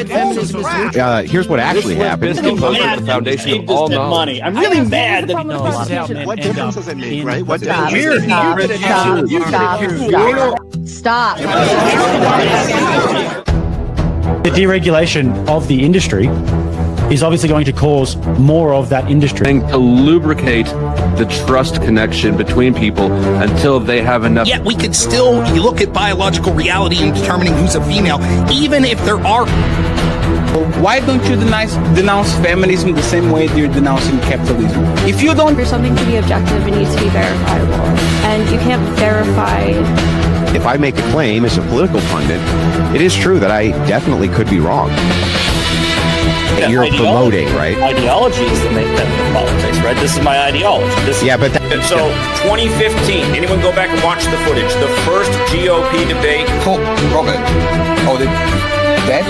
said feminism is neutral. Here's what actually happened. I'm mad the foundation of all knowledge. I'm really mad that What difference does it make, right? What Stop. Stop. The deregulation of the industry is obviously going to cause more of that industry. To lubricate the trust connection between people until they have enough. Yet we could still look at biological reality in determining who's a female, even if there are. Why don't you denounce feminism the same way you're denouncing capitalism? If you don't... For something to be objective, it needs to be verifiable. And you can't verify... If I make a claim as a political pundit, it is true that I definitely could be wrong. Yeah, you're promoting, right? Ideologies that make that politics, right? This is my ideology. And so, 2015, anyone go back and watch the footage? The first GOP debate. Cool, Robert. Oh, dead?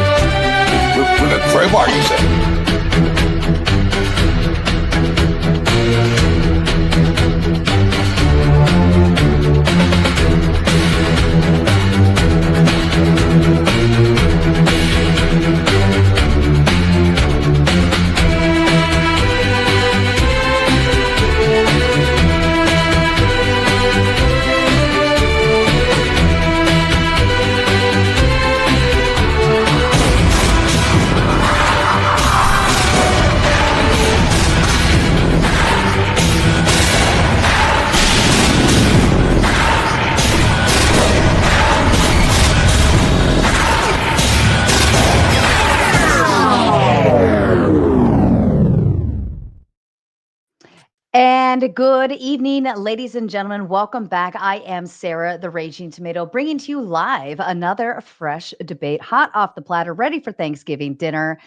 We're very bar, you said. And good evening, ladies and gentlemen. Welcome back. I am Sarah, the Raging Tomato, bringing to you live another fresh debate, hot off the platter, ready for Thanksgiving dinner,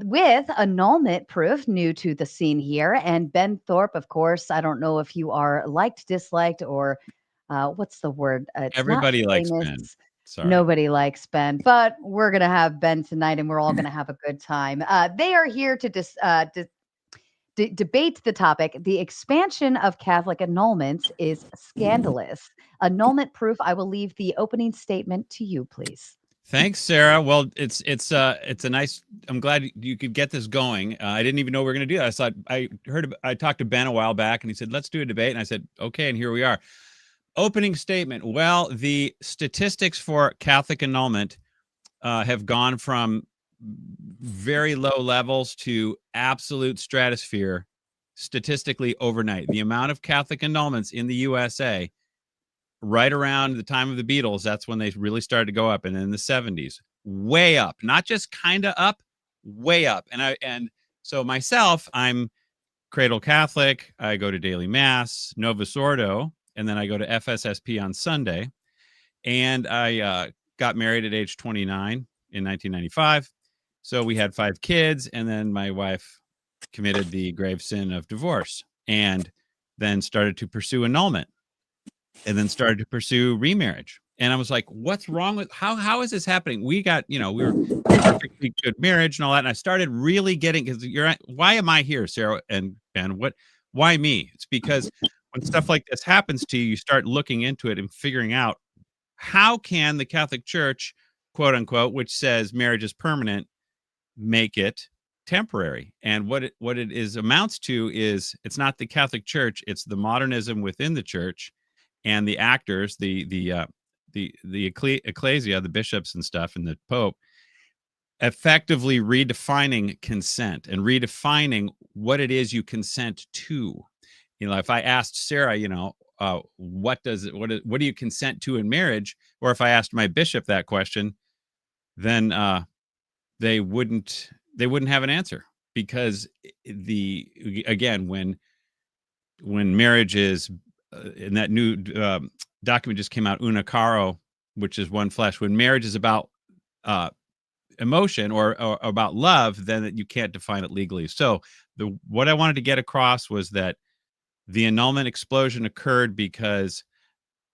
with annulment proof, new to the scene here. And Ben Thorpe, of course. I don't know if you are liked, disliked, or what's the word? Everybody likes Ben. Sorry. Nobody likes Ben, but we're going to have Ben tonight, and we're all going to have a good time. They are here to debate the topic. The expansion of Catholic annulments is scandalous. Annulment proof. I will leave the opening statement to you, please. Thanks, Sarah. Well, it's a nice. I'm glad you could get this going. I didn't even know we were going to do that. I talked to Ben a while back, and he said, "Let's do a debate." And I said, "Okay." And here we are. Opening statement. Well, the statistics for Catholic annulment have gone from very low levels to absolute stratosphere statistically overnight. The amount of Catholic annulments in the USA right around the time of the Beatles, that's when they really started to go up. And in the 70s, way up, not just kind of up, way up. And so myself, I'm cradle Catholic. I go to daily mass, Novus Ordo, and then I go to FSSP on Sunday. And I got married at age 29 in 1995. So we had 5 kids, and then my wife committed the grave sin of divorce and then started to pursue annulment and then started to pursue remarriage. And I was like, what's wrong with how is this happening? We got, we were perfectly good marriage and all that. And I started really getting, because why am I here, Sarah and Ben? Why me? It's because when stuff like this happens to you, you start looking into it and figuring out how can the Catholic Church, quote unquote, which says marriage is permanent, make it temporary. And what it is amounts to is, it's not the Catholic Church, it's the modernism within the church and the actors, the ecclesia, the bishops and stuff, and the Pope, effectively redefining consent and redefining what it is you consent to. If I asked Sarah, what do you consent to in marriage? Or if I asked my bishop that question, then they wouldn't have an answer, because when marriage is in that new document just came out, una caro, which is one flesh. When marriage is about emotion or about love, then you can't define it legally. So what I wanted to get across was that the annulment explosion occurred because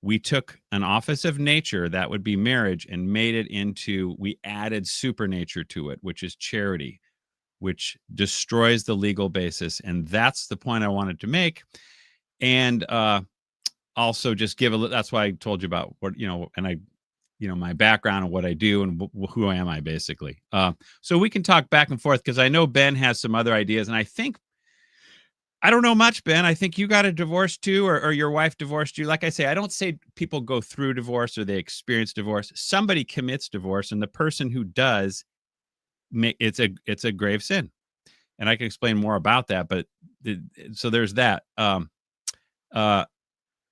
we took an office of nature, that would be marriage, and we added supernature to it, which is charity, which destroys the legal basis. And that's the point I wanted to make. And also just that's why I told you about and I my background and what I do and who am I basically. So we can talk back and forth because I know Ben has some other ideas, and I don't know much, Ben. I think you got a divorce too, or your wife divorced you. Like I say, I don't say people go through divorce or they experience divorce. Somebody commits divorce, and the person who does, it's a grave sin. And I can explain more about that, but so there's that.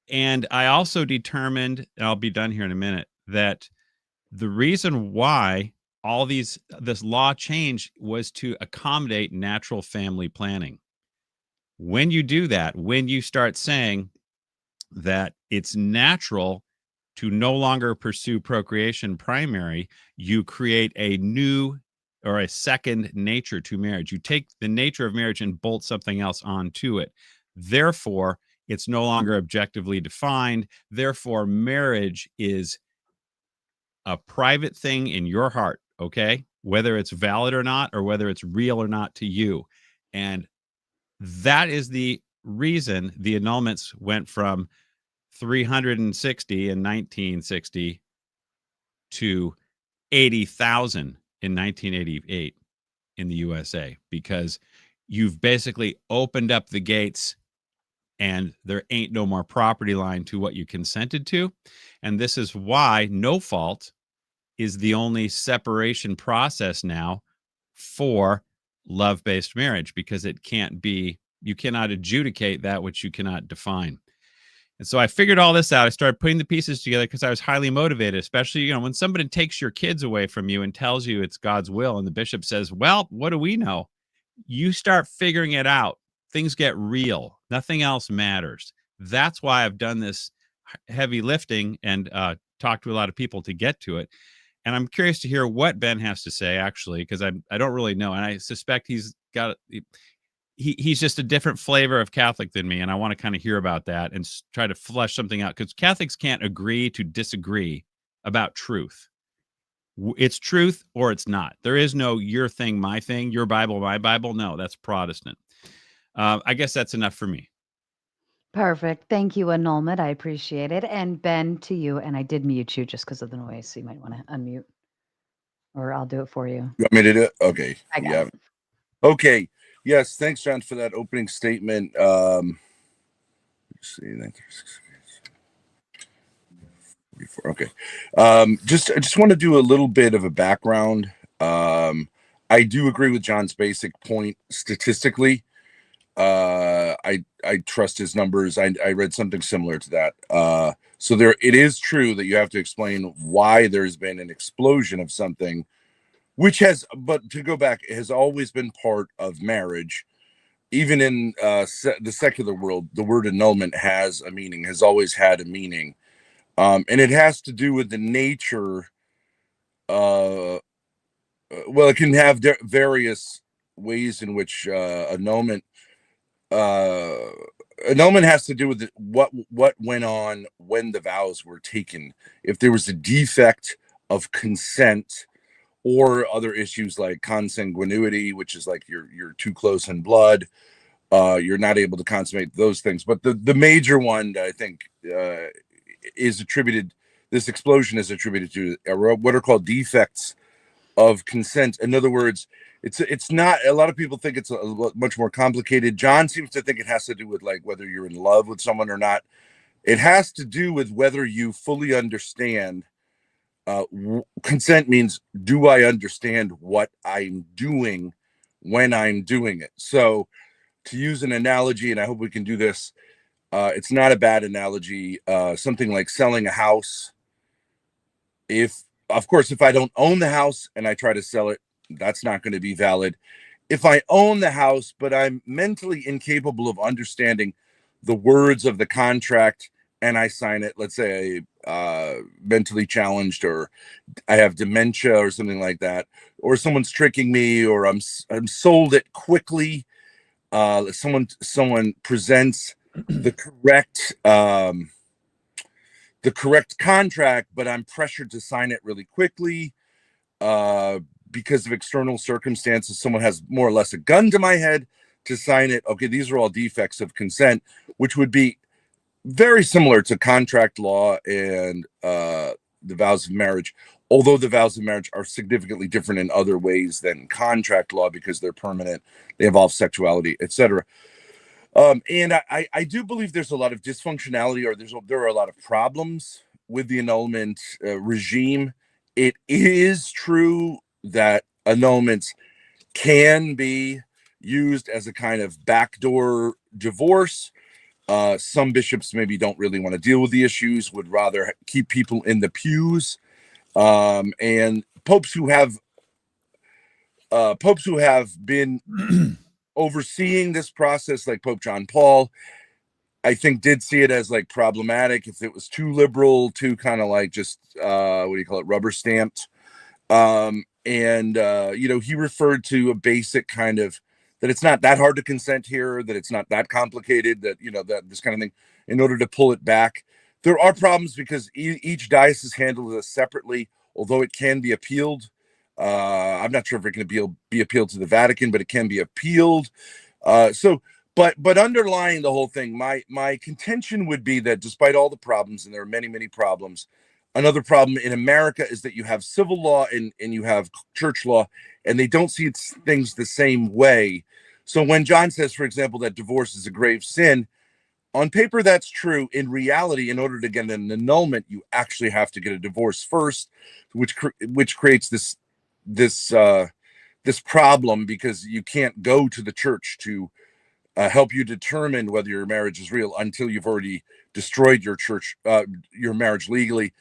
And I also determined, and I'll be done here in a minute, that the reason why this law change was to accommodate natural family planning. When you do that, when you start saying that it's natural to no longer pursue procreation primary, you create a new or a second nature to marriage. You take the nature of marriage and bolt something else onto it. Therefore, it's no longer objectively defined. Therefore, marriage is a private thing in your heart, okay? Whether it's valid or not, or whether it's real or not to you. And that is the reason the annulments went from 360 in 1960 to 80,000 in 1988 in the USA, because you've basically opened up the gates and there ain't no more property line to what you consented to. And this is why no fault is the only separation process now for love-based marriage, because you cannot adjudicate that which you cannot define. And so I figured all this out. I started putting the pieces together because I was highly motivated, especially, when somebody takes your kids away from you and tells you it's God's will, and the bishop says, well, what do we know? You start figuring it out. Things get real. Nothing else matters. That's why I've done this heavy lifting and talked to a lot of people to get to it. And I'm curious to hear what Ben has to say, actually, because I don't really know. And I suspect he's just a different flavor of Catholic than me. And I want to kind of hear about that and try to flesh something out, because Catholics can't agree to disagree about truth. It's truth or it's not. There is no your thing, my thing, your Bible, my Bible. No, that's Protestant. I guess that's enough for me. Perfect. Thank you, annulment. I appreciate it. And Ben, to you. And I did mute you just because of the noise, so you might want to unmute, or I'll do it for you. You want me to do it? Okay. I got it. Okay. Yes. Thanks, John, for that opening statement. Let's see. Okay. I just want to do a little bit of a background. I do agree with John's basic point statistically. I trust his numbers. I read something similar to that. So it is true that you have to explain why there's been an explosion of something, but to go back, it has always been part of marriage. Even in the secular world, the word annulment has a meaning, has always had a meaning. And it has to do with the nature. Well, it can have various ways in which annulment has to do with what went on when the vows were taken. If there was a defect of consent or other issues like consanguinity, which is like you're too close in blood, you're not able to consummate those things. But the major one that I think is attributed, this explosion is attributed to what are called defects of consent. In other words, it's not, a lot of people think it's much more complicated. John seems to think it has to do with like whether you're in love with someone or not. It has to do with whether you fully understand. Consent means, do I understand what I'm doing when I'm doing it? So to use an analogy, and I hope we can do this, it's not a bad analogy. Something like selling a house. Of course, if I don't own the house and I try to sell it, that's not going to be valid. If I own the house, but I'm mentally incapable of understanding the words of the contract and I sign it, let's say mentally challenged, or I have dementia or something like that, or someone's tricking me, or I'm sold it quickly. Someone presents the correct contract, but I'm pressured to sign it really quickly because of external circumstances. Someone has more or less a gun to my head to sign it. Okay, these are all defects of consent, which would be very similar to contract law and the vows of marriage, although the vows of marriage are significantly different in other ways than contract law because they're permanent, they involve sexuality, etc. And I do believe there's a lot of dysfunctionality, or there are a lot of problems with the annulment regime. It is true that annulments can be used as a kind of backdoor divorce. Some bishops maybe don't really want to deal with the issues, would rather keep people in the pews. And popes who have been overseeing this process, like Pope John Paul, I think did see it as like problematic if it was too liberal, too kind of like just what do you call it, rubber stamped. He referred to a basic kind of that it's not that hard to consent here, that it's not that complicated, that that this kind of thing, in order to pull it back. There are problems because each diocese handles this separately, although it can be appealed. I'm not sure if it can be appealed to the Vatican, but it can be appealed. But underlying the whole thing, my contention would be that despite all the problems, and there are many, many problems, another problem in America is that you have civil law and you have church law, and they don't see things the same way. So when John says, for example, that divorce is a grave sin, on paper that's true. In reality, in order to get an annulment, you actually have to get a divorce first, which creates this problem, because you can't go to the church to help you determine whether your marriage is real until you've already destroyed your marriage legally.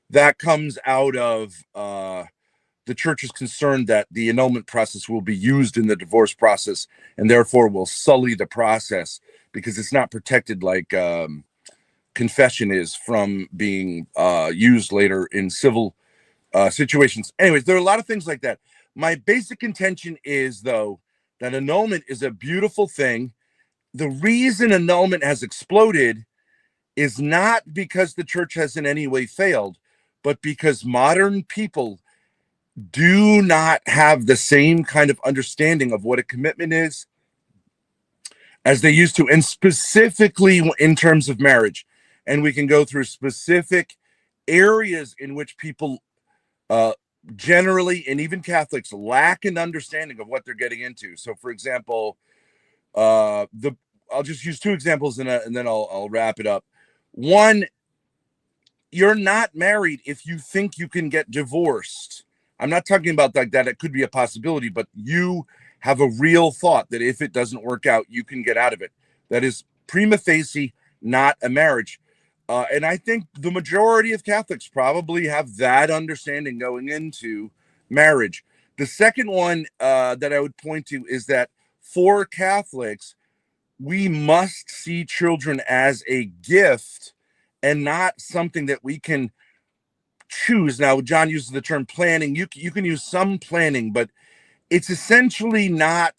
That comes out of the church's concern that the annulment process will be used in the divorce process, and therefore will sully the process, because it's not protected like confession is from being used later in civil situations. Anyways, there are a lot of things like that. My basic intention is, though, that annulment is a beautiful thing. The reason annulment has exploded is not because the church has in any way failed, but because modern people do not have the same kind of understanding of what a commitment is as they used to, and specifically in terms of marriage. And we can go through specific areas in which people generally, and even Catholics, lack an understanding of what they're getting into. So, for example, I'll just use two examples and then I'll wrap it up. One, you're not married if you think you can get divorced. I'm not talking about like that. It could be a possibility, but you have a real thought that if it doesn't work out, you can get out of it. That is prima facie not a marriage. And I think the majority of Catholics probably have that understanding going into marriage. The second one that I would point to is that for Catholics, we must see children as a gift and not something that we can choose. Now, John uses the term planning. You can use some planning, but it's essentially not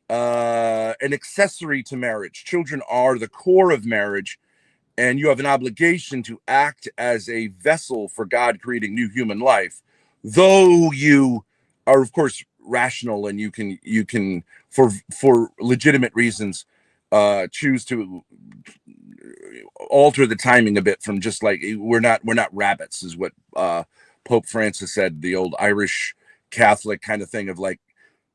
an accessory to marriage. Children are the core of marriage, and you have an obligation to act as a vessel for God creating new human life, though you are, of course, rational, and you can for legitimate reasons choose to alter the timing a bit from just like we're not rabbits, is what Pope Francis said, the old Irish Catholic kind of thing of like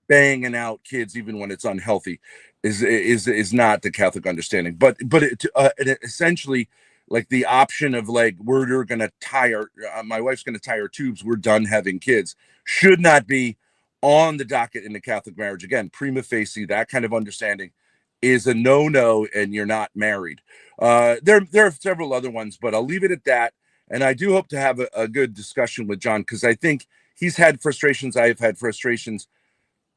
banging out kids even when it's unhealthy is not the Catholic understanding. But it essentially, like the option of like we're gonna tie my wife's gonna tie her tubes, we're done having kids, should not be on the docket in the Catholic marriage. Again, prima facie, that kind of understanding is a no, and you're not married. There are several other ones, but I'll leave it at that. And I do hope to have a good discussion with John, because I think he's had frustrations. I've had frustrations.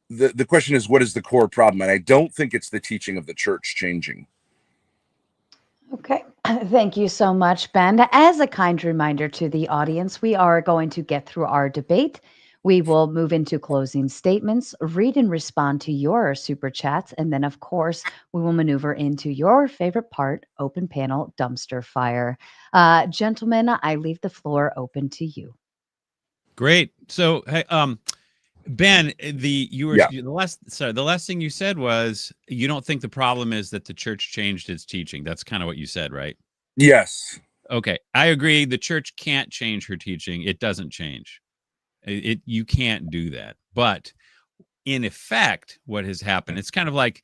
The question is, what is the core problem? And I don't think it's the teaching of the church changing. Okay. Thank you so much, Ben. As a kind reminder to the audience, we are going to get through our debate. We will move into closing statements, read and respond to your super chats, and then, of course, we will maneuver into your favorite part, open panel dumpster fire. Gentlemen, I leave the floor open to you. Great. So, hey, Ben, the last thing you said was you don't think the problem is that the church changed its teaching. That's kind of what you said, right? Yes. Okay, I agree. The church can't change her teaching. It doesn't change. You can't do that. But in effect, what has happened, it's kind of like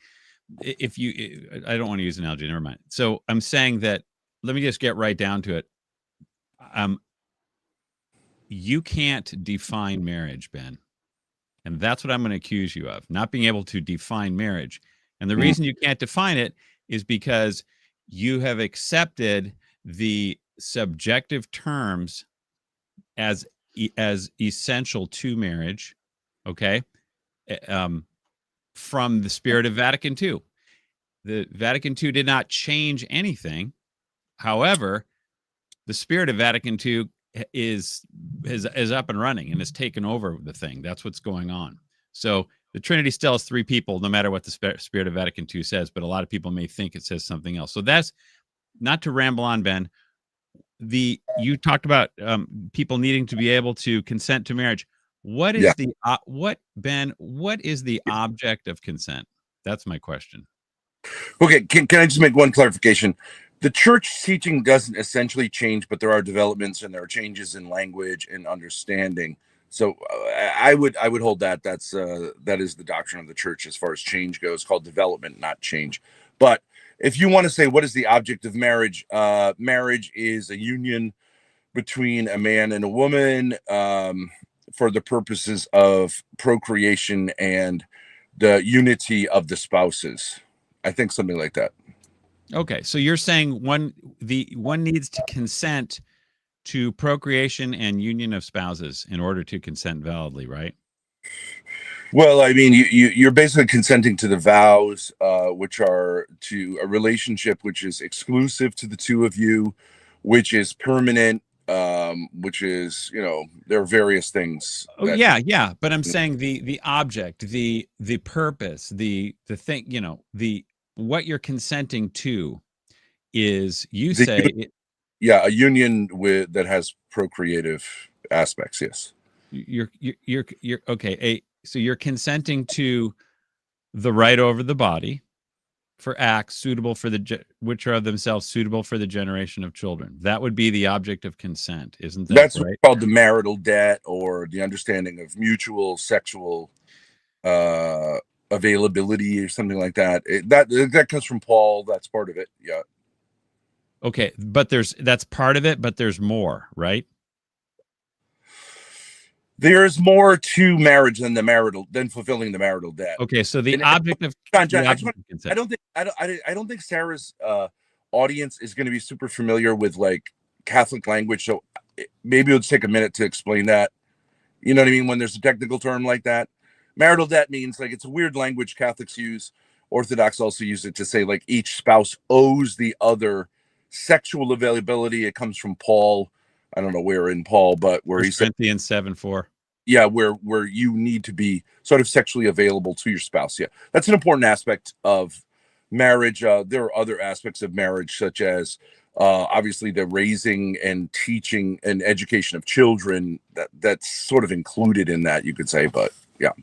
if you, I don't want to use an analogy, never mind. So I'm saying that, let me just get right down to it. You can't define marriage, Ben. And that's what I'm going to accuse you of, not being able to define marriage. And the reason you can't define it is because you have accepted the subjective terms as essential to marriage, okay, from the spirit of Vatican II. The Vatican II did not change anything. However, the spirit of Vatican II is up and running and has taken over the thing. That's what's going on. So the Trinity still has three people, no matter what the spirit of Vatican II says, but a lot of people may think it says something else. So that's not to ramble on, Ben. You talked about people needing to be able to consent to marriage. What is Ben? What is the object of consent? That's my question. Okay, can I just make one clarification? The church teaching doesn't essentially change, but there are developments and there are changes in language and understanding. So I would hold that that is the doctrine of the church as far as change goes, called development, not change. But if you want to say what is the object of marriage, marriage is a union between a man and a woman for the purposes of procreation and the unity of the spouses. I think something like that. Okay, so you're saying one needs to consent to procreation and union of spouses in order to consent validly, right? Well, I mean, you're basically consenting to the vows, which are to a relationship which is exclusive to the two of you, which is permanent, which is, there are various things. Oh, yeah. But I'm saying the object, the purpose, the thing, what you're consenting to is, a union that has procreative aspects. Yes. You're okay. So you're consenting to the right over the body for acts suitable for which are of themselves suitable for the generation of children. That would be the object of consent, isn't that? That's right? Called the marital debt, or the understanding of mutual sexual availability, or something like that. That comes from Paul. That's part of it. Yeah. Okay, but that's part of it, but there's more, right? There's more to marriage than fulfilling the marital debt. Okay, so the object of John, I don't think Sarah's audience is going to be super familiar with like Catholic language, so maybe it'll take a minute to explain that. You know what I mean? When there's a technical term like that, marital debt means, like, it's a weird language Catholics use. Orthodox also use it to say, like, each spouse owes the other sexual availability. It comes from Paul. I don't know where in Paul, but where he said Corinthians 7:4. Yeah, where you need to be sort of sexually available to your spouse. Yeah, that's an important aspect of marriage. There are other aspects of marriage, such as obviously the raising and teaching and education of children. That's sort of included in that, you could say. But yeah.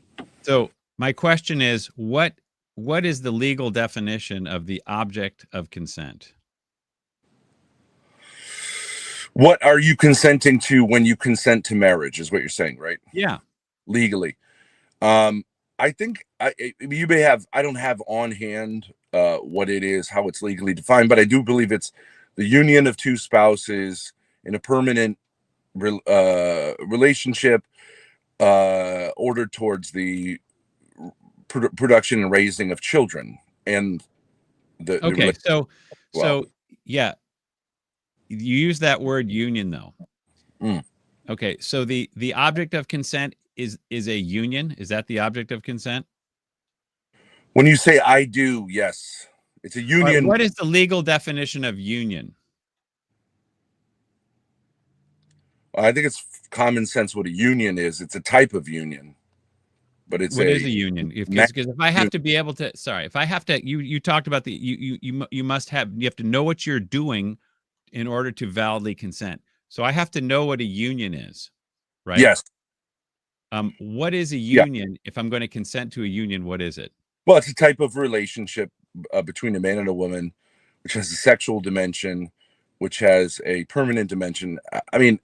So my question is, what is the legal definition of the object of consent? What are you consenting to when you consent to marriage, is what you're saying, right? Yeah. Legally. I think you may have, I don't have on hand what it is, how it's legally defined, but I do believe it's the union of two spouses in a permanent relationship ordered towards the production and raising of children. And so yeah. You use that word union, though. Okay, so the object of consent is a union. Is that the object of consent? When you say I do, yes. It's a union. What is the legal definition of union? I think it's common sense what a union is. It's a type of union. But what is a union? Because if I have to be able to, if I have to, you talked about you have to know what you're doing in order to validly consent. So I have to know what a union is, right? Yes. What is a union? If I'm going to consent to a union, what is it? Well, it's a type of relationship between a man and a woman, which has a sexual dimension, which has a permanent dimension. I mean,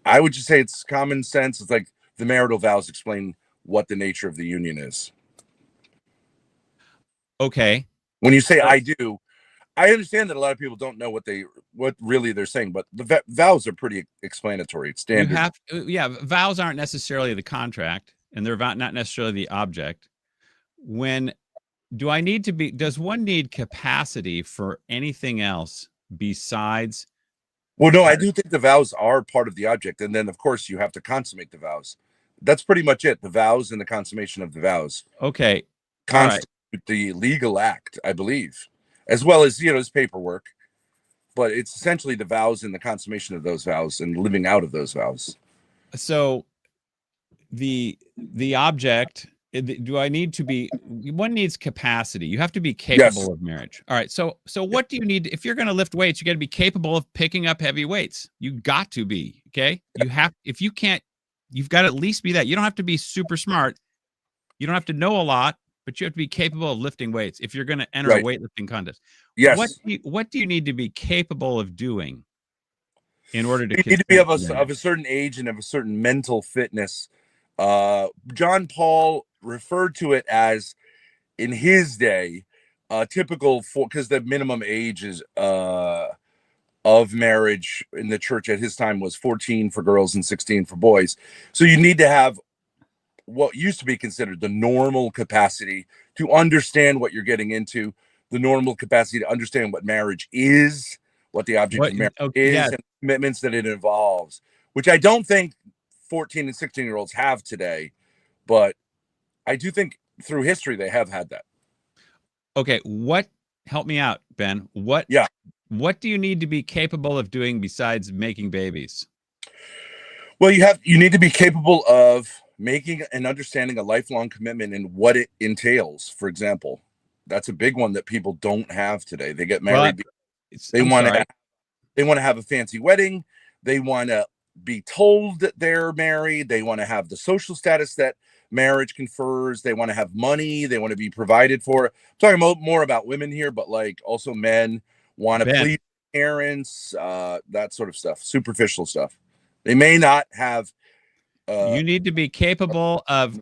I would just say it's common sense. It's like the marital vows explain what the nature of the union is. Okay. When you say I do, I understand that a lot of people don't know what really they're saying, but the vows are pretty explanatory. It's standard. Vows aren't necessarily the contract, and they're not necessarily the object. Does one need capacity for anything else besides? Well, no, I do think the vows are part of the object, and then of course you have to consummate the vows. That's pretty much it. The vows and the consummation of the vows. Okay. Constitute the legal act, I believe, as well as as paperwork. But it's essentially the vows and the consummation of those vows and living out of those vows. So the object, one needs capacity. You have to be capable of marriage. All right. So what do you need? If you're going to lift weights, you got to be capable of picking up heavy weights. You got to be, okay? If you can't, you've got to at least be that. You don't have to be super smart. You don't have to know a lot, but you have to be capable of lifting weights if you're going to enter a weightlifting contest. Yes. What do you need to be capable of doing in order to? You need to be of a certain age and of a certain mental fitness. John Paul referred to it as, in his day, typical because the minimum age is of marriage in the church at his time was 14 for girls and 16 for boys. So you need to have what used to be considered the normal capacity to understand what you're getting into, the normal capacity to understand what marriage is, what the object of marriage is, and commitments that it involves, which I don't think 14 and 16-year-olds have today, but I do think through history they have had that. Okay, help me out, Ben. What do you need to be capable of doing besides making babies? Well, you need to be capable of making and understanding a lifelong commitment and what it entails. For example, that's a big one that people don't have today. They get married. They want to have a fancy wedding. They want to be told that they're married. They want to have the social status that marriage confers. They want to have money. They want to be provided for. I'm talking more about women here, but like also men want to please parents, that sort of stuff, superficial stuff. They may not have. You need to be capable of.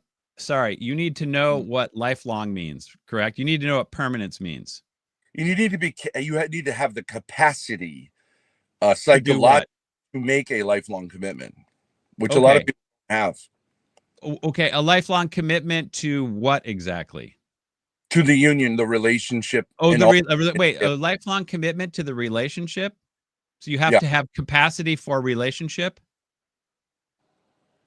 You need to know what lifelong means. Correct. You need to know what permanence means. You need to be. You need to have the capacity, psychologically, to make a lifelong commitment, which a lot of people have. Okay, a lifelong commitment to what exactly? To the union, the relationship. Oh, a lifelong commitment to the relationship? So you have to have capacity for a relationship?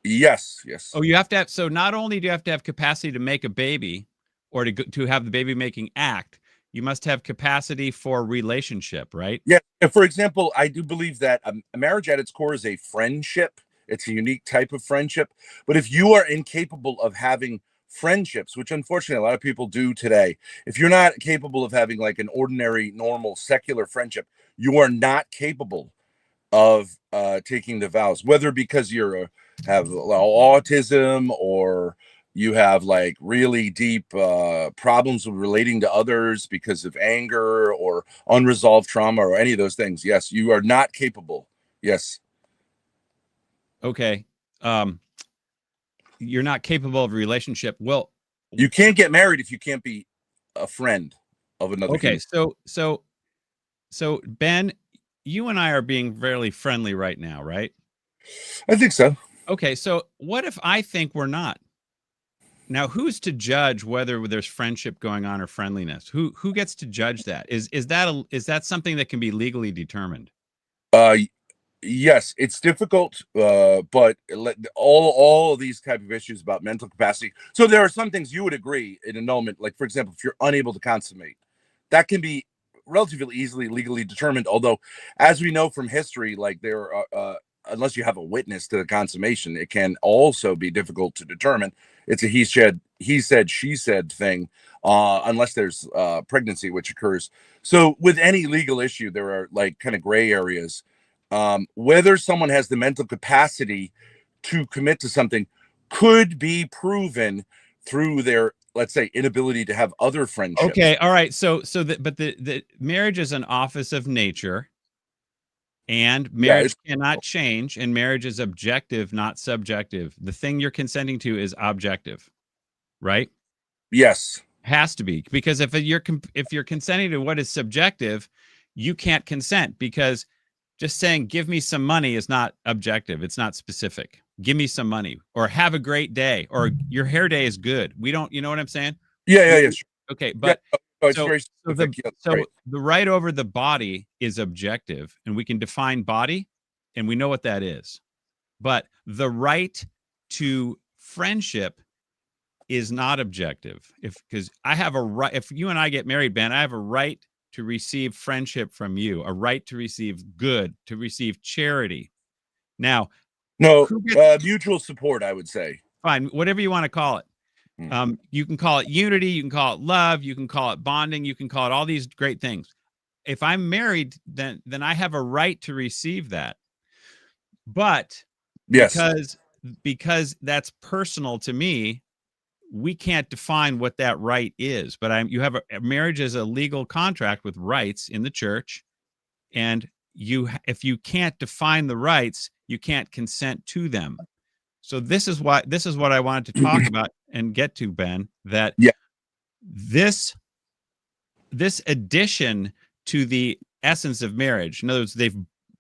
Yes. Oh, you have to have, so not only do you have to have capacity to make a baby or to have the baby making act, you must have capacity for relationship, right? Yeah. For example, I do believe that a marriage at its core is a friendship. It's a unique type of friendship. But if you are incapable of having friendships, which unfortunately a lot of people do today, if you're not capable of having like an ordinary, normal, secular friendship, you are not capable of taking the vows, whether because you have autism or you have like really deep problems with relating to others because of anger or unresolved trauma or any of those things. Yes, you are not capable. Yes. Okay. You're not capable of a relationship. Well, you can't get married if you can't be a friend of another. Okay. So Ben, you and I are being fairly friendly right now, right? I think so. Okay. So what if I think we're not? Now, who's to judge whether there's friendship going on or friendliness? Who gets to judge that? Is that something that can be legally determined? Yes, it's difficult, but all of these type of issues about mental capacity. So there are some things you would agree in annulment, like for example, if you're unable to consummate, that can be relatively easily legally determined. Although, as we know from history, like there are, unless you have a witness to the consummation, it can also be difficult to determine. It's a he said, she said thing, unless there's pregnancy, which occurs. So with any legal issue, there are like kind of gray areas. Whether someone has the mental capacity to commit to something could be proven through their, let's say, inability to have other friendships. Okay, all right. So the marriage is an office of nature, And marriage cannot change, and marriage is objective, not subjective. The thing you're consenting to is objective, right? Yes. Has to be, because if you're consenting to what is subjective, you can't consent, because just saying give me some money is not objective. It's not specific. Give me some money, or have a great day, or your hair day is good. We don't, you know what I'm saying? Yeah. Sure. Okay, but it's very specific. The right over the body is objective, and we can define body, and we know what that is. But the right to friendship is not objective. Because I have a right, if you and I get married, Ben, I have a right to receive friendship from you, a right to receive good, to receive charity. Now, mutual support, I would say. Fine, whatever you want to call it. You can call it unity, you can call it love, you can call it bonding, you can call it all these great things. If I'm married, then I have a right to receive that. But because that's personal to me, we can't define what that right is. But you have a marriage is a legal contract with rights in the church, and if you can't define the rights, you can't consent to them. So this is what I wanted to talk about and get to, Ben, that this addition to the essence of marriage. In other words,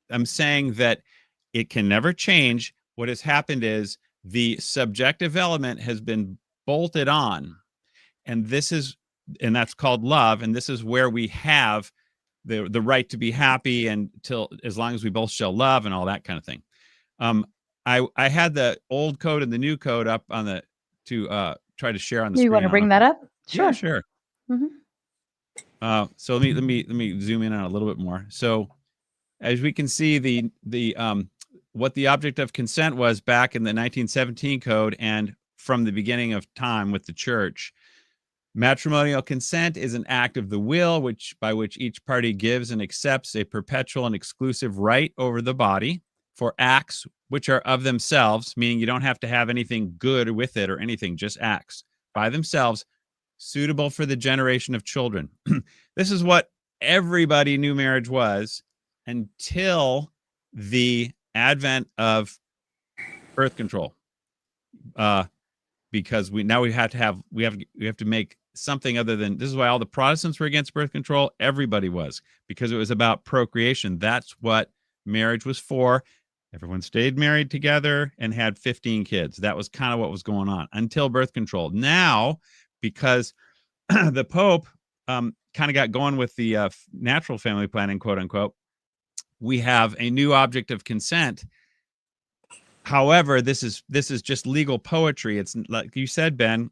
I'm saying that it can never change. What has happened is the subjective element has been bolted on, and that's called love. And this is where we have the right to be happy, and as long as we both shall love and all that kind of thing. I had the old code and the new code up on to try to share on the screen. You want to bring that up? Sure. Yeah, sure. So let me zoom in on a little bit more. So as we can see, the what the object of consent was back in the 1917 code, and from the beginning of time with the church. Matrimonial consent is an act of the will, by which each party gives and accepts a perpetual and exclusive right over the body for acts which are of themselves, meaning you don't have to have anything good with it or anything, just acts by themselves, suitable for the generation of children. This is what everybody knew marriage was until the advent of birth control. Because we have to make something other than, this is why all the Protestants were against birth control. Everybody was, because it was about procreation. That's what marriage was for. Everyone stayed married together and had 15 kids. That was kind of what was going on until birth control. Now, because the Pope kind of got going with the natural family planning, quote unquote, we have a new object of consent. However, this is just legal poetry. It's like you said, Ben,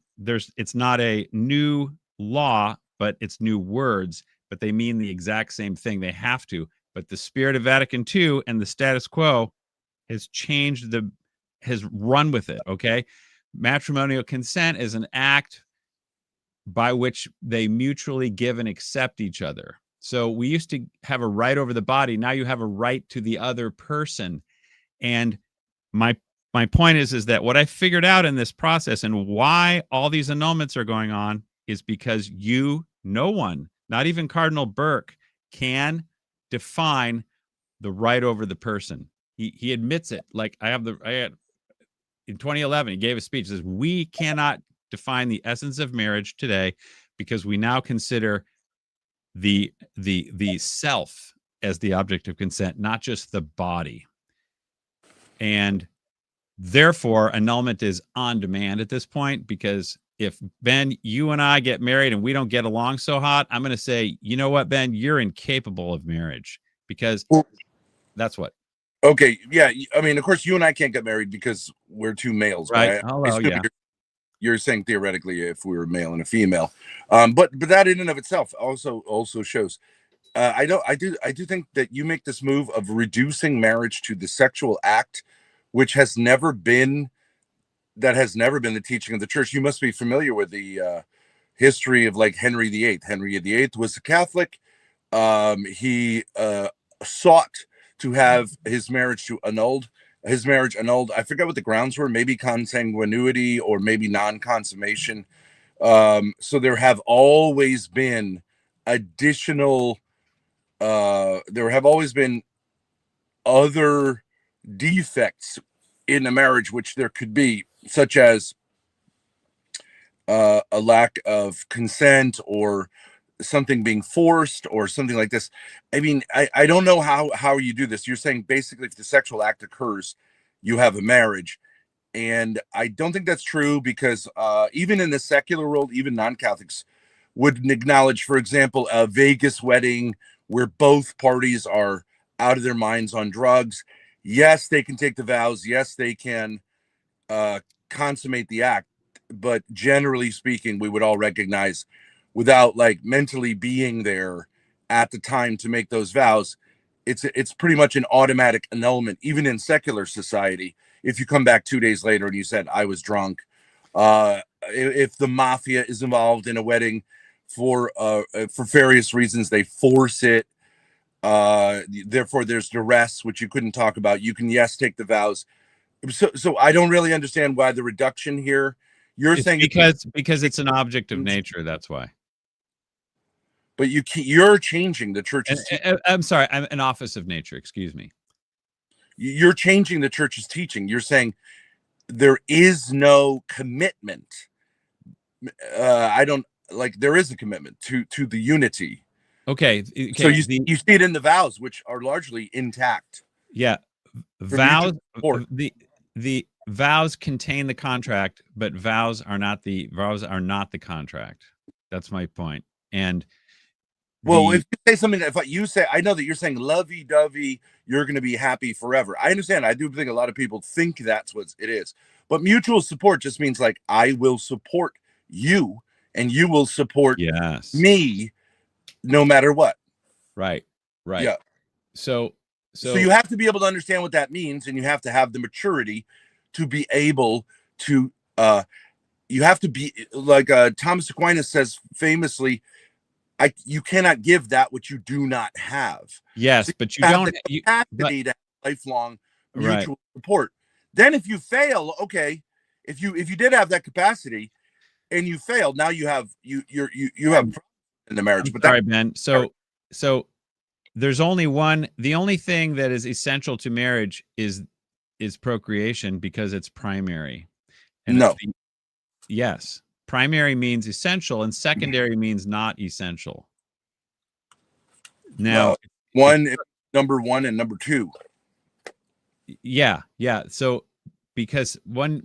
it's not a new law, but it's new words, but they mean the exact same thing. They have to. But the spirit of Vatican II and the status quo has has run with it. Okay. Matrimonial consent is an act by which they mutually give and accept each other. So we used to have a right over the body. Now you have a right to the other person. And my point is that what I figured out in this process and why all these annulments are going on is because no one, not even Cardinal Burke, can define the right over the person. He admits it. Like I had in 2011, he gave a speech that says we cannot define the essence of marriage today because we now consider the self as the object of consent, not just the body. And therefore, annulment is on demand at this point, because if, Ben, you and I get married and we don't get along so hot, I'm going to say, you know what, Ben, you're incapable of marriage, because that's what. Okay. Yeah. I mean, of course, you and I can't get married because we're two males, right? Oh, well, yeah. You're saying theoretically if we were a male and a female, but that in and of itself also shows. I do think that you make this move of reducing marriage to the sexual act, which has never been the teaching of the church. You must be familiar with the history of like Henry VIII. Henry VIII was a Catholic. He sought to have his marriage annulled. I forget what the grounds were, maybe consanguinity or maybe non-consummation. So there have always been additional other defects in a marriage, which there could be, such as a lack of consent or something being forced or something like this. I mean, I don't know how you do this. You're saying basically if the sexual act occurs, you have a marriage. And I don't think that's true, because even in the secular world, even non-Catholics would acknowledge, for example, a Vegas wedding where both parties are out of their minds on drugs. Yes, they can take the vows. Yes, they can consummate the act. But generally speaking, we would all recognize, without like mentally being there at the time to make those vows, it's pretty much an automatic annulment, even in secular society. If you come back 2 days later and you said, I was drunk, if the mafia is involved in a wedding for various reasons, they force it. Therefore, there's duress, which you couldn't talk about. You can, yes, take the vows. So I don't really understand why the reduction here. You're saying because it's an object of nature. That's why. But you're changing the church's. I'm sorry. I'm an office of nature. Excuse me. You're changing the church's teaching. You're saying there is no commitment. I don't like. There is a commitment to the unity. Okay. So you see it in the vows, which are largely intact. Yeah. Vows. The vows contain the contract, but vows are not the contract. That's my point. And well, if you say something, if you say, I know that you're saying lovey-dovey, you're going to be happy forever. I understand. I do think a lot of people think that's what it is. But mutual support just means like, I will support you and you will support me no matter what. Right. Right. Yeah. So you have to be able to understand what that means, and you have to have the maturity to be able to, you have to be like Thomas Aquinas says famously, you cannot give that which you do not have. Yes, so but you don't have to have lifelong mutual support. Then if you fail, okay, if you did have that capacity and you failed, now you have you have in the marriage. But sorry, Ben. So there's only one. The only thing that is essential to marriage is procreation, because it's primary. And no. Yes. Primary means essential and secondary means not essential. Now, number one and number two. Yeah. So because one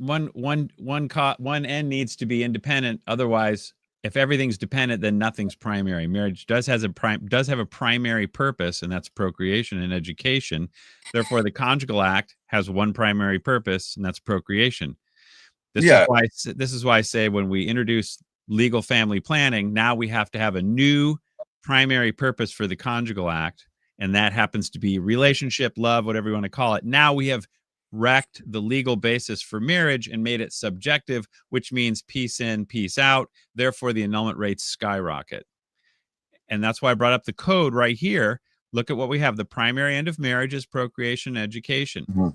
end needs to be independent. Otherwise, if everything's dependent, then nothing's primary. Marriage does have a primary purpose, and that's procreation and education. Therefore, the conjugal act has one primary purpose, and that's procreation. This is why I say when we introduce legal family planning, now we have to have a new primary purpose for the conjugal act, and that happens to be relationship, love, whatever you want to call it. Now we have wrecked the legal basis for marriage and made it subjective, which means peace in, peace out. Therefore, the annulment rates skyrocket. And that's why I brought up the code right here. Look at what we have. The primary end of marriage is procreation and education. Mm-hmm.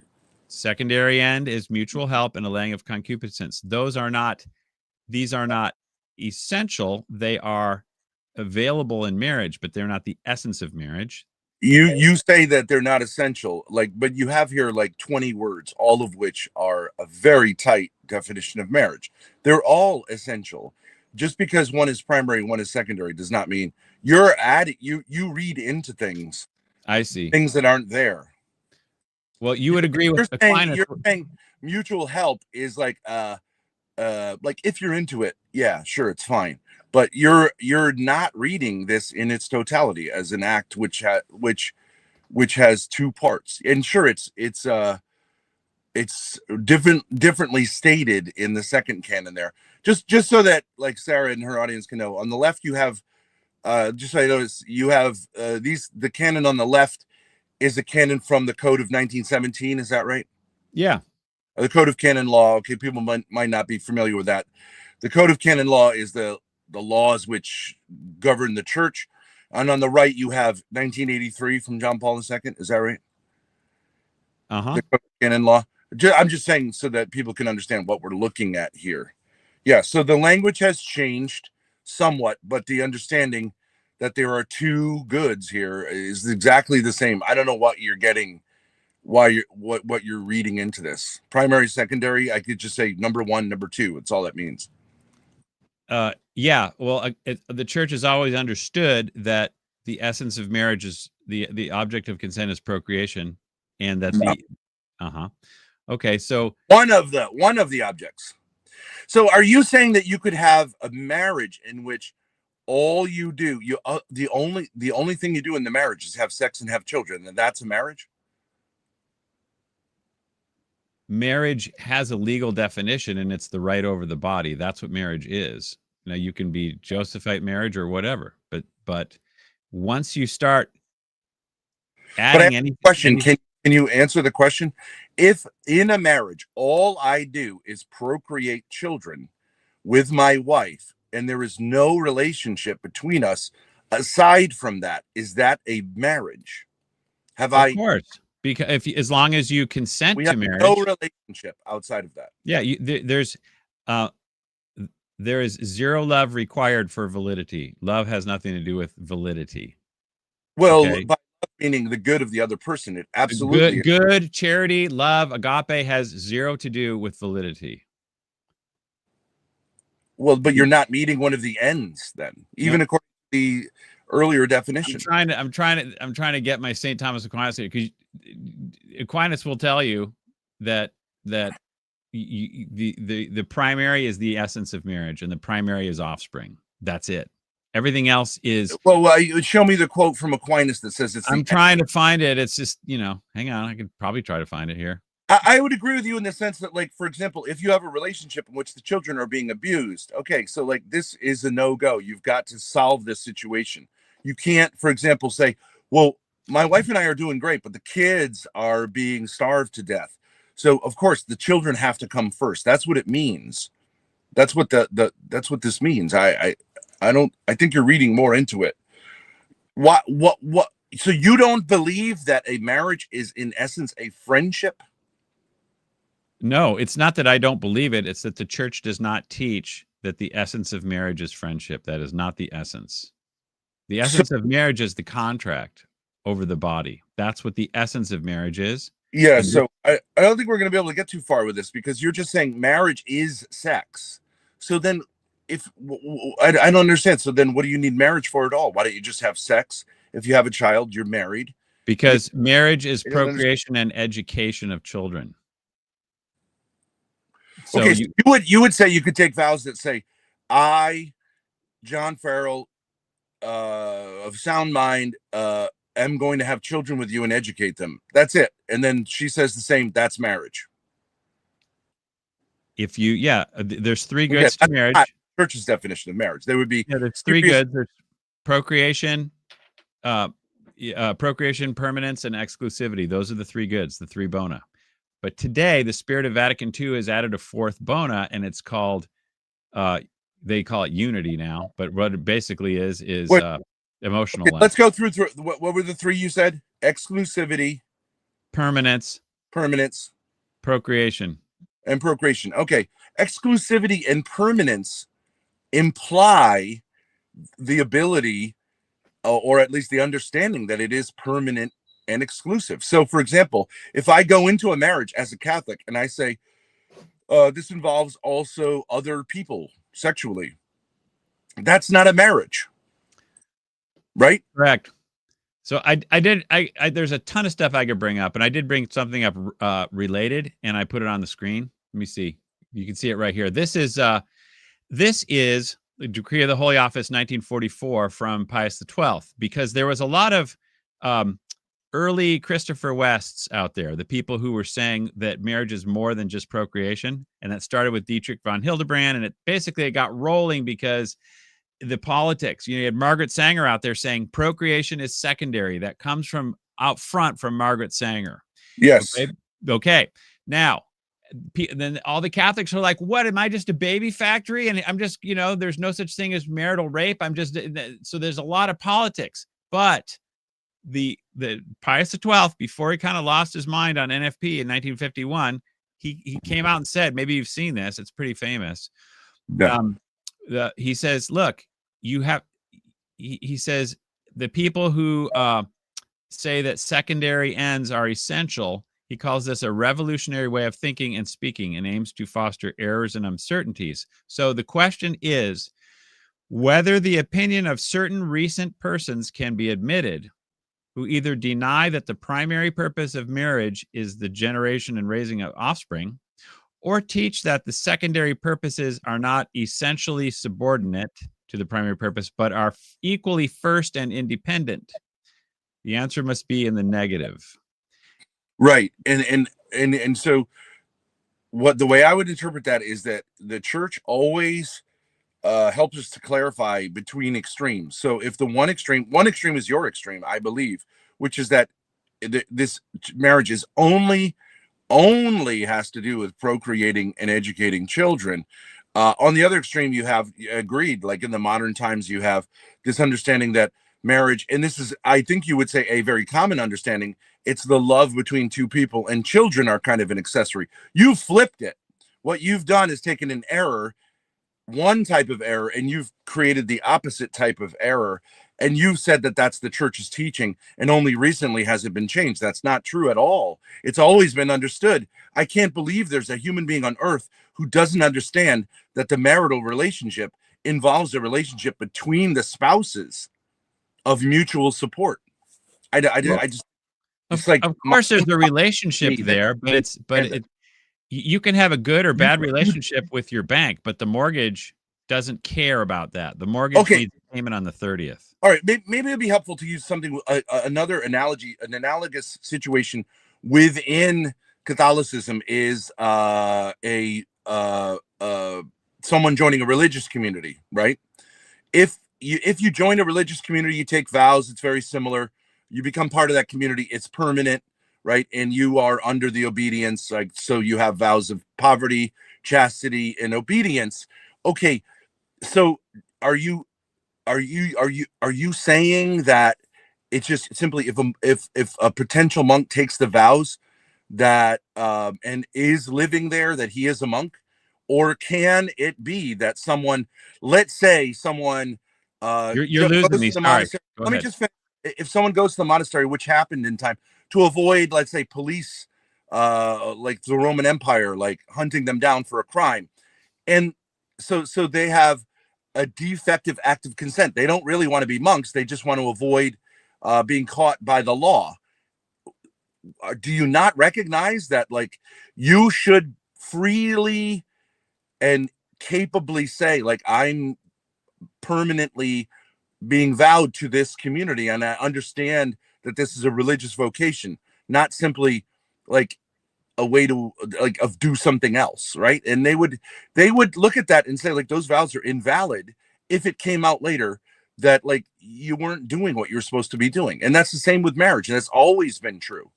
Secondary end is mutual help and allaying of concupiscence. These are not essential. They are available in marriage, but they're not the essence of marriage. You say that they're not essential, but you have here like 20 words, all of which are a very tight definition of marriage. They're all essential. Just because one is primary, one is secondary, does not mean you're adding. You read into things. I see things that aren't there. Well, you would agree with Aquinas. You're saying mutual help is like if you're into it, yeah, sure, it's fine. But you're not reading this in its totality as an act which has two parts. And sure, it's differently stated in the second canon there. Just so that like Sarah and her audience can know. On the left, you have just so I notice, you have the canon on the left is a canon from the Code of 1917. Is that right? Yeah. The Code of Canon Law. Okay, people might not be familiar with that. The Code of Canon Law is the laws which govern the church. And on the right, you have 1983 from John Paul II. Is that right? Uh-huh. The Code of Canon Law. I'm just saying so that people can understand what we're looking at here. Yeah, so the language has changed somewhat, but the understanding that there are two goods here is exactly the same. I don't know what you're getting why you're what you're reading into this. Primary, secondary, I could just say number one, number two. It's all that means. Yeah. Well, the church has always understood that the essence of marriage is the object of consent is procreation, and that Okay, so one of the objects. So are you saying that you could have a marriage in which all you do, the only thing you do in the marriage is have sex and have children, and that's a marriage? Marriage has a legal definition, and it's the right over the body. That's what marriage is. Now, you can be Josephite marriage or whatever, but once you start adding any question, can you answer the question? If in a marriage all I do is procreate children with my wife, and there is no relationship between us aside from that, is that a marriage? Of course, because as long as you consent to marriage, no relationship outside of that. Yeah, there is zero love required for validity. Love has nothing to do with validity. Well, by love meaning the good of the other person, it absolutely good charity, love, agape has zero to do with validity. Well, but you're not meeting one of the ends then, even according to the earlier definition. I'm trying to get my St. Thomas Aquinas here, because Aquinas will tell you that the primary is the essence of marriage, and the primary is offspring. That's it. Everything else is. Well, show me the quote from Aquinas that says it's. I'm trying to find it. It's just, hang on. I could probably try to find it here. I would agree with you in the sense that, like, for example, if you have a relationship in which the children are being abused, okay, so like this is a no-go. You've got to solve this situation. You can't, for example, say, well, my wife and I are doing great, but the kids are being starved to death. So of course the children have to come first. That's what it means. That's what that's what this means. I think you're reading more into it. What? So you don't believe that a marriage is in essence a friendship? No, it's not that I don't believe it. It's that the church does not teach that the essence of marriage is friendship. That is not the essence. The essence of marriage is the contract over the body. That's what the essence of marriage is. Yeah, so I don't think we're going to be able to get too far with this, because you're just saying marriage is sex. So then I don't understand. So then what do you need marriage for at all? Why don't you just have sex? If you have a child, you're married. Because marriage is procreation and education of children. So okay, so you would say you could take vows that say, I, John Farrell, of sound mind, am going to have children with you and educate them. That's it. And then she says the same. That's marriage. If you, there's three goods to marriage. Church's definition of marriage. There would be. Yeah, there's three goods. There's procreation, procreation, permanence, and exclusivity. Those are the three goods, the three bona. But today, the Spirit of Vatican II has added a fourth bona, and it's called, they call it unity now. But what it basically is emotional. Okay, let's go through. What were the three you said? Exclusivity, permanence, procreation. Okay, exclusivity and permanence imply the ability, or at least the understanding, that it is permanent and exclusive. So, for example, if I go into a marriage as a Catholic and I say, this involves also other people sexually, that's not a marriage, right? Correct. So there's a ton of stuff I could bring up, and I did bring something up related, and I put it on the screen. Let me see. You can see it right here. This is the Decree of the Holy Office 1944 from Pius XII, because there was a lot of early Christopher Wests out there, the people who were saying that marriage is more than just procreation. And that started with Dietrich von Hildebrand, and it got rolling because the politics. You had Margaret Sanger out there saying procreation is secondary. That comes from out front from Margaret Sanger. Yes. Okay. Now, then all the Catholics are like, what, am I just a baby factory? And I'm just, there's no such thing as marital rape. So there's a lot of politics. But the Pius XII, before he kind of lost his mind on NFP in 1951, he came out and said, maybe you've seen this, it's pretty famous. Yeah. He says, look, he says the people who say that secondary ends are essential, He calls this a revolutionary way of thinking and speaking and aims to foster errors and uncertainties. So the question is whether the opinion of certain recent persons can be admitted who either deny that the primary purpose of marriage is the generation and raising of offspring, or teach that the secondary purposes are not essentially subordinate to the primary purpose, but are equally first and independent. The answer must be in the negative. Right. And so what the way I would interpret that is that the church always helps us to clarify between extremes. So if the one extreme is your extreme, I believe, which is that this marriage is only has to do with procreating and educating children. On the other extreme, you have agreed, like in the modern times, you have this understanding that marriage, and this is, I think you would say, a very common understanding, it's the love between two people, and children are kind of an accessory. You flipped it. What you've done is taken an error, one type of error, and you've created the opposite type of error. And you've said that that's the church's teaching, and only recently has it been changed. That's not true at all. It's always been understood. I can't believe there's a human being on earth who doesn't understand that the marital relationship involves a relationship between the spouses of mutual support. I just, it's like, of course there's a relationship there, but you can have a good or bad relationship with your bank, but the mortgage doesn't care about that. The mortgage needs payment on the 30th. All right, maybe it'd be helpful to use something, another analogy, an analogous situation within Catholicism is someone joining a religious community, right? If you join a religious community, you take vows. It's very similar. You become part of that community. It's permanent, right? And you are under the obedience, like, so you have vows of poverty, chastity, and obedience. Okay, so are you saying that it's just simply if a potential monk takes the vows that and is living there, that he is a monk? Or can it be that someone, let's say someone you're losing me. Sorry. Let me just finish. If someone goes to the monastery, which happened in time, to avoid, let's say, police like the Roman Empire, like hunting them down for a crime, and so they have a defective act of consent. They don't really want to be monks. They just want to avoid being caught by the law. Do you not recognize that, like, you should freely and capably say, like, I'm permanently being vowed to this community, and I understand that this is a religious vocation, not simply like a way to do something else, right? And they would look at that and say, like, those vows are invalid if it came out later that, like, you weren't doing what you're supposed to be doing. And that's the same with marriage, and that's always been true.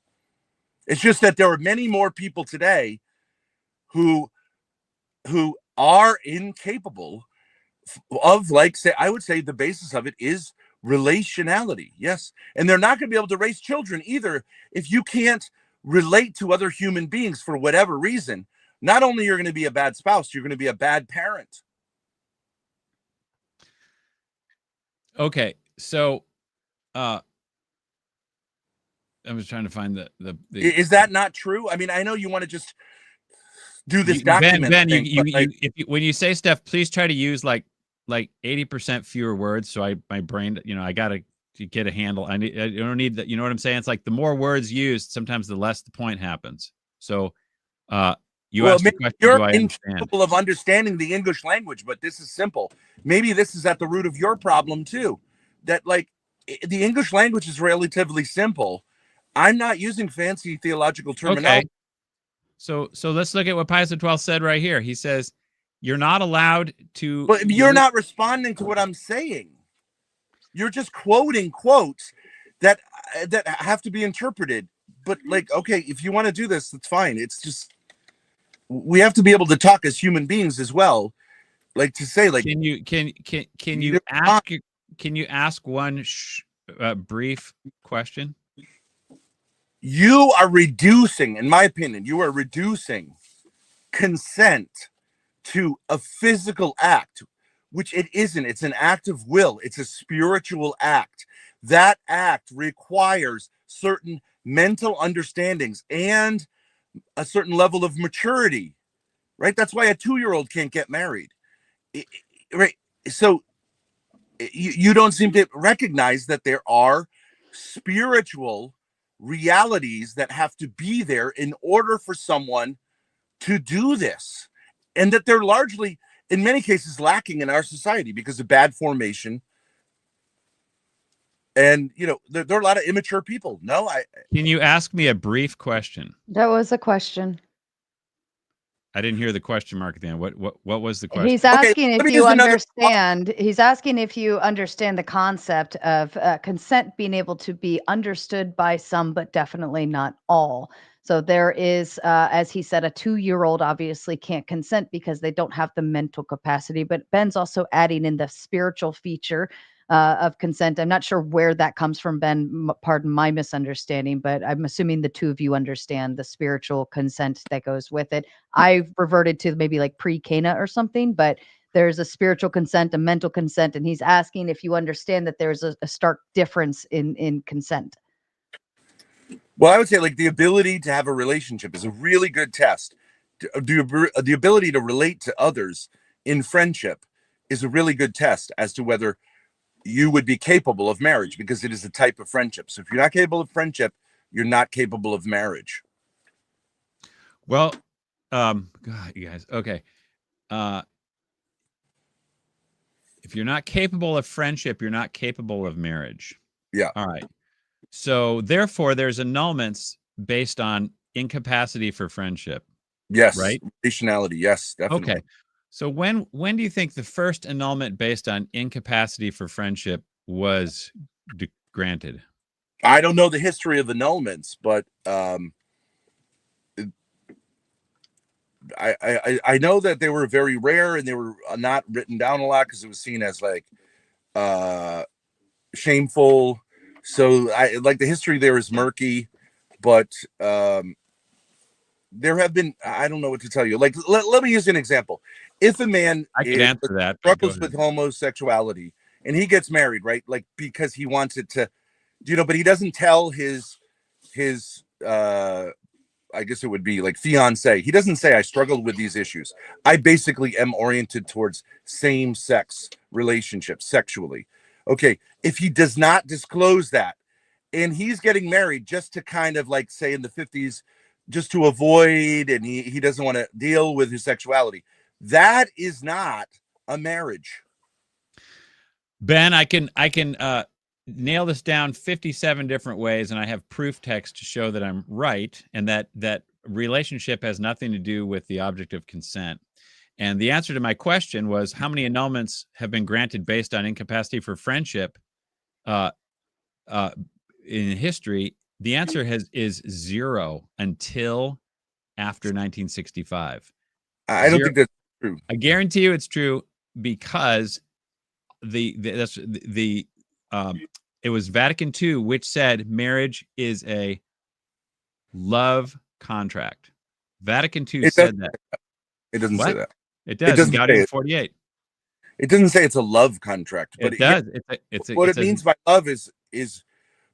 It's just that there are many more people today who are incapable of, like, say, I would say the basis of it is relationality. Yes. And they're not going to be able to raise children either if you can't relate to other human beings for whatever reason. Not only you're going to be a bad spouse, you're going to be a bad parent. Okay. So I was trying to find the Is that not true? I mean, I know you want to just do this document Ben, thing, when you say stuff, please try to use like 80% fewer words. So my brain, I got to get a handle. I don't need that. You know what I'm saying? It's like the more words used, sometimes the less the point happens. So you asked the question, you're incapable of understanding the English language, but this is simple. Maybe this is at the root of your problem too. That, like, the English language is relatively simple. I'm not using fancy theological terminology. Okay. So let's look at what Pius XII said right here. He says, you're not allowed to... But you're not responding to what I'm saying. You're just quoting quotes that have to be interpreted. But, like, okay, if you want to do this, that's fine. It's just, we have to be able to talk as human beings as well. Like, to say, like... Can you ask one brief question? You are reducing, in my opinion, you are reducing consent to a physical act, which it isn't. It's an act of will. It's a spiritual act. That act requires certain mental understandings and a certain level of maturity, right? That's why a 2-year-old can't get married, right? So you don't seem to recognize that there are spiritual realities that have to be there in order for someone to do this, and that they're largely, in many cases, lacking in our society because of bad formation. And there are a lot of immature people. No, Can you ask me a brief question? That was a question. I didn't hear the question mark at the end. What was the question? He's asking if you understand. He's asking if you understand the concept of consent being able to be understood by some, but definitely not all. So there is, as he said, a 2-year-old obviously can't consent because they don't have the mental capacity. But Ben's also adding in the spiritual feature of consent. I'm not sure where that comes from, Ben. Pardon my misunderstanding, but I'm assuming the two of you understand the spiritual consent that goes with it. I reverted to maybe like pre-Cana or something, but there's a spiritual consent, a mental consent, and he's asking if you understand that there's a stark difference in consent. Well, I would say like the ability to have a relationship is a really good test. The ability to relate to others in friendship is a really good test as to whether you would be capable of marriage, because it is a type of friendship. So if you're not capable of friendship, you're not capable of marriage. Well, God, you guys, okay. If you're not capable of friendship, you're not capable of marriage. Yeah. All right. So therefore, there's annulments based on incapacity for friendship. Yes. Right. Relationality. Yes, definitely. Okay. So when do you think the first annulment based on incapacity for friendship was granted? I don't know the history of annulments, but I know that they were very rare and they were not written down a lot because it was seen as like shameful. So the history there is murky, but there have been, I don't know what to tell you. Like, let me use an example. If a man struggles with homosexuality and he gets married, right? Like, because he wants it to, but he doesn't tell his I guess it would be like fiance. He doesn't say, I struggled with these issues. I basically am oriented towards same-sex relationships sexually. Okay. If he does not disclose that and he's getting married just to kind of like say in the 50s, just to avoid, and he doesn't want to deal with his sexuality, that is not a marriage. Ben, I can nail this down 57 different ways, and I have proof text to show that I'm right, and that relationship has nothing to do with the object of consent. And the answer to my question was, how many annulments have been granted based on incapacity for friendship in history? The answer is 0 until after 1965. I don't think that's true. I guarantee you it's true, because it was Vatican II which said marriage is a love contract. Vatican II said that. It doesn't say that. It does. It doesn't Gaudium 48. It doesn't say it's a love contract, but it does. What it means by love is.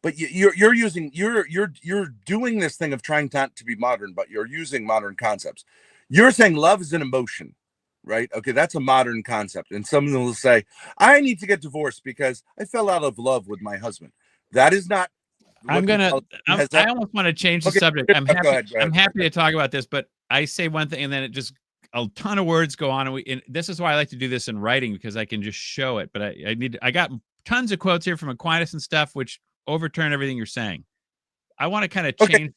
But you're doing this thing of trying not to be modern, but you're using modern concepts. You're saying love is an emotion, right? Okay, that's a modern concept. And someone will say, I need to get divorced because I fell out of love with my husband. That is not. I almost want to change the subject. I'm happy. Go ahead. I'm happy to talk about this, but I say one thing and then it just a ton of words go on, and this is why I like to do this in writing, because I can just show it. But I got tons of quotes here from Aquinas and stuff, which overturn everything you're saying. I want to kind of change.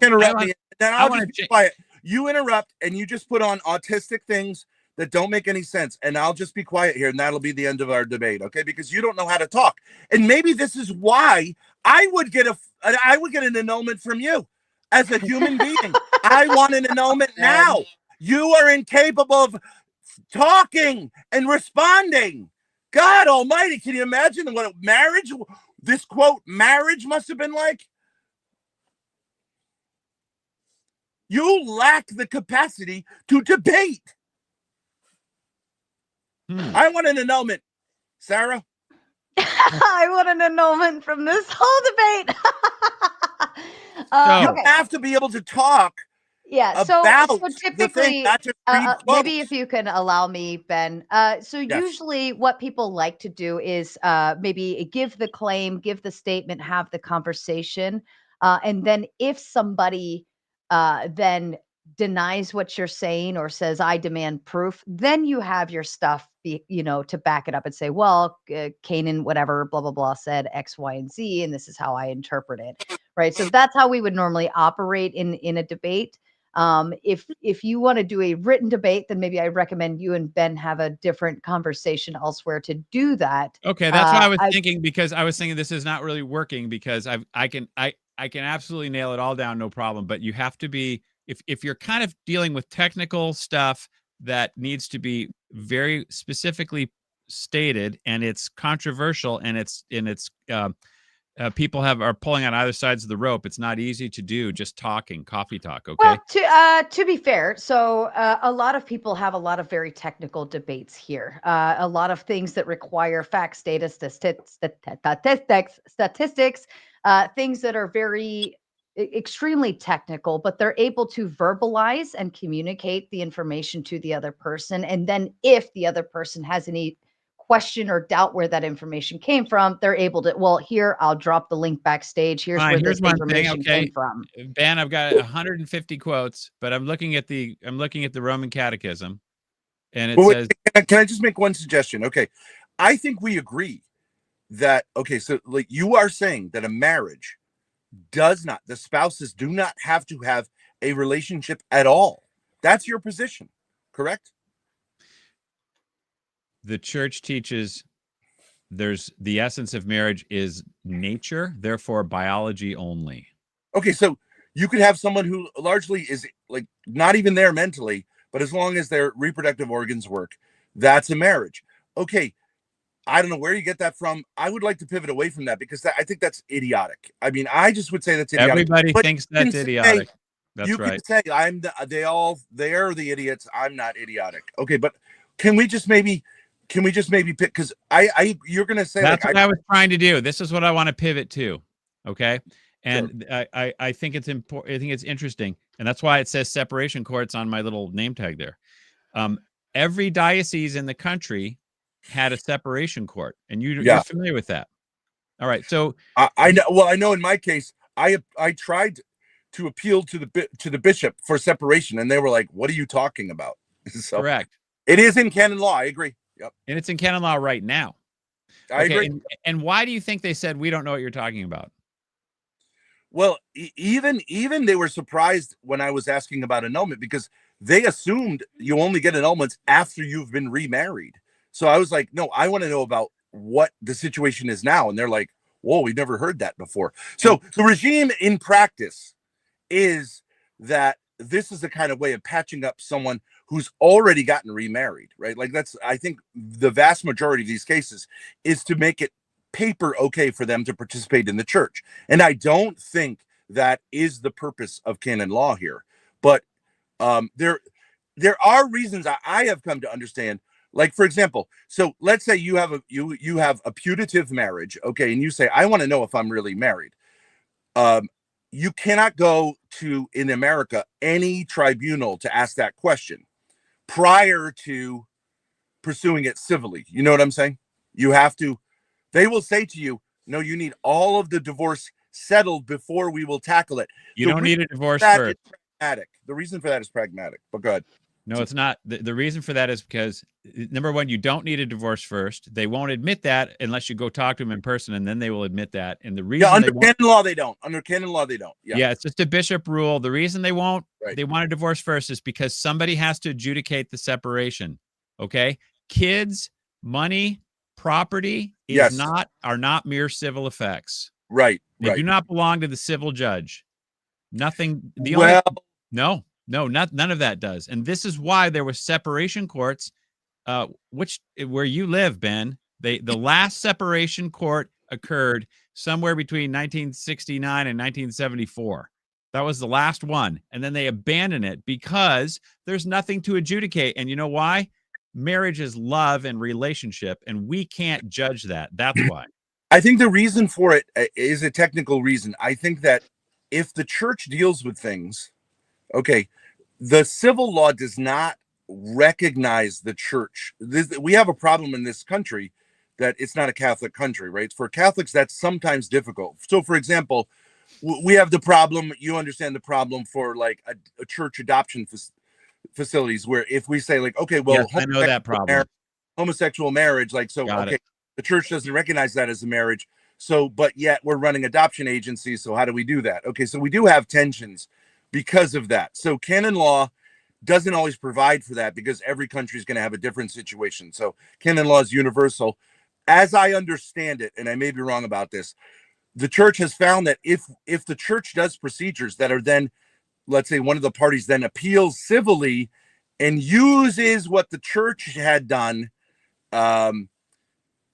Interrupt me. Then I'll just be quiet. You interrupt and you just put on autistic things that don't make any sense, and I'll just be quiet here, and that'll be the end of our debate, okay? Because you don't know how to talk, and maybe this is why I would get an annulment from you as a human being. I want an annulment now. You are incapable of talking and responding. God Almighty, can you imagine what marriage? This quote, marriage must have been like. You lack the capacity to debate. I want an annulment. Sarah? I want an annulment from this whole debate. You Okay. have to be able to talk. Yeah. About So the typically, thing, not just read maybe quotes. if you can allow me, Ben. So Yes. usually, what people like to do is maybe give the claim, give the statement, have the conversation, and then if somebody then denies what you're saying or says I demand proof, then you have your stuff, to back it up and say, well, Kanan, whatever, blah blah blah, said X, Y, and Z, and this is how I interpret it. Right. So that's how we would normally operate in a debate. If you want to do a written debate, then maybe I recommend you and Ben have a different conversation elsewhere to do that. Okay, that's what I was thinking, because I was thinking this is not really working, because I can absolutely nail it all down, no problem. But you have to be, if you're kind of dealing with technical stuff that needs to be very specifically stated, and it's controversial, and it's people are pulling on either sides of the rope. It's not easy to do just talking, coffee talk. Okay. Well, to be fair, so a lot of people have a lot of very technical debates here. A lot of things that require facts, data, statistics, things that are very extremely technical, but they're able to verbalize and communicate the information to the other person. And then if the other person has any question or doubt where that information came from, they're able to, well, here, I'll drop the link backstage. Here's where this information came from. Ben, I've got 150 quotes, but I'm looking at the Roman Catechism, and it says, can I just make one suggestion? Okay. I think we agree that, okay, so like you are saying that a marriage the spouses do not have to have a relationship at all. That's your position, correct? the church teaches there's the essence of marriage is nature, therefore biology only. Okay, so you could have someone who largely is like not even there mentally, but as long as their reproductive organs work, that's a marriage. Okay, I don't know where you get that from. I would like to pivot away from that because I think that's idiotic. I mean, I just would say that's idiotic. Everybody thinks that's idiotic. That's right. You could say they're the idiots. I'm not idiotic. Okay, but can we just maybe pick, because you're gonna say that's what I was trying to do. This is what I want to pivot to. Okay. And sure. I think it's important. I think it's interesting. And that's why it says separation courts on my little name tag there. Every diocese in the country had a separation court, and you're familiar with that. All right. So I know. Well, I know in my case, I tried to appeal to the bishop for separation, and they were like, "What are you talking about?" So, correct. It is in canon law. I agree. Yep. And it's in canon law right now. I agree. And why do you think they said we don't know what you're talking about? Well, even they were surprised when I was asking about annulment, because they assumed you only get annulments after you've been remarried. So I was like, no, I want to know about what the situation is now. And they're like, whoa, we've never heard that before. So the regime in practice is that this is the kind of way of patching up someone who's already gotten remarried, right? Like I think the vast majority of these cases is to make it paper okay for them to participate in the church. And I don't think that is the purpose of canon law here. But there are reasons I have come to understand. Like, for example, so let's say you have a putative marriage, okay, and you say, I want to know if I'm really married. You cannot go to, in America, any tribunal to ask that question prior to pursuing it civilly. You know what I'm saying? You have to, they will say to you, no, you need all of the divorce settled before we will tackle it. You don't need a divorce first. The reason for that is pragmatic, but go ahead. No, it's not. The reason for that is because, number one, you don't need a divorce first. They won't admit that unless you go talk to them in person, and then they will admit that. And the reason under canon law, they don't. Under canon law, they don't. Yeah, it's just a bishop rule. The reason they won't, they want a divorce first, is because somebody has to adjudicate the separation. Okay, kids, money, property are not mere civil effects. Right. They do not belong to the civil judge. Nothing. No, none of that does. And this is why there were separation courts, where you live, Ben. The last separation court occurred somewhere between 1969 and 1974. That was the last one. And then they abandoned it because there's nothing to adjudicate. And you know why? Marriage is love and relationship, and we can't judge that. That's why. I think the reason for it is a technical reason. I think that if the church deals with things, okay, the civil law does not recognize the church. We have a problem in this country that it's not a Catholic country, right? For Catholics, that's sometimes difficult. So, for example, we have the problem, you understand the problem for like a church adoption facilities, where if we say like, okay, well, yes, I know that problem. Homosexual marriage, like, so, Got okay, it. the church doesn't recognize that as a marriage. So, but yet we're running adoption agencies. So how do we do that? Okay, so we do have tensions because of that. So canon law doesn't always provide for that because every country is going to have a different situation. So canon law is universal. As I understand it, and I may be wrong about this, the church has found that if the church does procedures that are then, let's say one of the parties then appeals civilly and uses what the church had done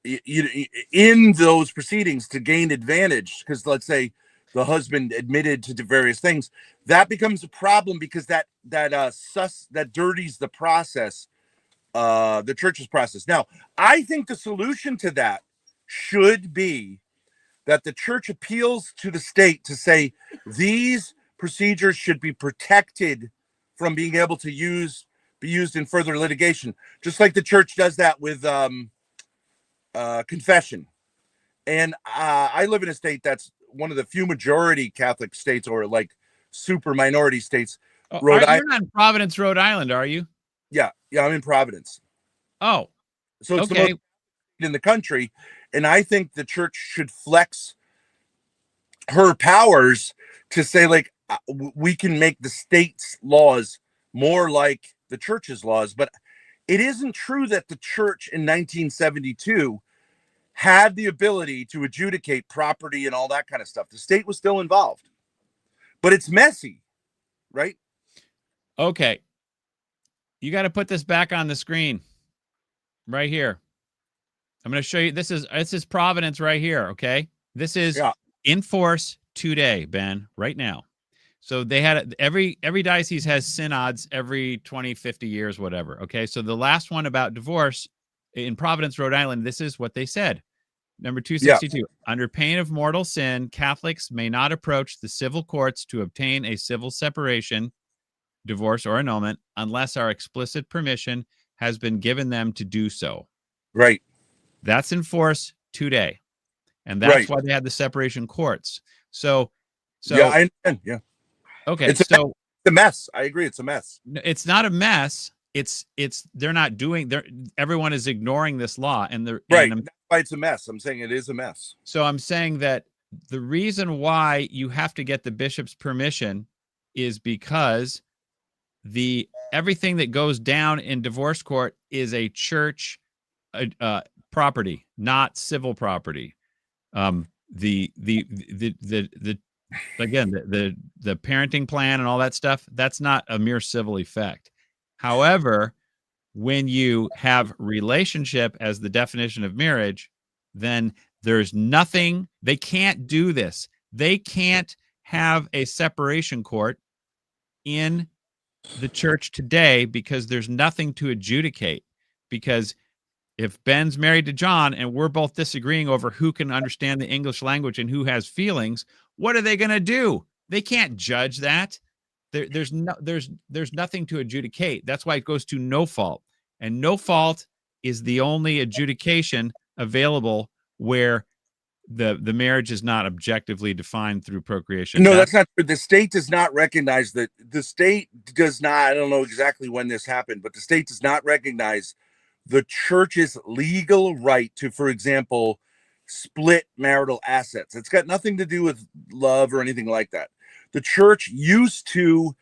in those proceedings to gain advantage, because let's say the husband admitted to various things, that becomes a problem because that dirties the process, the church's process. Now, I think the solution to that should be that the church appeals to the state to say these procedures should be protected from being able to be used in further litigation, just like the church does that with confession. And I live in a state that's one of the few majority Catholic states, or like super minority states. You're not in Providence, Rhode Island, are you? Yeah, I'm in Providence. Oh, so it's the most in the country, and I think the church should flex her powers to say, like, we can make the state's laws more like the church's laws. But it isn't true that the church in 1972 had the ability to adjudicate property and all that kind of stuff. The state was still involved, but it's messy, right? Okay. You got to put this back on the screen right here. I'm going to show you. This is Providence right here. Okay. This is in force today, Ben, right now. So they had every diocese has synods every 20, 50 years, whatever. Okay. So the last one about divorce in Providence, Rhode Island, this is what they said. Number 262, under pain of mortal sin, Catholics may not approach the civil courts to obtain a civil separation, divorce, or annulment unless our explicit permission has been given them to do so. Right. That's in force today. And that's why they had the separation courts. So yeah, I understand. Yeah. Okay. It's a mess. I agree. It's a mess. It's not a mess. It's they're not doing everyone is ignoring this law, and they're right. That's why it's a mess. I'm saying it is a mess. So I'm saying that the reason why you have to get the bishop's permission is because everything that goes down in divorce court is a church property, not civil property. The parenting plan and all that stuff, that's not a mere civil effect. However, when you have relationship as the definition of marriage, then there's nothing, they can't do this. They can't have a separation court in the church today because there's nothing to adjudicate. Because if Ben's married to John and we're both disagreeing over who can understand the English language and who has feelings, what are they going to do? They can't judge that. There's nothing to adjudicate. That's why it goes to no fault. And no fault is the only adjudication available where the marriage is not objectively defined through procreation. No, that's not true. The state does not recognize that. The state does not, I don't know exactly when this happened, but the state does not recognize the church's legal right to, for example, split marital assets. It's got nothing to do with love or anything like that. The church used to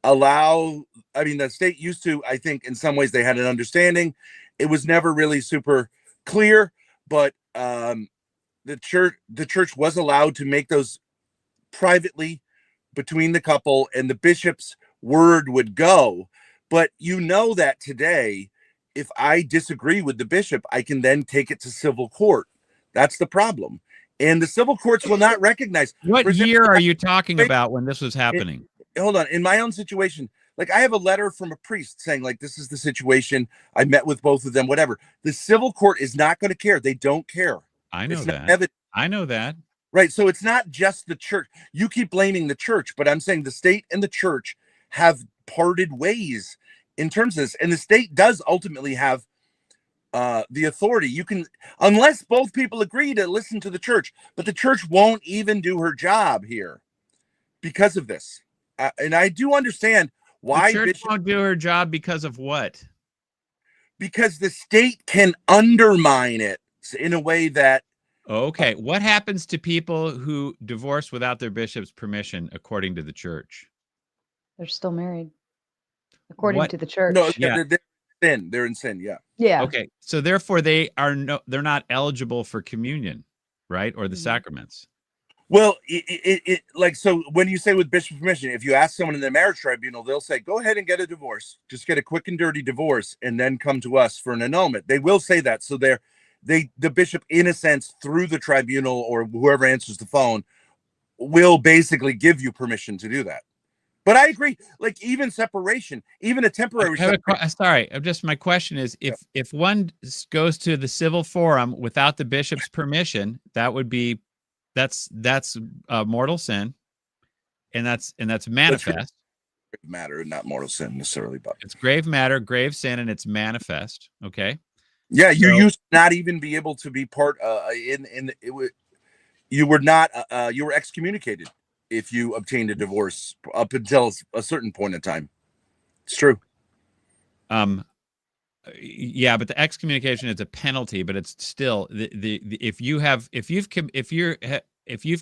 the state used to, I think in some ways they had an understanding. It was never really super clear, but the church was allowed to make those privately between the couple, and the bishop's word would go. But you know that today, if I disagree with the bishop, I can then take it to civil court. That's the problem. And the civil courts will not recognize. What year are you talking about when this was happening? Hold on. In my own situation, like I have a letter from a priest saying, like, this is the situation. I met with both of them, whatever. The civil court is not going to care. They don't care. I know that. I know that. Right. So it's not just the church. You keep blaming the church, but I'm saying the state and the church have parted ways in terms of this. And the state does ultimately have the authority. You can, unless both people agree to listen to the church, but the church won't even do her job here because of this. And I do understand why the church won't do her job because of what? Because the state can undermine it in a way that. Okay. What happens to people who divorce without their bishop's permission, according to the church? They're still married, according to the church. No, they're in sin. They're in sin. Yeah. Yeah. Okay. So therefore, they're not eligible for communion, right, or the sacraments. Well, like, so when you say with bishop's permission, if you ask someone in the marriage tribunal, they'll say, go ahead and get a divorce. Just get a quick and dirty divorce and then come to us for an annulment. They will say that. So the bishop, in a sense, through the tribunal or whoever answers the phone, will basically give you permission to do that. But I agree, like even separation, even a temporary my question is, if one goes to the civil forum without the bishop's permission, that would be that's mortal sin, and that's manifest. Grave matter, not mortal sin necessarily, but it's grave matter, grave sin, and it's manifest. Okay. Yeah, you used to not even be able to be part you were excommunicated if you obtained a divorce up until a certain point in time. It's true. Yeah, but the excommunication is a penalty, but it's still if you've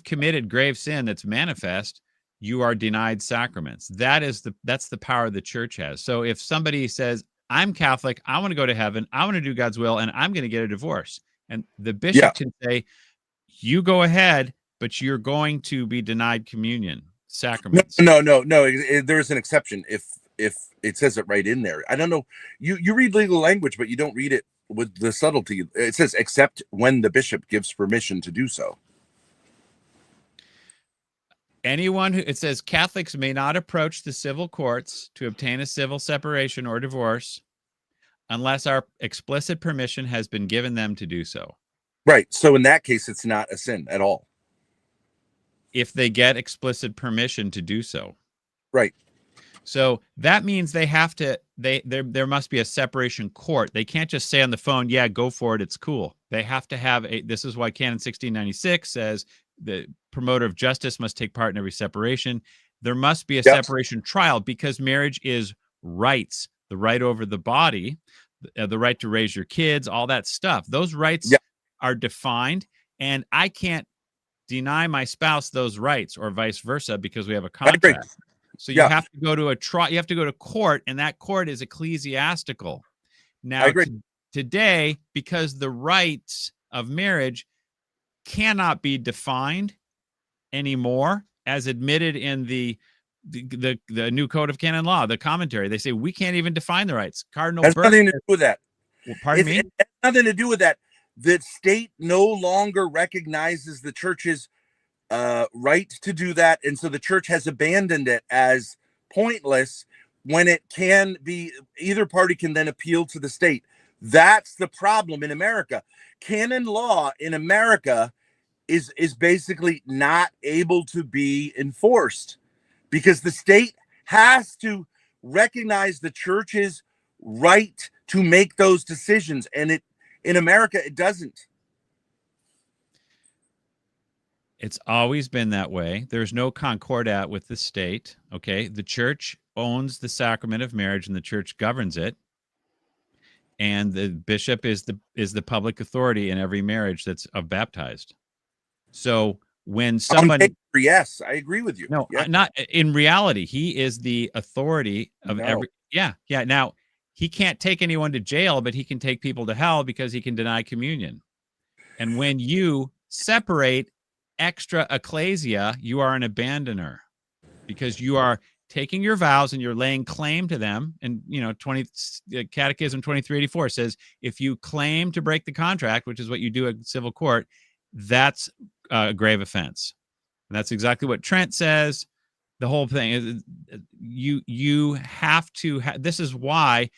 committed grave sin that's manifest, you are denied sacraments. That's the power the church has. So if somebody says, I'm Catholic, I want to go to heaven, I want to do God's will, and I'm going to get a divorce, and the bishop can say, you go ahead, but you're going to be denied communion sacraments. No. There's an exception if it says it right in there. I don't know. You read legal language, but you don't read it with the subtlety. It says, except when the bishop gives permission to do so. It says Catholics may not approach the civil courts to obtain a civil separation or divorce unless our explicit permission has been given them to do so. Right. So in that case, it's not a sin at all. If they get explicit permission to do so. Right. So that means they have to, there must be a separation court. They can't just say on the phone, yeah, go for it, it's cool. They have to have this is why Canon 1696 says the promoter of justice must take part in every separation. There must be a separation trial because marriage is rights, the right over the body, the right to raise your kids, all that stuff. Those rights are defined, and I can't deny my spouse those rights or vice versa because we have a contract. So you have to go to you have to go to court, and that court is ecclesiastical. Now, today, because the rights of marriage cannot be defined anymore as admitted in the new Code of Canon Law, the commentary, they say we can't even define the rights. Cardinal has Burke, nothing to do with that. Well, pardon me? It has nothing to do with that. The state no longer recognizes the church's right to do that, and so the church has abandoned it as pointless when it can be, either party can then appeal to the state. That's the problem in America. Canon law in America is basically not able to be enforced because the state has to recognize the church's right to make those decisions, and in America it doesn't. It's always been that way. There's no concordat with the state. Okay. The church owns the sacrament of marriage and the church governs it. And the bishop is the public authority in every marriage that's baptized. So when somebody, yes, I agree with you. No, not in reality. He is the authority of every. Yeah. Now he can't take anyone to jail, but he can take people to hell because he can deny communion. And when you separate extra ecclesia, you are an abandoner because you are taking your vows and you're laying claim to them. And Catechism 2384 says if you claim to break the contract, which is what you do at civil court, that's a grave offense. And that's exactly what Trent says. The whole thing is you have to this is why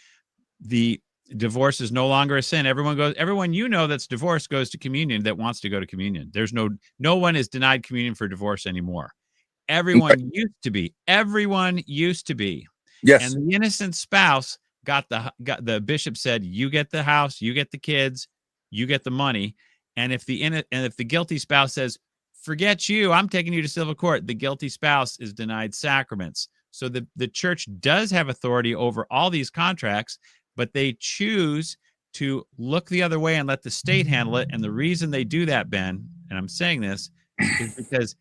the divorce is no longer a sin. Everyone you know that's divorced goes to communion that wants to go to communion. There's no one is denied communion for divorce anymore. Everyone used to be. Everyone used to be. Yes. And the innocent spouse got the bishop said, you get the house, you get the kids, you get the money. And if the guilty spouse says, forget you, I'm taking you to civil court, the guilty spouse is denied sacraments. So the church does have authority over all these contracts, but they choose to look the other way and let the state handle it. And the reason they do that, Ben, and I'm saying this, is because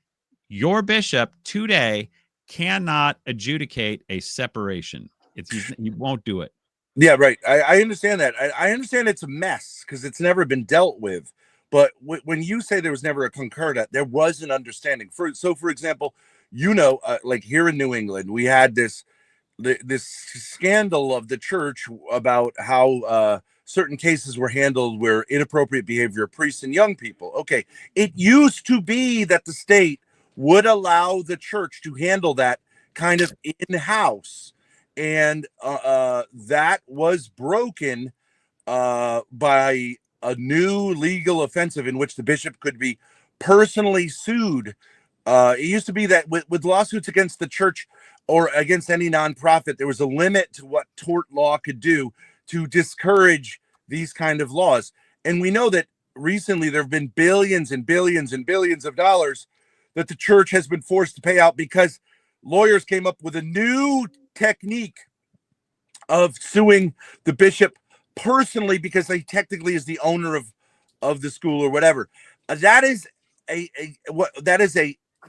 your bishop today cannot adjudicate a separation. He won't do it. Yeah, right. I understand that. I understand it's a mess because it's never been dealt with. But when you say there was never a concordat, there was an understanding. So, for example, like here in New England, we had this scandal of the church about how certain cases were handled where inappropriate behavior of priests and young people. Okay, it used to be that the state would allow the church to handle that kind of in-house. And that was broken by a new legal offensive in which the bishop could be personally sued. It used to be that with lawsuits against the church or against any nonprofit, there was a limit to what tort law could do to discourage these kind of laws. And we know that recently there have been billions and billions and billions of dollars that the church has been forced to pay out because lawyers came up with a new technique of suing the bishop personally because he technically is the owner of the school or whatever. That is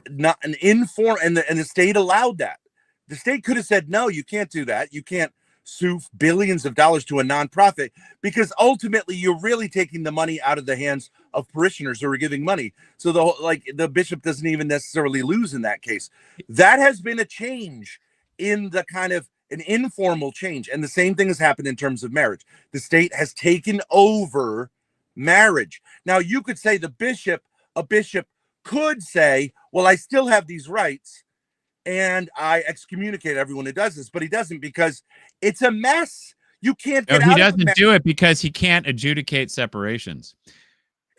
not an inform, and the state allowed that. The state could have said, no, you can't do that. You can't sue billions of dollars to a nonprofit because ultimately you're really taking the money out of the hands of parishioners who are giving money. So the bishop doesn't even necessarily lose in that case. That has been a change in the kind of an informal change. And the same thing has happened in terms of marriage. The state has taken over marriage. Now you could say a bishop could say, well, I still have these rights and I excommunicate everyone who does this, but he doesn't because it's a mess. You can't get out of it. He doesn't do it because he can't adjudicate separations.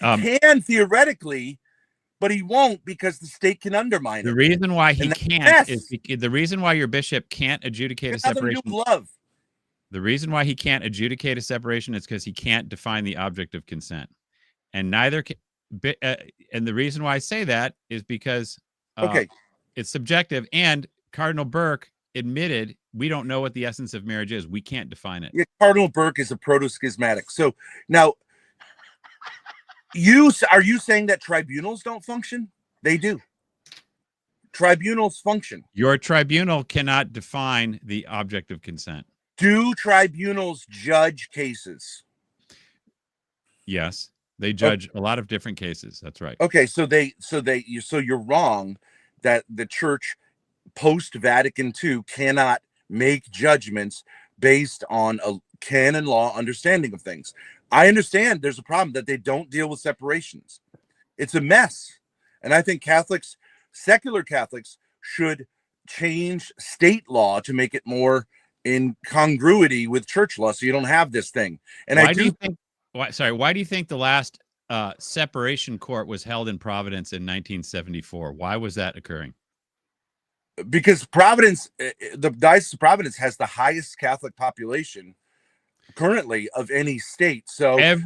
He can theoretically, but he won't because the state can undermine it. The reason why he can't is the reason why your bishop can't adjudicate a separation. The reason why he can't adjudicate a separation is because he can't define the object of consent, and neither can. And the reason why I say that is because it's subjective, and Cardinal Burke admitted we don't know what the essence of marriage is. We can't define it. Yeah, Cardinal Burke is a proto-schismatic. So now, are you saying that tribunals don't function? They do. Tribunals function. Your tribunal cannot define the object of consent. Do tribunals judge cases? Yes, they judge a lot of different cases. That's right. Okay, so you're wrong that the church post-Vatican II cannot make judgments based on a canon law understanding of things. I understand there's a problem that they don't deal with separations. It's a mess. And I think secular Catholics should change state law to make it more in congruity with church law so you don't have this thing. And why do you think the last separation court was held in Providence in 1974? Why was that occurring? Because Providence, the Diocese of Providence has the highest Catholic population currently of any state. So hold on a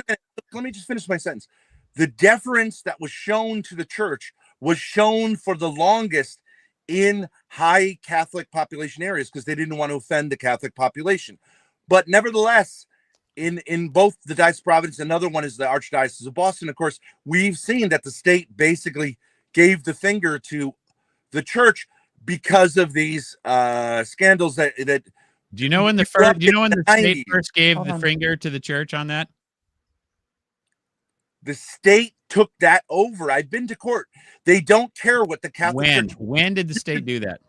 minute. Let me just finish my sentence. The deference that was shown to the church was shown for the longest in high Catholic population areas because they didn't want to offend the Catholic population. But nevertheless, in both the Diocese of Providence, another one is the Archdiocese of Boston. Of course, we've seen that the state basically gave the finger to the church because of these scandals that. Do you know when the state first gave the finger to the church on that? The state took that over. I've been to court. They don't care what the Catholic Church. When did the state do that?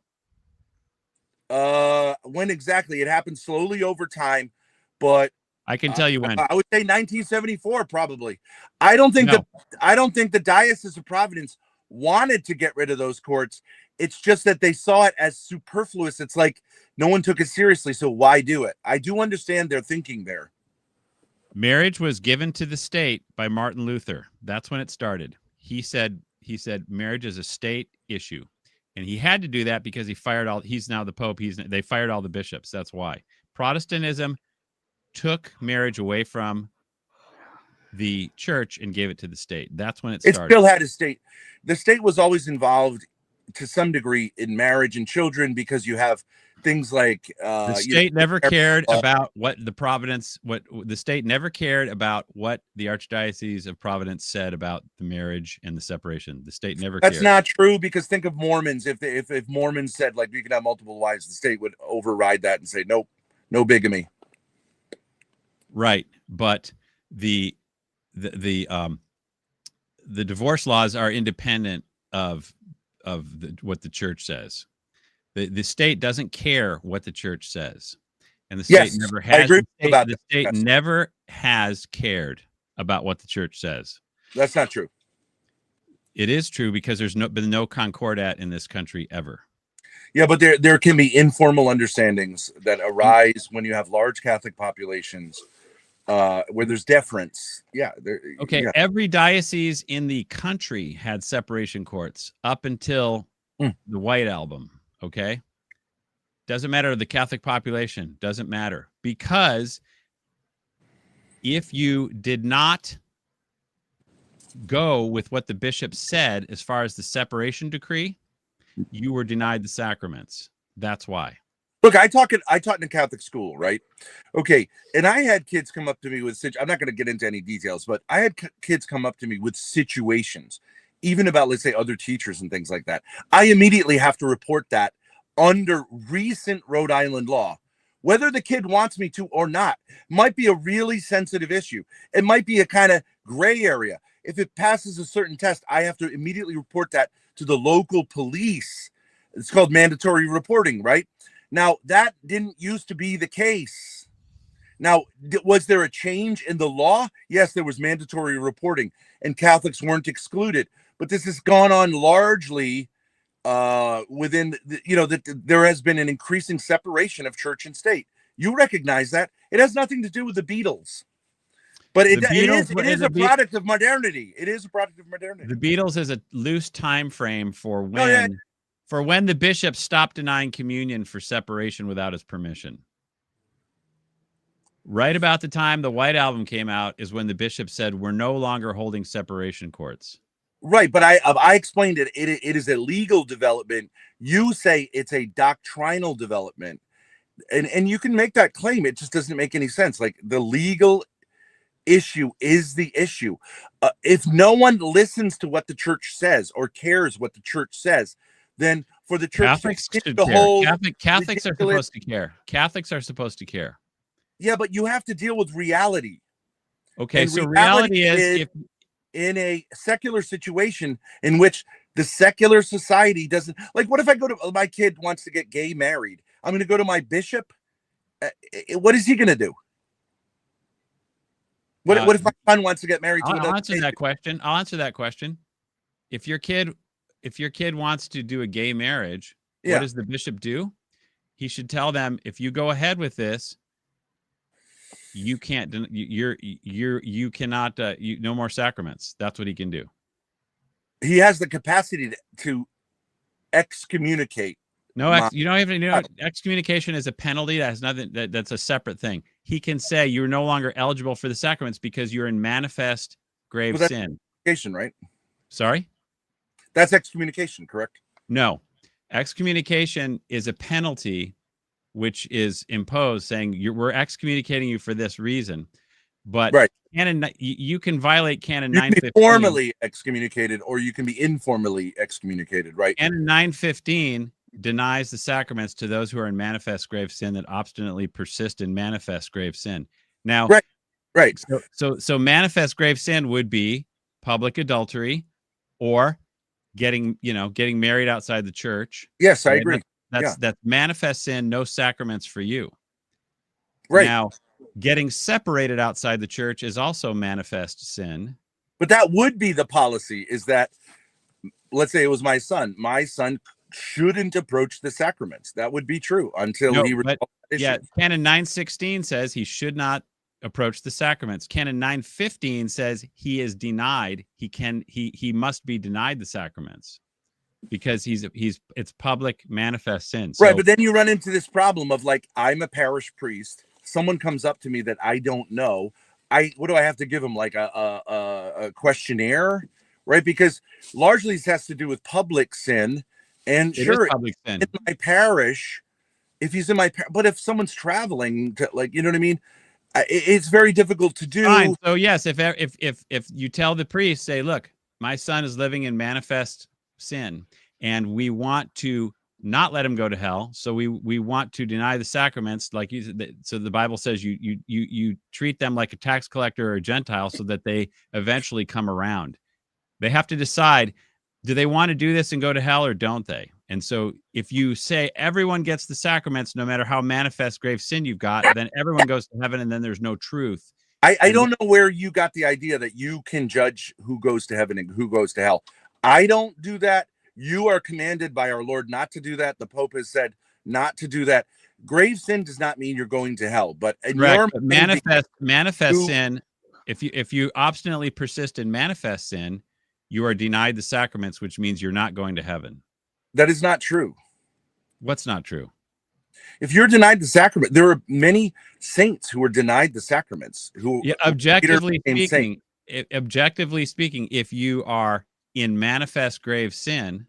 When exactly? It happened slowly over time, but I can tell you when. I would say 1974, probably. I don't think the Diocese of Providence wanted to get rid of those courts. It's just that they saw it as superfluous. It's like no one took it seriously, so why do it? I do understand their thinking there. Marriage was given to the state by Martin Luther. That's when it started. He said marriage is a state issue. And he had to do that because he's now the Pope. They fired all the bishops. That's why. Protestantism took marriage away from the church and gave it to the state. That's when it started. It still had a state. The state was always involved to some degree in marriage and children because you have things like the state never cared about what the state never cared about what the Archdiocese of Providence said about the marriage and the separation. The state never cared. That's not true, because think of Mormons. If Mormons said like you can have multiple wives, the state would override that and say nope, no bigamy. Right, but the divorce laws are independent of what the church says. The state doesn't care what the church says, and the state never has. I agree about the state never has cared about what the church says. That's not true. It is true because there's been no concordat in this country ever. Yeah, but there can be informal understandings that arise when you have large Catholic populations where there's deference. Yeah. Okay. Yeah. Every diocese in the country had separation courts up until the White Album. Okay. Doesn't matter. The Catholic population doesn't matter, because if you did not go with what the bishop said as far as the separation decree, you were denied the sacraments. That's why. Look, I taught in a Catholic school, right? Okay, and I had kids come up to me with I'm not going to get into any details, but I had kids come up to me with situations, even about, let's say, other teachers and things like that. I immediately have to report that under recent Rhode Island law, whether the kid wants me to or not. Might be a really sensitive issue. It might be a kind of gray area. If it passes a certain test, I have to immediately report that to the local police. It's called mandatory reporting, right? Now, that didn't used to be the case. Now, was there a change in the law? Yes, there was mandatory reporting, and Catholics weren't excluded. But this has gone on largely within, that there has been an increasing separation of church and state. You recognize that. It has nothing to do with the Beatles. But it is a product of modernity. It is a product of modernity. The Beatles is a loose time frame for when the bishop stopped denying communion for separation without his permission. Right about the time the White Album came out is when the bishop said, we're no longer holding separation courts. Right, but I explained it. It is a legal development. You say it's a doctrinal development. And you can make that claim. It just doesn't make any sense. Like, the legal issue is the issue. If no one listens to what the church says or cares what the church says, then for the church Catholics are supposed to care. Catholics are supposed to care. Yeah, but you have to deal with reality. Okay, and so reality is if in a secular situation in which the secular society doesn't, like, what if I go to my kid wants to get gay married? I'm going to go to my bishop. What is he going to do? What if my son wants to get married to another? I'll answer that question. If your kid wants to do a gay marriage, what does the bishop do? He should tell them, if you go ahead with this, you can't. You cannot. No more sacraments. That's what he can do. He has the capacity to excommunicate. Excommunication is a penalty. That has nothing. That's a separate thing. He can say you're no longer eligible for the sacraments because you're in manifest grave sin. Excommunication, right? Sorry? That's excommunication, correct? No. Excommunication is a penalty which is imposed, saying we're excommunicating you for this reason. But you can violate Canon 915. You can be formally excommunicated, or you can be informally excommunicated, right? Canon 915 denies the sacraments to those who are in manifest grave sin that obstinately persist in manifest grave sin. Now, right. So manifest grave sin would be public adultery, or getting married outside the church. Yes, I agree. That's manifest sin, no sacraments for you. Right. Now, getting separated outside the church is also manifest sin. But that would be the policy, is that let's say it was my son shouldn't approach the sacraments. That would be true until he resolved that issue. Yeah, Canon 916 says he should not approach the sacraments. Canon 915 says he is denied. He must be denied the sacraments because it's public manifest sin. So, right, but then you run into this problem of like, I'm a parish priest. Someone comes up to me that I don't know. What do I have to give him? Like a questionnaire, right? Because largely this has to do with public sin. And sure, public sin. In my parish, if he's in my but if someone's traveling to, like, you know what I mean? It's very difficult to do. Fine. So yes, if you tell the priest, say, look, my son is living in manifest sin, and we want to not let him go to hell, so we want to deny the sacraments, like you said. So the Bible says you treat them like a tax collector or a Gentile, so that they eventually come around. They have to decide, do they want to do this and go to hell, or don't they? And so if you say everyone gets the sacraments, no matter how manifest grave sin you've got, then everyone goes to heaven, and then there's no truth. I don't know where you got the idea that you can judge who goes to heaven and who goes to hell. I don't do that. You are commanded by our Lord not to do that. The Pope has said not to do that. Grave sin does not mean you're going to hell, but manifest sin, if you obstinately persist in manifest sin, you are denied the sacraments, which means you're not going to heaven. That is not true. What's not true? If you're denied the sacrament, there are many saints who were denied the sacraments. Objectively speaking, if you are in manifest grave sin,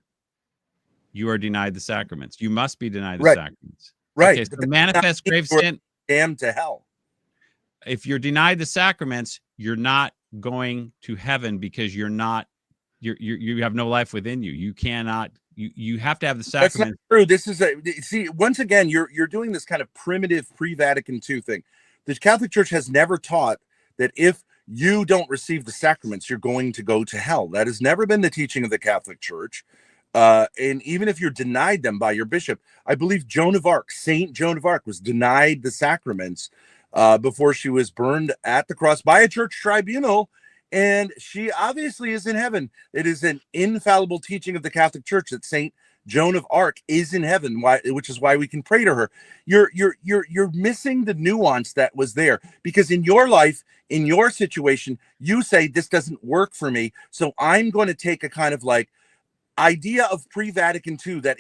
you are denied the sacraments. You must be denied the sacraments. Right. Okay, so manifest grave sin, damned to hell. If you're denied the sacraments, you're not going to heaven, because you have no life within you. You cannot. You have to have the sacrament. That's not true. This is once again, you're doing this kind of primitive pre-Vatican II thing. The Catholic Church has never taught that if you don't receive the sacraments, you're going to go to hell. That has never been the teaching of the Catholic Church. And even if you're denied them by your bishop, I believe Saint Joan of Arc was denied the sacraments before she was burned at the cross by a church tribunal. And she obviously is in heaven. It is an infallible teaching of the Catholic Church that Saint Joan of Arc is in heaven, which is why we can pray to her. You're missing the nuance that was there, because in your life, in your situation, you say this doesn't work for me, so I'm going to take a kind of like idea of pre-Vatican II that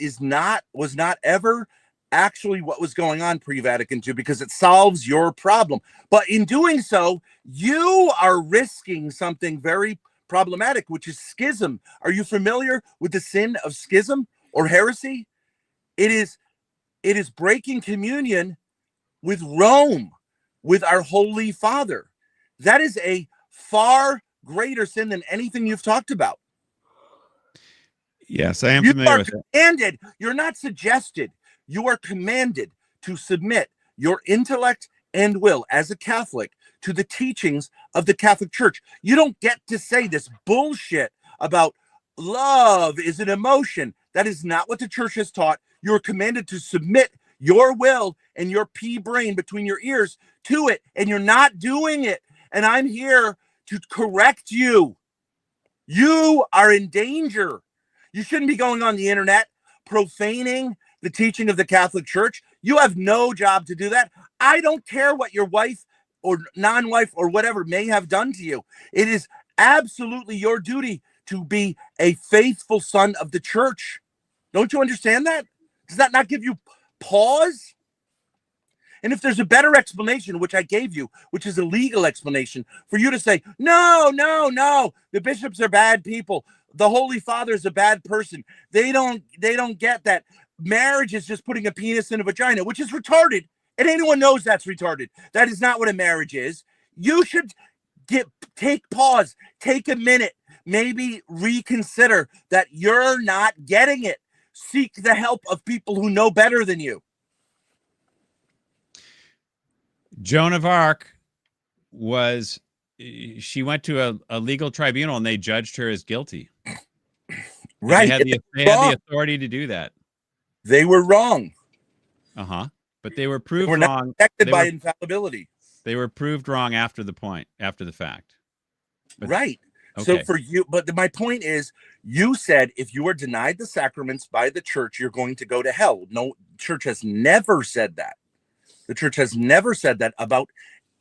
was not ever actually what was going on pre-Vatican II, because it solves your problem. But in doing so, you are risking something very problematic, which is schism. Are you familiar with the sin of schism or heresy? It is breaking communion with Rome, with our Holy Father. That is a far greater sin than anything you've talked about. Yes, I am familiar with it. Commanded, you're not suggested. You are commanded to submit your intellect and will as a Catholic to the teachings of the Catholic Church. You don't get to say this bullshit about love is an emotion. That is not what the church has taught. You're commanded to submit your will and your pea brain between your ears to it, and you're not doing it. And I'm here to correct you. You are in danger. You shouldn't be going on the internet profaning the teaching of the Catholic Church. You have no job to do that. I don't care what your wife or non-wife or whatever may have done to you. It is absolutely your duty to be a faithful son of the church. Don't you understand that? Does that not give you pause? And if there's a better explanation, which I gave you, which is a legal explanation, for you to say, no, the bishops are bad people. The Holy Father is a bad person. They don't get that. Marriage is just putting a penis in a vagina, which is retarded. And anyone knows that's retarded. That is not what a marriage is. You should take pause, take a minute, maybe reconsider that you're not getting it. Seek the help of people who know better than you. Joan of Arc she went to a legal tribunal, and they judged her as guilty. Right. They had the authority to do that. They were wrong. But they were proved wrong. Not protected by infallibility. They were proved wrong after the fact. Right. So for you, but my point is, you said if you are denied the sacraments by the church, you're going to go to hell. No, church has never said that. The church has never said that about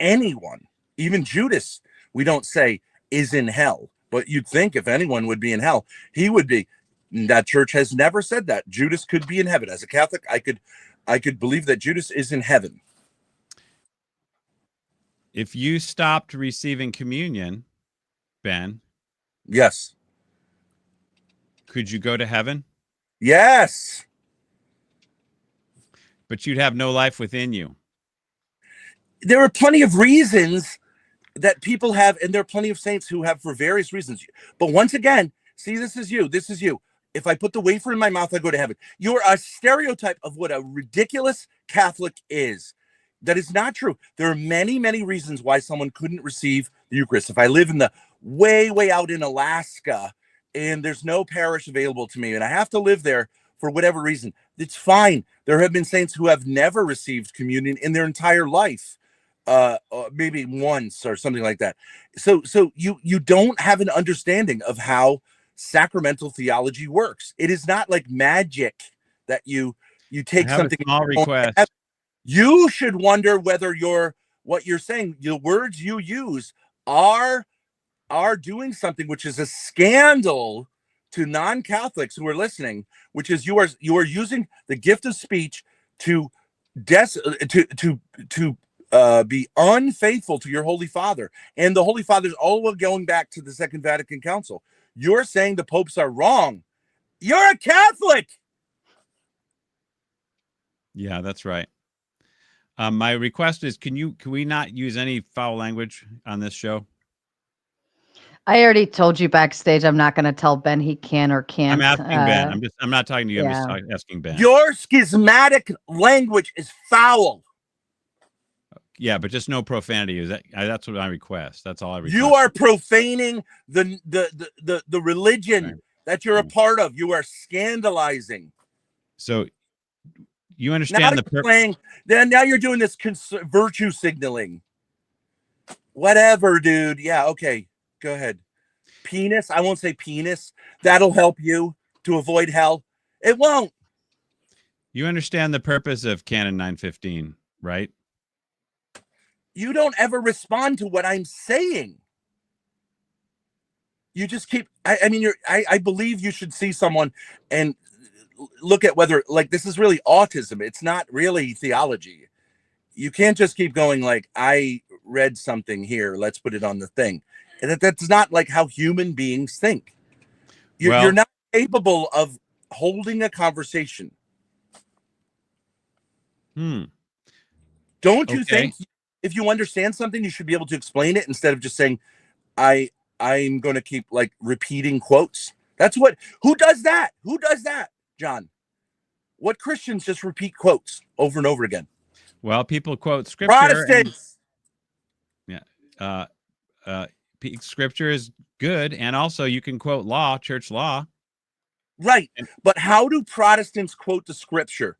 anyone. Even Judas, we don't say is in hell. But you'd think if anyone would be in hell, he would be. That church has never said that. Judas could be in heaven. As a Catholic, I could believe that Judas is in heaven. If you stopped receiving communion, Ben. Yes. Could you go to heaven? Yes. But you'd have no life within you. There are plenty of reasons that people have, and there are plenty of saints who have for various reasons. But once again, see, this is you. This is you. If I put the wafer in my mouth, I go to heaven. You're a stereotype of what a ridiculous Catholic is. That is not true. There are many, many reasons why someone couldn't receive the Eucharist. If I live in the way, way out in Alaska and there's no parish available to me and I have to live there for whatever reason, it's fine. There have been saints who have never received communion in their entire life, maybe once or something like that. So you don't have an understanding of how sacramental theology works. It is not like magic that you take something. A small request. You should wonder whether what you're saying, the words you use are doing something which is a scandal to non-Catholics who are listening, which is you are using the gift of speech to be unfaithful to your Holy Father. And the Holy Father is all going back to the Second Vatican Council. You're saying the popes are wrong. You're a Catholic. Yeah, that's right. My request is, can we not use any foul language on this show? I already told you backstage I'm not going to tell Ben he can or can't. I'm asking Ben. I'm not talking to you. Yeah. I'm just asking Ben. Your schismatic language is foul. Yeah, but just no profanity. That's what I request. That's all I request. You are profaning the religion that you're a part of. You are scandalizing. So you understand now you're doing this virtue signaling. Whatever, dude. Yeah, okay. Go ahead. Penis. I won't say penis. That'll help you to avoid hell. It won't. You understand the purpose of Canon 915, right? You don't ever respond to what I'm saying. You just keep. I believe you should see someone and look at whether, like, this is really autism. It's not really theology. You can't just keep going like, I read something here, let's put it on the thing. And that's not like how human beings think. You're not capable of holding a conversation. Don't you think if you understand something, you should be able to explain it instead of just saying, I'm going to keep like repeating quotes? Who does that? Who does that, John? What Christians just repeat quotes over and over again? Well, people quote scripture. Protestants. Scripture is good, and also you can quote law, church law. Right, but how do Protestants quote the scripture?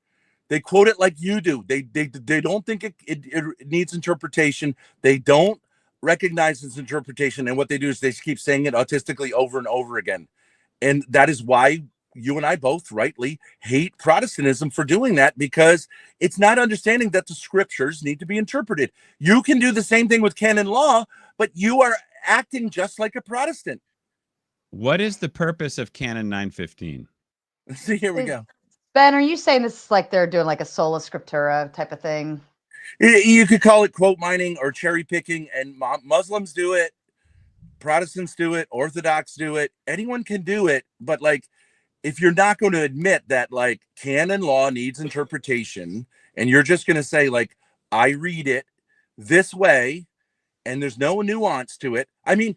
They quote it like you do. They don't think it needs interpretation. They don't recognize its interpretation, and what they do is they keep saying it autistically over and over again. And that is why you and I both rightly hate Protestantism for doing that, because it's not understanding that the scriptures need to be interpreted. You can do the same thing with canon law, but you are acting just like a Protestant. What is the purpose of Canon 915? See, here we go. Ben, are you saying this is like they're doing like a sola scriptura type of thing? You could call it quote mining or cherry picking, and Muslims do it, Protestants do it, Orthodox do it. Anyone can do it, but like, if you're not going to admit that like canon law needs interpretation, and you're just going to say like, I read it this way, and there's no nuance to it. I mean,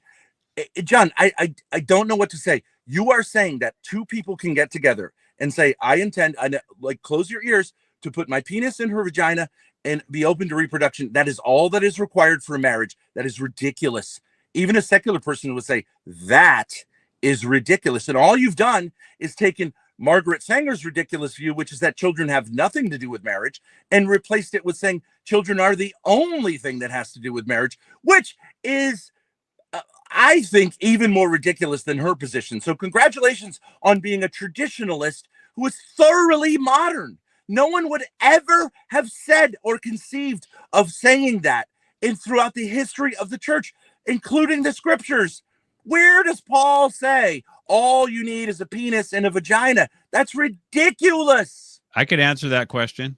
John, I don't know what to say. You are saying that two people can get together and say, I intend, like, close your ears, to put my penis in her vagina and be open to reproduction. That is all that is required for a marriage. That is ridiculous. Even a secular person would say that is ridiculous. And all you've done is taken Margaret Sanger's ridiculous view, which is that children have nothing to do with marriage, and replaced it with saying children are the only thing that has to do with marriage, which is I think, even more ridiculous than her position. So congratulations on being a traditionalist who is thoroughly modern. No one would ever have said or conceived of saying that throughout the history of the church, including the scriptures. Where does Paul say all you need is a penis and a vagina? That's ridiculous. I could answer that question.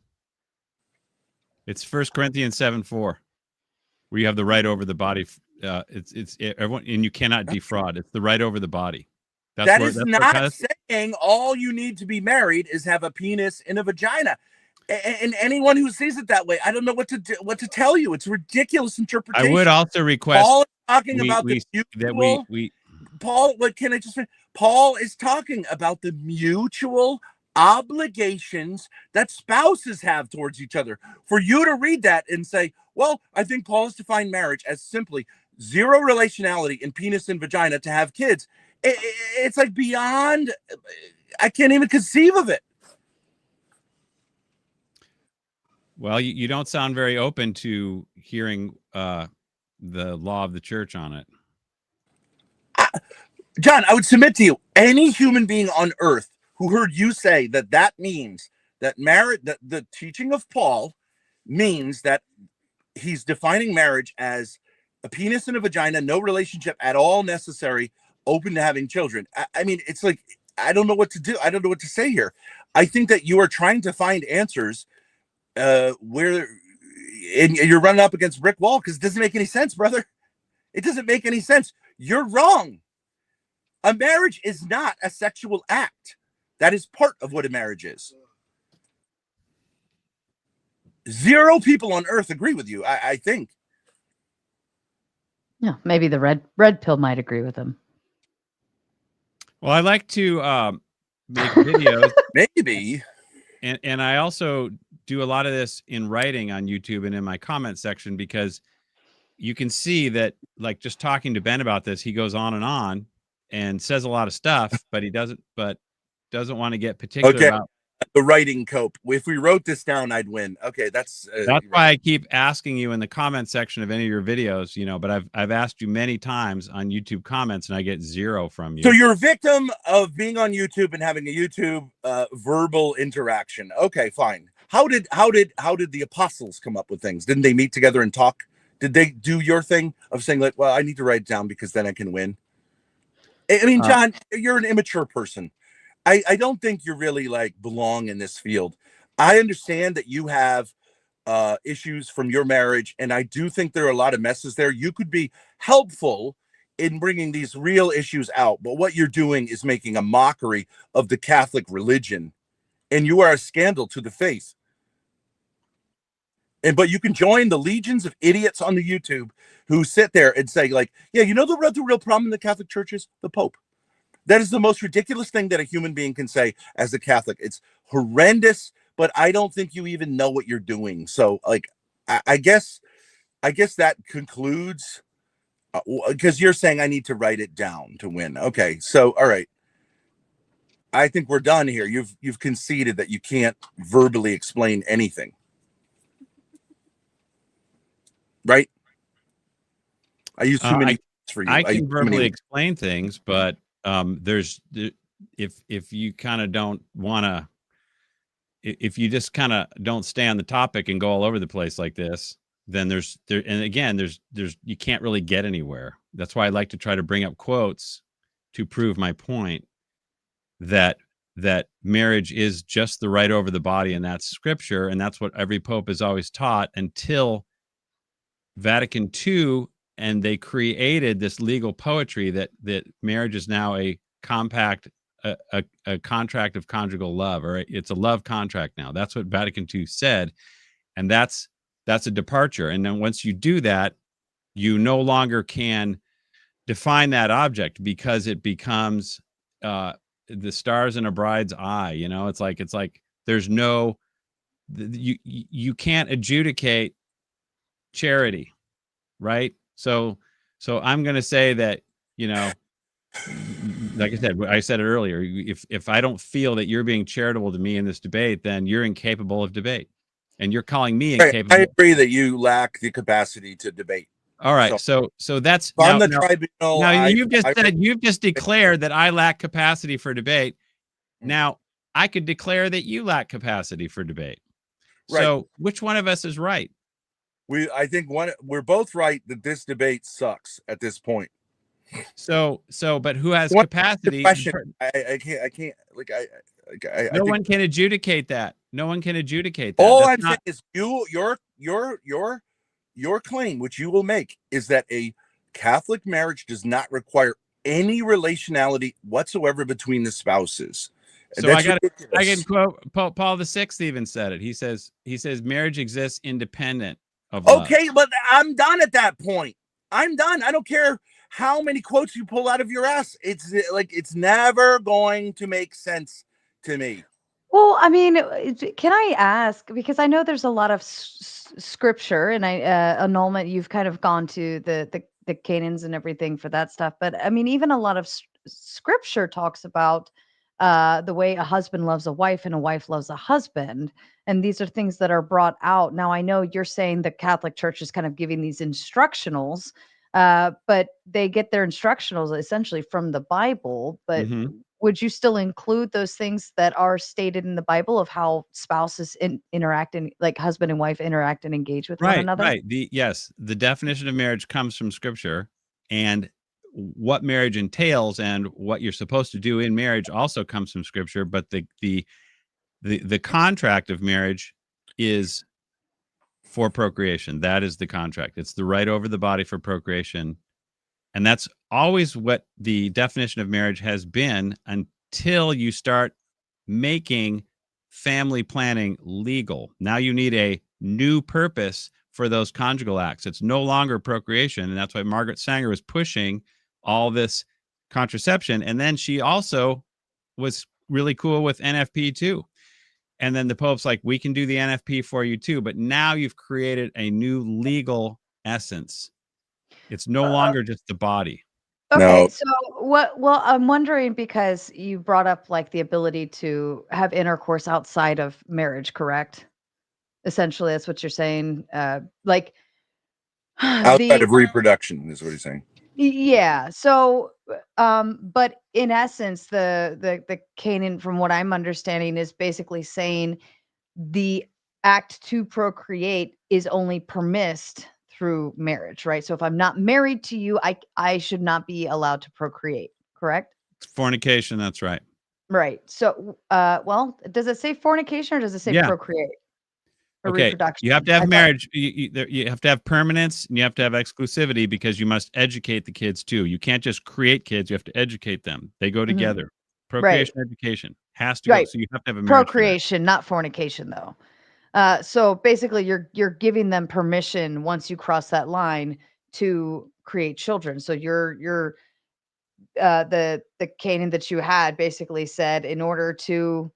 It's 1 Corinthians 7:4, where you have the right over the body. It's everyone, and you cannot defraud. It's the right over the body. That is not saying all you need to be married is have a penis and a vagina. And anyone who sees it that way, I don't know what to tell you. It's ridiculous interpretation. I would also request Paul is talking about the mutual. Paul, what can I just? Paul is talking about the mutual obligations that spouses have towards each other. For you to read that and say, well, I think Paul has defined marriage as simply zero relationality in penis and vagina to have kids. It's like beyond, I can't even conceive of it. Well, you don't sound very open to hearing the law of the church on it. John, I would submit to you, any human being on earth who heard you say that means that marriage, that the teaching of Paul means that he's defining marriage as a penis and a vagina, no relationship at all necessary, open to having children. I mean, it's like, I don't know what to do. I don't know what to say here. I think that you are trying to find answers where and you're running up against a brick wall because it doesn't make any sense, brother. It doesn't make any sense. You're wrong. A marriage is not a sexual act. That is part of what a marriage is. Zero people on earth agree with you, I think. Yeah, maybe the red pill might agree with him. Well, I like to make videos. Maybe. And I also do a lot of this in writing on YouTube and in my comment section, because you can see that, like, just talking to Ben about this, he goes on and says a lot of stuff, but he doesn't want to get particular about the writing cope. If we wrote this down, I'd win. Okay, that's why I keep asking you in the comment section of any of your videos, but I've asked you many times on YouTube comments and I get zero from you. So you're a victim of being on YouTube and having a YouTube verbal interaction. Okay, fine. How did the apostles come up with things? Didn't they meet together and talk? Did they do your thing of saying, like, well, I need to write it down because then I can win? I mean, John, you're an immature person. I don't think you really belong in this field. I understand that you have issues from your marriage, and I do think there are a lot of messes there. You could be helpful in bringing these real issues out, but what you're doing is making a mockery of the Catholic religion, and you are a scandal to the faith. But you can join the legions of idiots on the YouTube who sit there and say, like, yeah, the real problem in the Catholic Church is the Pope. That is the most ridiculous thing that a human being can say as a Catholic. It's horrendous, but I don't think you even know what you're doing. So, I guess that concludes, because you're saying I need to write it down to win. Okay, so all right, I think we're done here. You've conceded that you can't verbally explain anything, right? I use too many for you. I can verbally explain things, but if you kind of don't want to, if you just kind of don't stay on the topic and go all over the place like this, then you can't really get anywhere. That's why I like to try to bring up quotes to prove my point that marriage is just the right over the body, and that's scripture, and that's what every pope has always taught until Vatican II. And they created this legal poetry that marriage is now a compact, a contract of conjugal love, or it's a love contract now. That's what Vatican II said, and that's a departure. And then once you do that, you no longer can define that object because it becomes the stars in a bride's eye. It's like there's no, you can't adjudicate charity, right? So I'm going to say that, like I said it earlier, if I don't feel that you're being charitable to me in this debate, then you're incapable of debate, and you're calling me incapable. I agree that you lack the capacity to debate. All right. So that's on the now, tribunal. now you've just declared that I lack capacity for debate. Now I could declare that you lack capacity for debate. Right. So which one of us is right? I think we're both right that this debate sucks at this point. But who has capacity? I can't No one can adjudicate that. No one can adjudicate that. All I'm saying is your claim, which you will make, is that a Catholic marriage does not require any relationality whatsoever between the spouses. So I can quote Paul VI even said it. He says marriage exists independent of love. Okay, but I'm done at that point. I'm done. I don't care how many quotes you pull out of your ass. It's never going to make sense to me. Well, I mean, can I ask, because I know there's a lot of scripture and annulment, you've kind of gone to the canons and everything for that stuff. But I mean, even a lot of scripture talks about the way a husband loves a wife and a wife loves a husband. And these are things that are brought out. Now, I know you're saying the Catholic Church is kind of giving these instructionals, but they get their instructionals essentially from the Bible. But would you still include those things that are stated in the Bible of how spouses interact and like husband and wife interact and engage with one another? Right. Yes. The definition of marriage comes from scripture, and what marriage entails and what you're supposed to do in marriage also comes from scripture. But the contract of marriage is for procreation. That is the contract. It's the right over the body for procreation. And that's always what the definition of marriage has been until you start making family planning legal. Now you need a new purpose for those conjugal acts. It's no longer procreation. And that's why Margaret Sanger was pushing all this contraception. And then she also was really cool with NFP too. And then the Pope's like, we can do the NFP for you too. But now you've created a new legal essence. It's no longer just the body. Okay, so well, I'm wondering, because you brought up like the ability to have intercourse outside of marriage, correct? Essentially, that's what you're saying. Like outside of reproduction is what he's saying. Yeah. So, but in essence, the canon, from what I'm understanding, is basically saying the act to procreate is only permissed through marriage, right? So if I'm not married to you, I should not be allowed to procreate, correct? Fornication, that's right. Right. So, well, does it say fornication or does it say procreate? Or reproduction? You have to have marriage. You have to have permanence, and you have to have exclusivity, because you must educate the kids too. You can't just create kids. You have to educate them. They go together. Procreation, education has to go. So you have to have a marriage. Procreation, not fornication, though. So basically, you're giving them permission once you cross that line to create children. So you're the canon that you had basically said, in order to,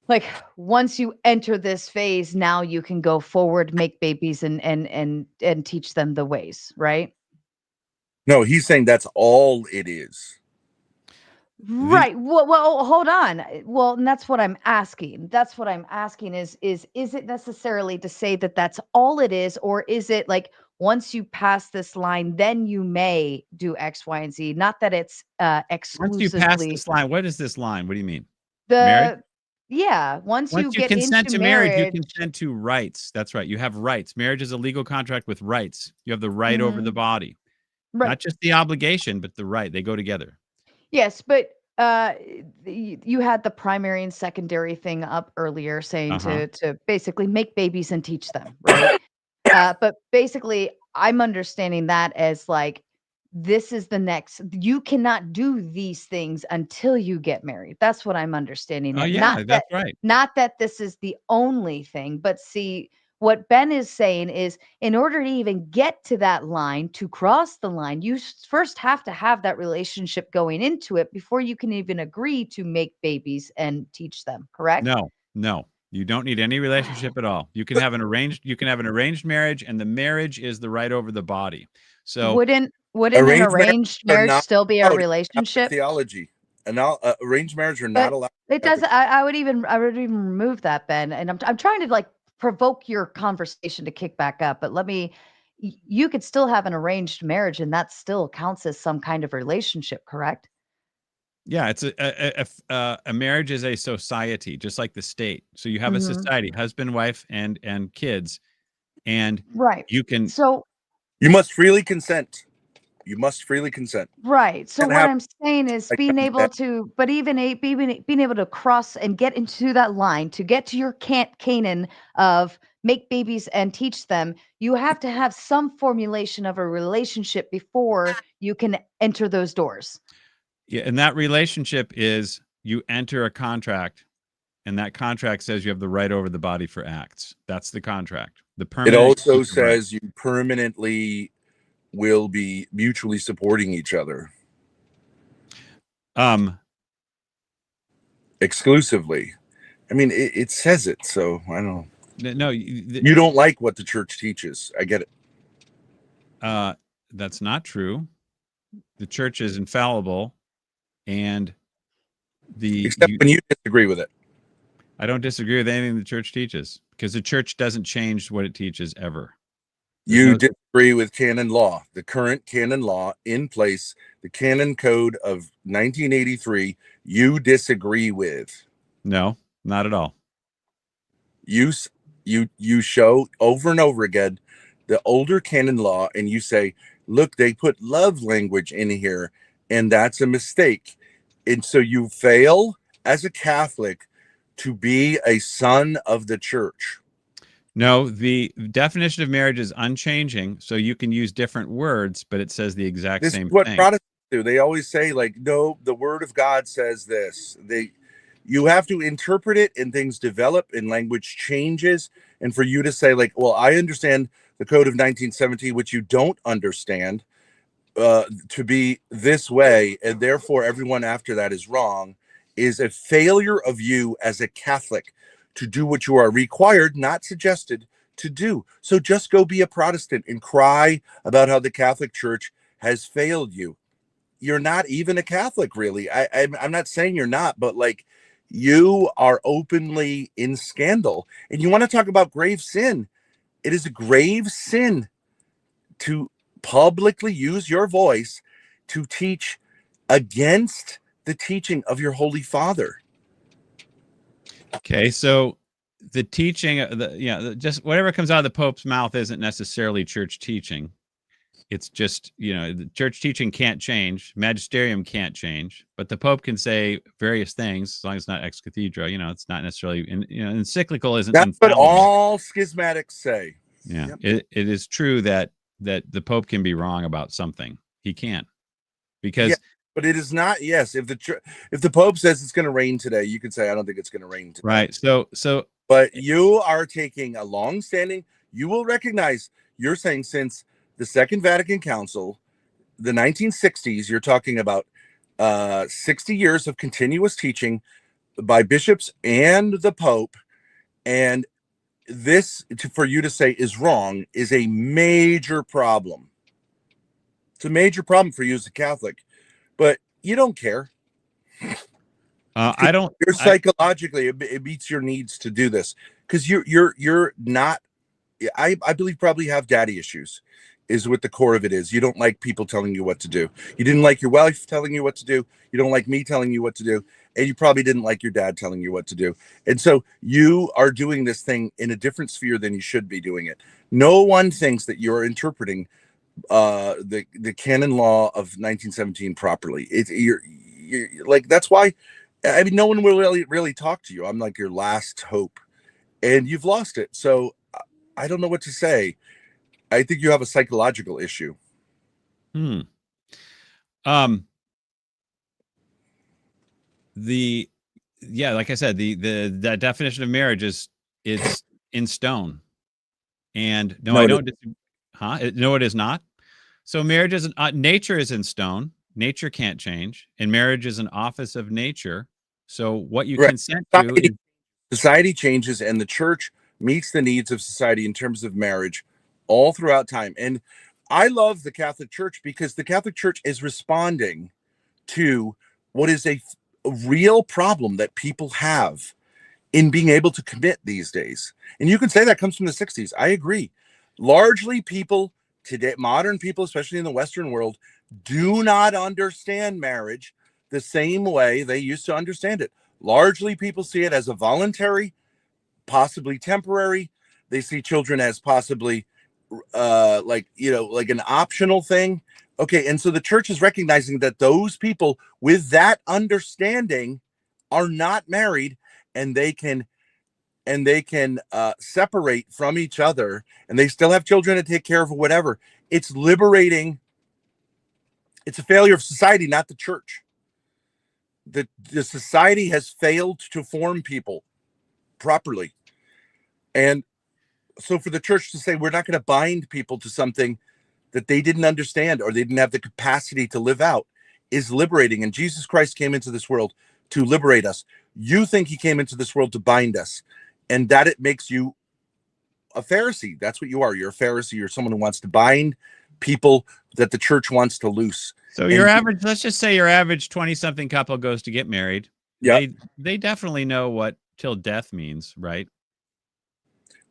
like, once you enter this phase, now you can go forward, make babies, and teach them the ways, right? No, he's saying that's all it is. Right. Well, hold on. Well, and that's what I'm asking. That's what I'm asking is it necessarily to say that that's all it is, or is it like once you pass this line, then you may do X, Y, and Z? Not that it's exclusively. Once you pass this line, what is this line? What do you mean? Marriage? Yeah. Once you get consent into to marriage, you consent to rights. That's right. You have rights. Marriage is a legal contract with rights. You have the right over the body, not just the obligation, but the right. They go together. Yes, but you had the primary and secondary thing up earlier, saying to basically make babies and teach them, right? But basically, I'm understanding that as like, this is the next. You cannot do these things until you get married. That's what I'm understanding. Oh, yeah, that's right. Not that this is the only thing, but see, what Ben is saying is, in order to even get to that line, to cross the line, you first have to have that relationship going into it before you can even agree to make babies and teach them, correct? No. You don't need any relationship at all. You can have an arranged marriage, and the marriage is the right over the body. So wouldn't an arranged marriage still be a relationship? Theology. Arranged marriage are not allowed. It does. I would even remove that, Ben. And I'm trying to like provoke your conversation to kick back up, but let me, you could still have an arranged marriage and that still counts as some kind of relationship, correct? Yeah, it's a marriage is a society, just like the state. So you have a society, husband, wife, and kids, and Right. you can. So You must freely consent. You must freely consent. right. So And what have I'm saying is like being able that. to, but even being able to cross and get into that line to get to your Canaan of make babies and teach them, you have to have some formulation of a relationship before you can enter those doors. Yeah, and that relationship is you enter a contract, and that contract says you have the right over the body for acts. That's the contract. The It permanent. also says you permanently will be mutually supporting each other. Exclusively. I mean, it says it, so I don't know. No, you don't like what the church teaches. I get it. That's not true. The church is infallible, and except when you disagree with it. I don't disagree with anything the church teaches, because the church doesn't change what it teaches ever. You disagree with canon law, the current canon law in place, the canon code of 1983. You disagree with. No, not at all. You show over and over again the older canon law, and you say, look, they put love language in here, and that's a mistake. And so you fail as a Catholic to be a son of the church. No, the definition of marriage is unchanging, so you can use different words, but it says the exact This same is what thing. Protestants do. They always say, like, no, the word of God says this. You have to interpret it, and things develop and language changes. And for you to say, like, well, I understand the code of 1917, which you don't understand, to be this way, and therefore everyone after that is wrong, is a failure of you as a Catholic to do what you are required, not suggested, to do. So just go be a Protestant and cry about how the Catholic Church has failed you. You're not even a Catholic, really. I'm not saying you're not, but like, you are openly in scandal. And you want to talk about grave sin. It is a grave sin to publicly use your voice to teach against the teaching of your Holy Father. Okay, so the teaching, just whatever comes out of the Pope's mouth isn't necessarily church teaching. It's just, the church teaching can't change, magisterium can't change, but the Pope can say various things as long as it's not ex cathedra. It's not necessarily, encyclical isn't. That's infallible. what all schismatics say. Yeah, yep. It is true that the Pope can be wrong about something. He can't, because. Yeah, but it is not. Yes, if the Pope says it's going to rain today, you could say I don't think it's going to rain today. Right. So. But you are taking a long-standing. You will recognize. You're saying since the Second Vatican Council, the 1960s, you're talking about 60 years of continuous teaching by bishops and the Pope, and this, for you to say is wrong, is a major problem. It's a major problem for you as a Catholic, but you don't care. I don't. You're psychologically, it meets your needs to do this because you're not. I believe probably have daddy issues. Is what the core of it is. You don't like people telling you what to do. You didn't like your wife telling you what to do. You don't like me telling you what to do. And you probably didn't like your dad telling you what to do. And so you are doing this thing in a different sphere than you should be doing it. No one thinks that you're interpreting the canon law of 1917 properly. You're like, that's why, I mean, no one will really talk to you. I'm like your last hope, and you've lost it. So I don't know what to say. I think you have a psychological issue. Like I said, the definition of marriage is it's in stone. And no, I don't. No, it is not. So marriage is nature is in stone. Nature can't change, and marriage is an office of nature. So what you consent to, society changes, and the church meets the needs of society in terms of marriage all throughout time. And I love the Catholic Church because the Catholic Church is responding to what is a real problem that people have in being able to commit these days. And you can say that comes from the 60s. I agree. Largely, people today, modern people, especially in the Western world, do not understand marriage the same way they used to understand it. Largely, people see it as a voluntary, possibly temporary. They see children as possibly like an optional thing. Okay, and so the church is recognizing that those people with that understanding are not married, and they can separate from each other, and they still have children to take care of or whatever. It's liberating. It's a failure of society, not the church. The society has failed to form people properly. And so for the church to say we're not going to bind people to something that they didn't understand or they didn't have the capacity to live out is liberating. And Jesus Christ came into this world to liberate us. You think he came into this world to bind us, and that it makes you a Pharisee. That's what you are. You're a Pharisee. You're someone who wants to bind people that the church wants to loose. So your average, let's just say your average 20-something couple goes to get married. Yeah. They definitely know what till death means, right?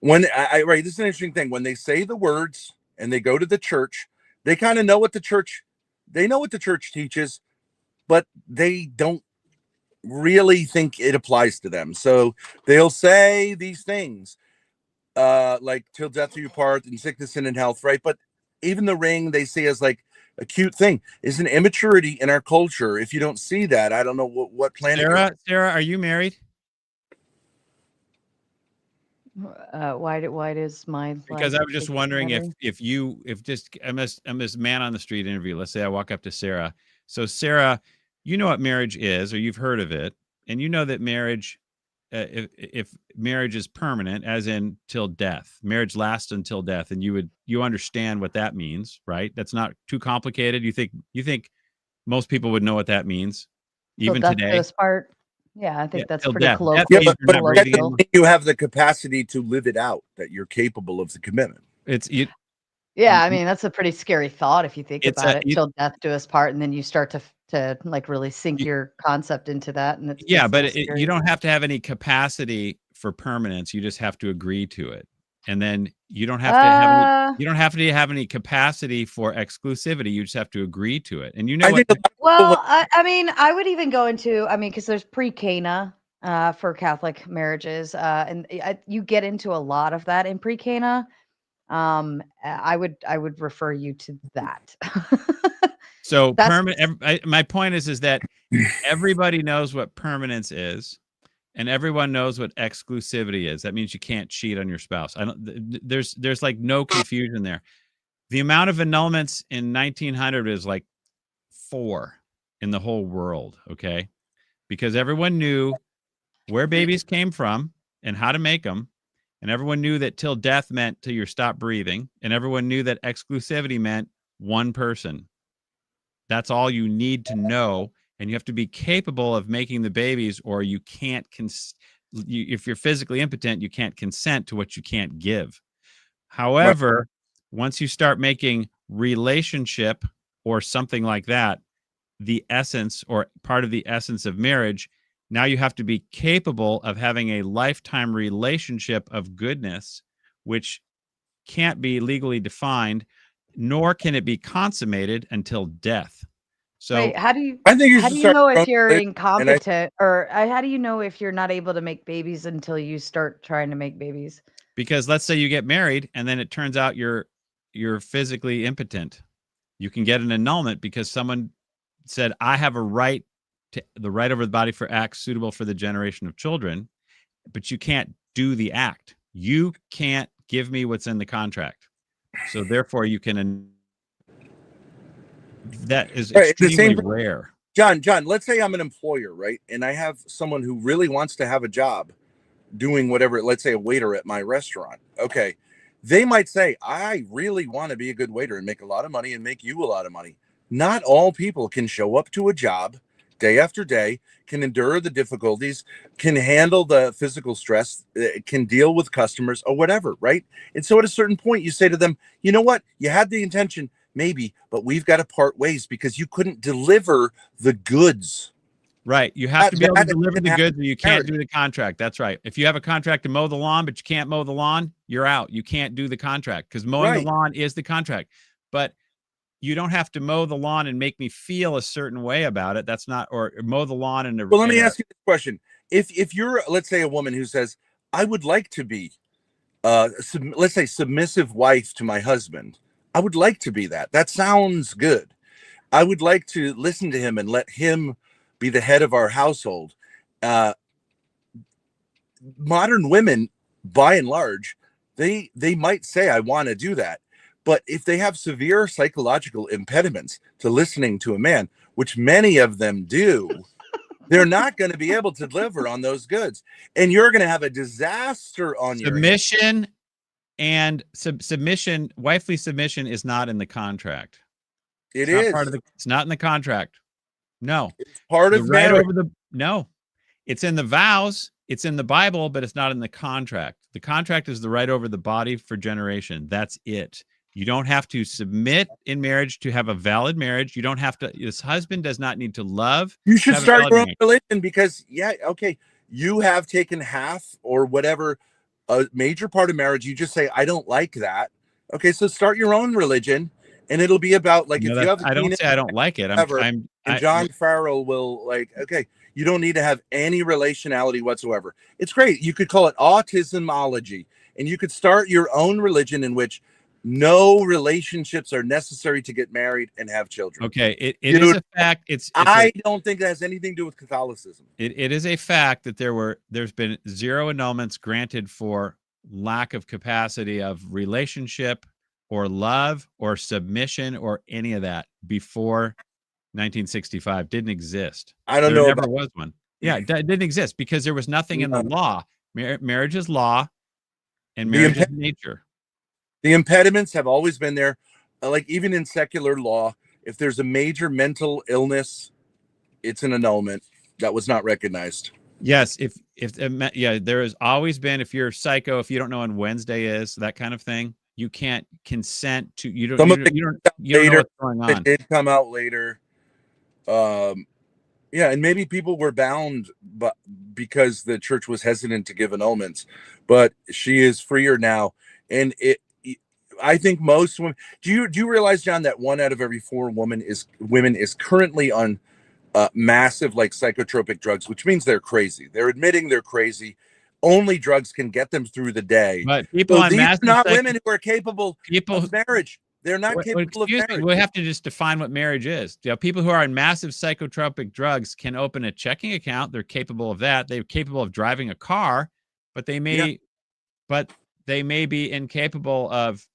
When right, this is an interesting thing. When they say the words and they go to the church, they kind of know what the church teaches, but they don't really think it applies to them. So they'll say these things like till death do you part, in sickness and in health, right? But even the ring they see as like a cute thing is an immaturity in our culture. If you don't see that, I don't know what planet. Sarah, are you married? Why does my because I was just wondering if I'm this man on the street interview. Let's say I walk up to Sarah. So Sarah, you know what marriage is, or you've heard of it, and you know that marriage, if marriage is permanent, as in till death, marriage lasts until death, and you understand what that means, right? That's not too complicated. You think most people would know what that means, even today. This part. Yeah, I think that's pretty death. close. Yeah, but you have the capacity to live it out, that you're capable of the commitment. Yeah, I mean, that's a pretty scary thought if you think about it. Till death do us part, and then you start to like really sink your concept into that. And but you don't have to have any capacity for permanence. You just have to agree to it, and then you don't have to have any capacity for exclusivity. You just have to agree to it, and you know what? Well, I mean, I would even go into, because there's pre-Cana for Catholic marriages, and you get into a lot of that in pre-Cana. I would refer you to that. So permanent. My point is that everybody knows what permanence is, and everyone knows what exclusivity is. That means you can't cheat on your spouse. There's like no confusion there. The amount of annulments in 1900 is like 4 in the whole world. Okay, because everyone knew where babies came from and how to make them. And everyone knew that till death meant till you stop breathing. And everyone knew that exclusivity meant one person. That's all you need to know. And you have to be capable of making the babies, or you can't, if you're physically impotent, you can't consent to what you can't give. However, once you start making relationship or something like that the essence or part of the essence of marriage, now you have to be capable of having a lifetime relationship of goodness, which can't be legally defined, nor can it be consummated until death. So wait, how do you you know if you're incompetent, or how do you know if you're not able to make babies until you start trying to make babies? Because let's say you get married and then it turns out you're physically impotent. You can get an annulment because someone said, I have a right to the right over the body for acts suitable for the generation of children, but you can't do the act. You can't give me what's in the contract. So therefore you can, that is extremely rare. John, let's say I'm an employer, right? And I have someone who really wants to have a job doing whatever, let's say a waiter at my restaurant. Okay. They might say, I really want to be a good waiter and make a lot of money and make you a lot of money. Not all people can show up to a job day after day, can endure the difficulties, can handle the physical stress, can deal with customers or whatever, right? And so at a certain point, you say to them, you know what? You had the intention, maybe, but we've got to part ways because you couldn't deliver the goods. Right. You have to be able to That deliver the happen goods or you in can't marriage. do the contract. That's right. If you have a contract to mow the lawn, but you can't mow the lawn, you're out. You can't do the contract because mowing the Right. lawn is the contract. But you don't have to mow the lawn and make me feel a certain way about it. That's not, or mow the lawn in a. Well, let me ask you this question: if you're, let's say, a woman who says, "I would like to be, let's say, submissive wife to my husband. I would like to be that. That sounds good. I would like to listen to him and let him be the head of our household." Modern women, by and large, they might say, "I want to do that." But if they have severe psychological impediments to listening to a man, which many of them do, they're not going to be able to deliver on those goods. And you're going to have a disaster on your hands. Submission and submission, wifely submission is not in the contract. It It's is. not part of the, it's not in the contract. No. It's part The of right marriage. over the, no. It's in the vows, it's in the Bible, but it's not in the contract. The contract is the right over the body for generation. That's it. You don't have to submit in marriage to have a valid marriage. You don't have to, this husband does not need to love. You should have a start valid your own marriage. religion because, yeah, okay, you have taken half or whatever, a major part of marriage. You just say, "I don't like that." Okay, so start your own religion, and it'll be about, like, No, if you have a I don't penis, say I don't like it. whatever, I'm and John Farrell will, like, okay, you don't need to have any relationality whatsoever. It's great. You could call it autismology, and you could start your own religion in which no relationships are necessary to get married and have children. okay. It is a fact. I don't think that has anything to do with Catholicism. It is a fact that there's been 0 annulments granted for lack of capacity of relationship or love or submission or any of that before 1965. Didn't exist. I don't There know never about- was one. Yeah, it didn't exist because there was nothing in the law. Marriage is law and marriage is nature. The impediments have always been there. Like, even in secular law, if there's a major mental illness, it's an annulment that was not recognized. Yes, yeah, there has always been, if you're psycho, if you don't know when Wednesday is, that kind of thing, you can't consent to, you don't know what's going on. It did come out later. Yeah, and maybe people were bound, but because the church was hesitant to give annulments, but she is freer now. And I think most women, do you realize, John, that 1 out of every 4 women is currently on massive, like, psychotropic drugs, which means they're crazy. They're admitting they're crazy. Only drugs can get them through the day. But people on these massive are not women who are capable people of marriage. They're not capable of marriage. We have to just define what marriage is. You know, people who are on massive psychotropic drugs can open a checking account. They're capable of that. They're capable of driving a car, but they may be incapable of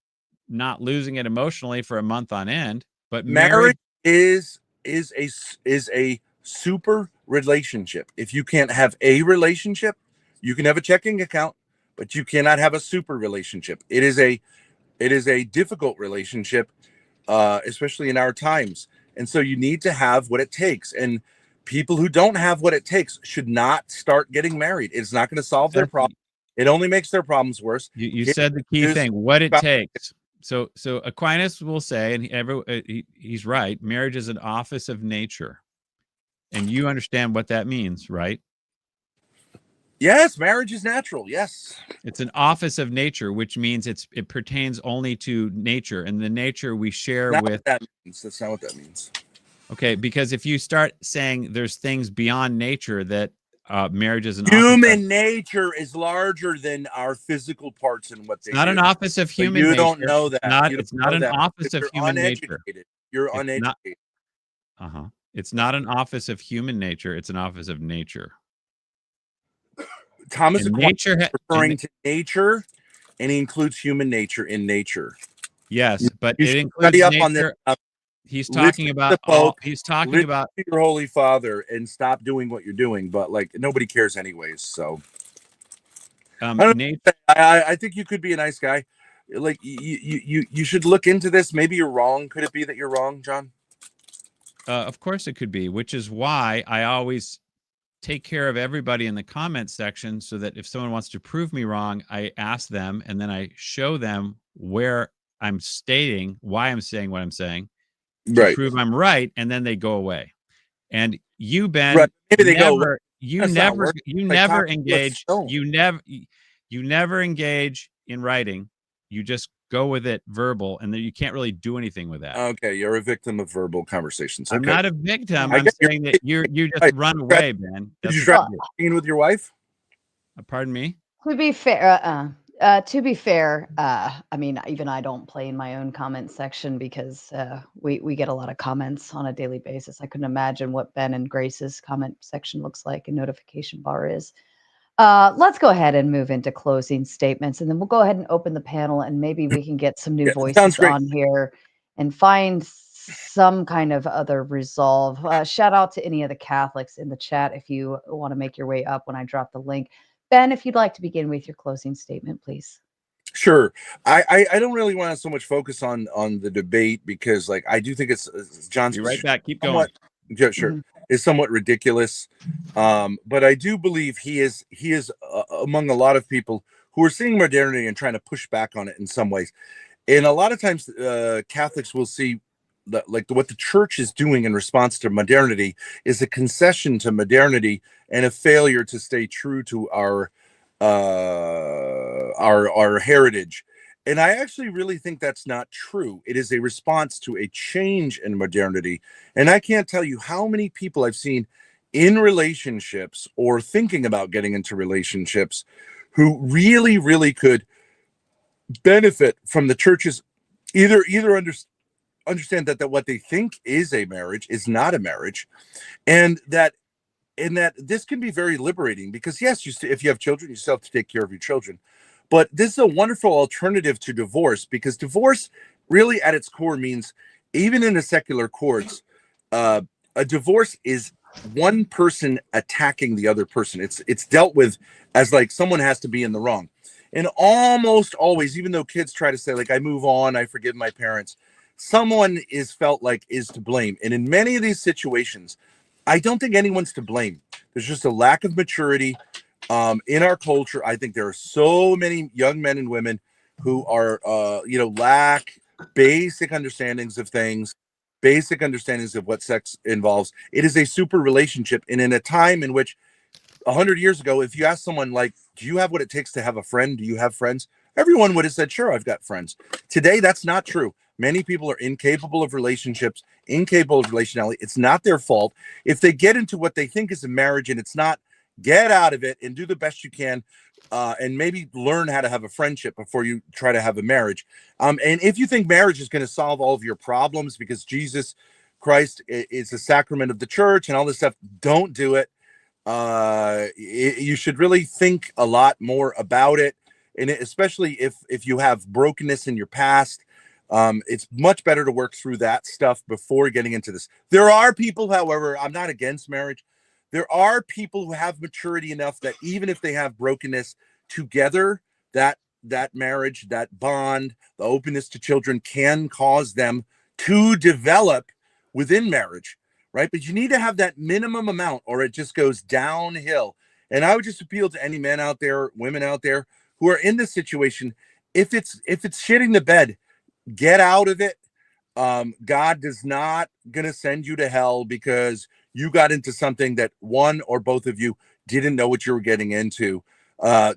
not losing it emotionally for a month on end. But marriage is a super relationship. If you can't have a relationship, you can have a checking account, but you cannot have a super relationship. It is a difficult relationship, especially in our times. And so you need to have what it takes. And people who don't have what it takes should not start getting married. It's not going to solve their problem. It only makes their problems worse. You said the key thing, what it takes. So Aquinas will say, and he's right, marriage is an office of nature. And you understand what that means, right? Yes, marriage is natural. Yes. It's an office of nature, which means it pertains only to nature, and the nature we share with. That's not what that means. Okay, because if you start saying there's things beyond nature that marriage is an human nature is larger than our physical parts and what they do. Not an office of human nature. You don't know that. It's not an office of human nature. You're uneducated. It's not an office of human nature. It's an office of nature. Thomas Aquinas is referring to nature, and he includes human nature in nature. Yes, but it includes nature. He's talking about your Holy Father and stop doing what you're doing, but, like, nobody cares anyways. So I think you could be a nice guy. Like, you should look into this. Maybe you're wrong. Could it be that you're wrong, John? Of course it could be, which is why I always take care of everybody in the comment section, so that if someone wants to prove me wrong, I ask them and then I show them where I'm stating why I'm saying what I'm saying to prove I'm right, and then they go away. And you, Ben, Right. Maybe they go, you "That's not never working." you Like, never let's engage go. you never engage in writing. You just go with it verbal, and then you can't really do anything with that. Okay, you're a victim of verbal conversations. I'm Okay. not a victim. I I'm get saying that you just right. run away, Ben. Did That's you what try you do. being with your wife? Pardon me? To be fair, I mean, even I don't play in my own comment section because we get a lot of comments on a daily basis. I couldn't imagine what Ben and Grace's comment section looks like and notification bar is. Let's go ahead and move into closing statements, and then we'll go ahead and open the panel, and maybe we can get some new Yeah, sounds voices great. on here and find some kind of other resolve. Shout out to any of the Catholics in the chat if you want to make your way up when I drop the link. Ben, if you'd like to begin with your closing statement, please. Sure. I don't really want to so much focus on the debate because, like, I do think it's John's. Be right back. Keep somewhat, going. Yeah, sure. Is somewhat ridiculous, but I do believe he is among a lot of people who are seeing modernity and trying to push back on it in some ways. And a lot of times, Catholics will see that, like, what the church is doing in response to modernity is a concession to modernity and a failure to stay true to our heritage. And I actually really think that's not true. It is a response to a change in modernity. And I can't tell you how many people I've seen in relationships or thinking about getting into relationships who really, really could benefit from the church's either understand that what they think is a marriage is not a marriage, and that this can be very liberating because, yes, if you have children, you still have to take care of your children. But this is a wonderful alternative to divorce, because divorce really at its core means, even in the secular courts, a divorce is one person attacking the other person. It's dealt with as like someone has to be in the wrong. And almost always, even though kids try to say, like, I move on, I forgive my parents, someone is to blame. And in many of these situations, I don't think anyone's to blame. There's just a lack of maturity in our culture. I think there are so many young men and women who are, lack basic understandings of things, basic understandings of what sex involves. It is a super relationship. And in a time in which 100 years ago, if you ask someone, like, do you have what it takes to have a friend? Do you have friends? Everyone would have said, sure, I've got friends. Today, that's not true. Many people are incapable of relationships, incapable of relationality. It's not their fault. If they get into what they think is a marriage and it's not, get out of it and do the best you can, and maybe learn how to have a friendship before you try to have a marriage. And if you think marriage is going to solve all of your problems because Jesus Christ is the sacrament of the church and all this stuff, don't do it. You should really think a lot more about it. And especially if you have brokenness in your past, it's much better to work through that stuff before getting into this. There are people, however, I'm not against marriage. There are people who have maturity enough that even if they have brokenness together, that marriage, that bond, the openness to children can cause them to develop within marriage, right? But you need to have that minimum amount or it just goes downhill. And I would just appeal to any men out there, women out there who are in this situation. If it's shitting the bed, get out of it. God is not going to send you to hell because you got into something that one or both of you didn't know what you were getting into.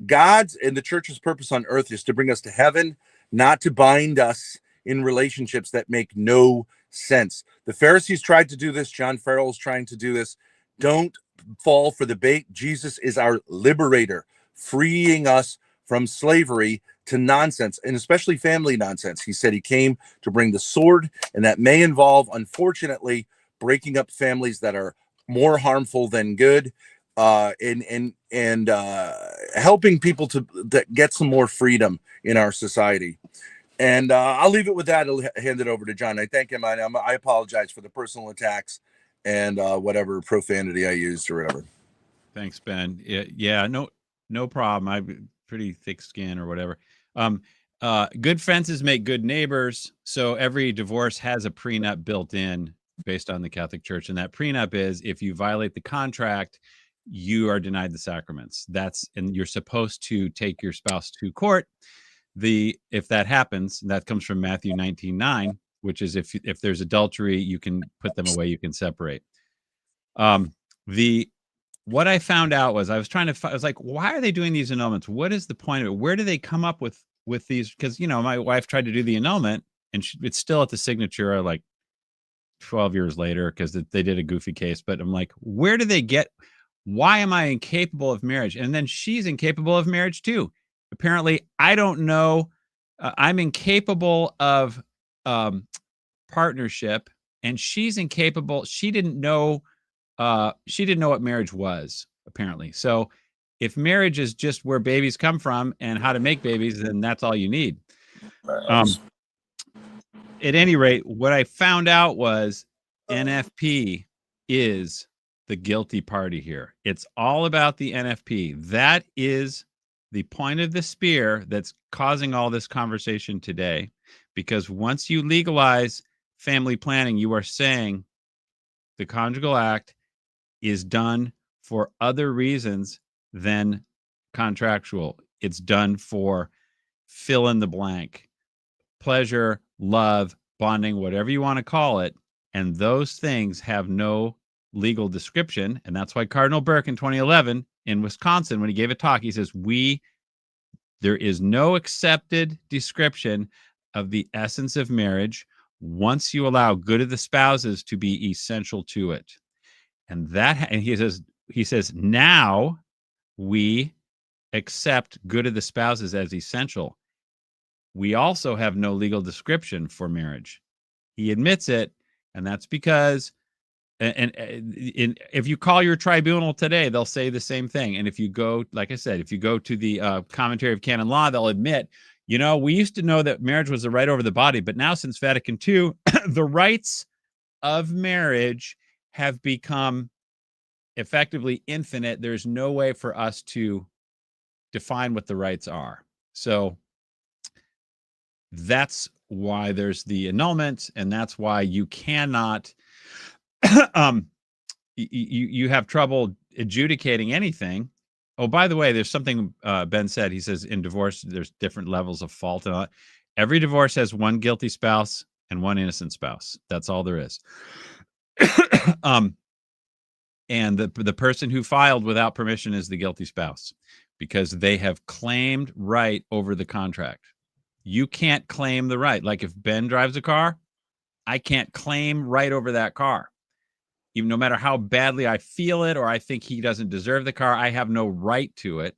God's and the church's purpose on earth is to bring us to heaven, not to bind us in relationships that make no sense. The Pharisees tried to do this. John Farrell's trying to do this. Don't fall for the bait. Jesus is our liberator, freeing us from slavery to nonsense, and especially family nonsense. He said he came to bring the sword, and that may involve, unfortunately, breaking up families that are more harmful than good, and helping people to get some more freedom in our society. And I'll leave it with that. I'll hand it over to John. I thank him. I apologize for the personal attacks and whatever profanity I used or whatever. Thanks, Ben. Yeah, no problem. I'm pretty thick skin or whatever. Good fences make good neighbors. So every divorce has a prenup built in based on the Catholic Church. And that prenup is if you violate the contract, you are denied the sacraments. And you're supposed to take your spouse to court. If that happens, that comes from Matthew 19:9, which is if there's adultery, you can put them away, you can separate. What I found out was I was like, why are they doing these annulments? What is the point of it? Where do they come up with these? Because, you know, my wife tried to do the annulment and it's still at the signature like 12 years later because they did a goofy case. But I'm like, where do they get? Why am I incapable of marriage? And then she's incapable of marriage too. Apparently, I don't know. I'm incapable of partnership, and she's incapable. She didn't know what marriage was, apparently. So if marriage is just where babies come from and how to make babies, then that's all you need. At any rate, what I found out was NFP is the guilty party here. It's all about the NFP. That is the point of the spear that's causing all this conversation today, because once you legalize family planning, you are saying the conjugal act is done for other reasons than contractual. It's done for fill in the blank, pleasure, love, bonding, whatever you want to call it. And those things have no legal description. And that's why Cardinal Burke in 2011 in Wisconsin, when he gave a talk, he says, there is no accepted description of the essence of marriage once you allow good of the spouses to be essential to it. And he says now we accept good of the spouses as essential. We also have no legal description for marriage. He admits it, and that's because if you call your tribunal today, they'll say the same thing. And if you go, like I said, if you go to the commentary of canon law, they'll admit, you know, we used to know that marriage was the right over the body, but now since Vatican II, the rights of marriage have become effectively infinite. There's no way for us to define what the rights are. So that's why there's the annulment, and that's why you cannot you have trouble adjudicating anything. Oh, by the way, there's something Ben said. He says in divorce, there's different levels of fault. And every divorce has one guilty spouse and one innocent spouse. That's all there is. And the person who filed without permission is the guilty spouse because they have claimed right over the contract. You can't claim the right. Like if Ben drives a car, I can't claim right over that car. Even no matter how badly I feel it or I think he doesn't deserve the car, I have no right to it.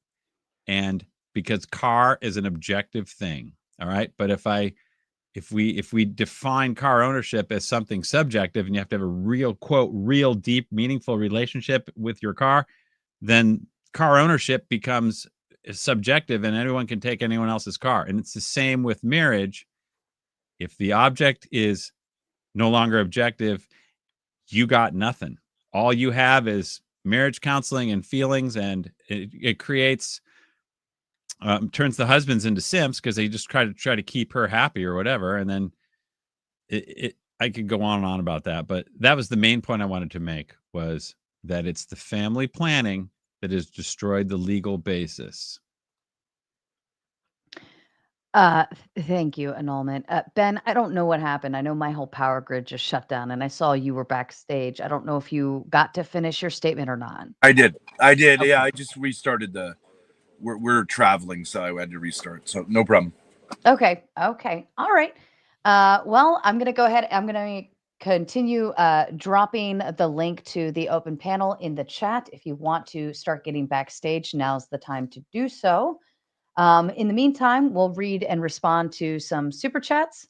And because car is an objective thing. All right. But if we define car ownership as something subjective and you have to have a real, quote, real deep, meaningful relationship with your car, then car ownership becomes subjective and anyone can take anyone else's car. And it's the same with marriage. If the object is no longer objective, you got nothing. All you have is marriage counseling and feelings, and it creates turns the husbands into simps because they just try to keep her happy or whatever. And then I could go on and on about that, but that was the main point I wanted to make, was that it's the family planning that has destroyed the legal basis. Thank you, annulment. Ben, I don't know what happened. I know my whole power grid just shut down, and I saw you were backstage. I don't know if you got to finish your statement or not. I did. Okay. Yeah, I just restarted we're traveling, so I had to restart. So no problem. Okay. All right. Well, I'm going to go ahead. I'm going to continue dropping the link to the open panel in the chat. If you want to start getting backstage, now's the time to do so. In the meantime, we'll read and respond to some super chats.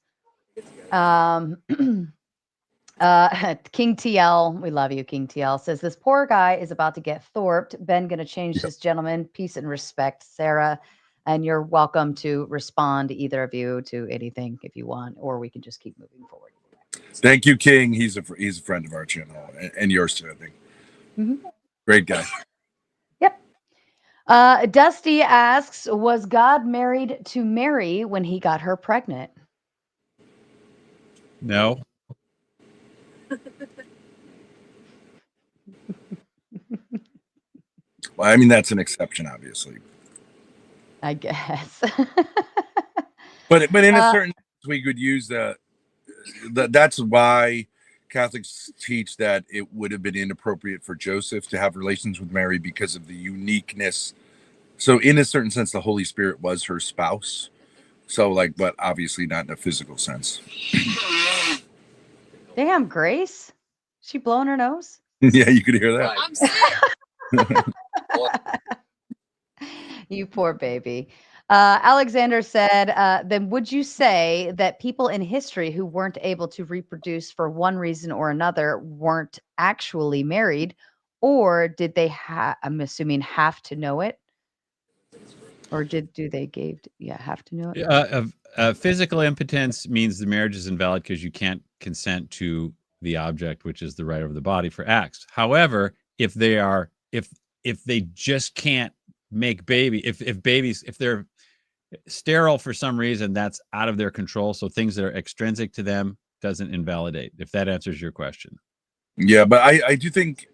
King TL, we love you, King TL, says, this poor guy is about to get thorped. Ben going to change this gentleman. Peace and respect, Sarah. And you're welcome to respond, either of you, to anything if you want, or we can just keep moving forward. Thank you, King. He's a friend of our channel and yours too, I think. Mm-hmm. Great guy. Yep. Dusty asks, was God married to Mary when he got her pregnant? No. Well, I mean, that's an exception, obviously. I guess. but in a certain sense, we could use that's why Catholics teach that it would have been inappropriate for Joseph to have relations with Mary because of the uniqueness. So in a certain sense, the Holy Spirit was her spouse. So like, but obviously not in a physical sense. Damn, Grace. She blowing her nose? Yeah, you could hear that. I'm sick. You poor baby. Alexander said, then would you say that people in history who weren't able to reproduce for one reason or another weren't actually married, or did they I'm assuming have to know it? Or do they have to know it? Physical impotence means the marriage is invalid because you can't consent to the object, which is the right over the body for acts. However, if they just can't make if they're sterile for some reason, that's out of their control. So things that are extrinsic to them doesn't invalidate, if that answers your question. Yeah, but I do think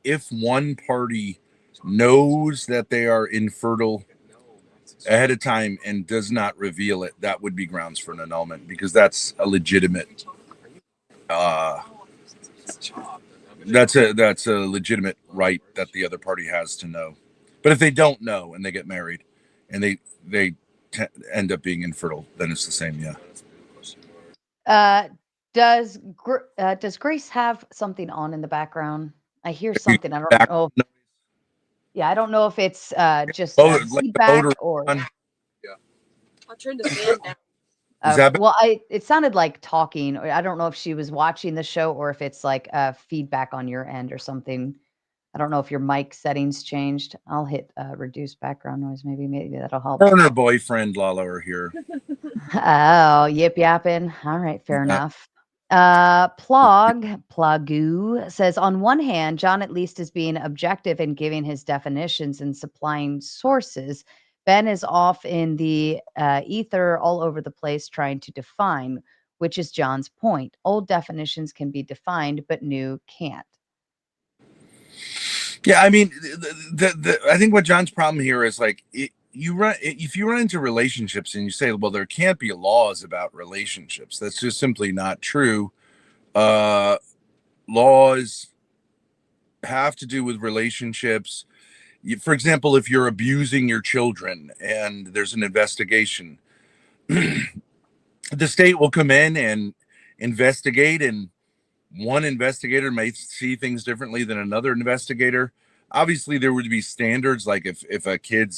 if one party knows that they are infertile ahead of time and does not reveal it, that would be grounds for an annulment, because that's a legitimate that's a legitimate right that the other party has to know. But if they don't know and they get married and they end up being infertile, then it's the same. Yeah. Does Grace have something on in the background? I hear something. I don't know. Yeah, I don't know if it's just feedback or. Yeah. I'll turn the fan down. Well, it sounded like talking. Or I don't know if she was watching the show or if it's like feedback on your end or something. I don't know if your mic settings changed. I'll hit reduce background noise. Maybe that'll help. Her and her boyfriend Lala are here. Oh, yip yapping. All right, fair enough. Plagu says, on one hand, John at least is being objective in giving his definitions and supplying sources. Ben is off in the ether all over the place trying to define, which is John's point. Old definitions can be defined, but new can't. Yeah, I mean, I think what John's problem here is like if you run into relationships and you say, well, there can't be laws about relationships. That's just simply not true. Laws have to do with relationships. For example, if you're abusing your children and there's an investigation, the state will come in and investigate, and one investigator may see things differently than another investigator. Obviously, there would be standards, like if a kid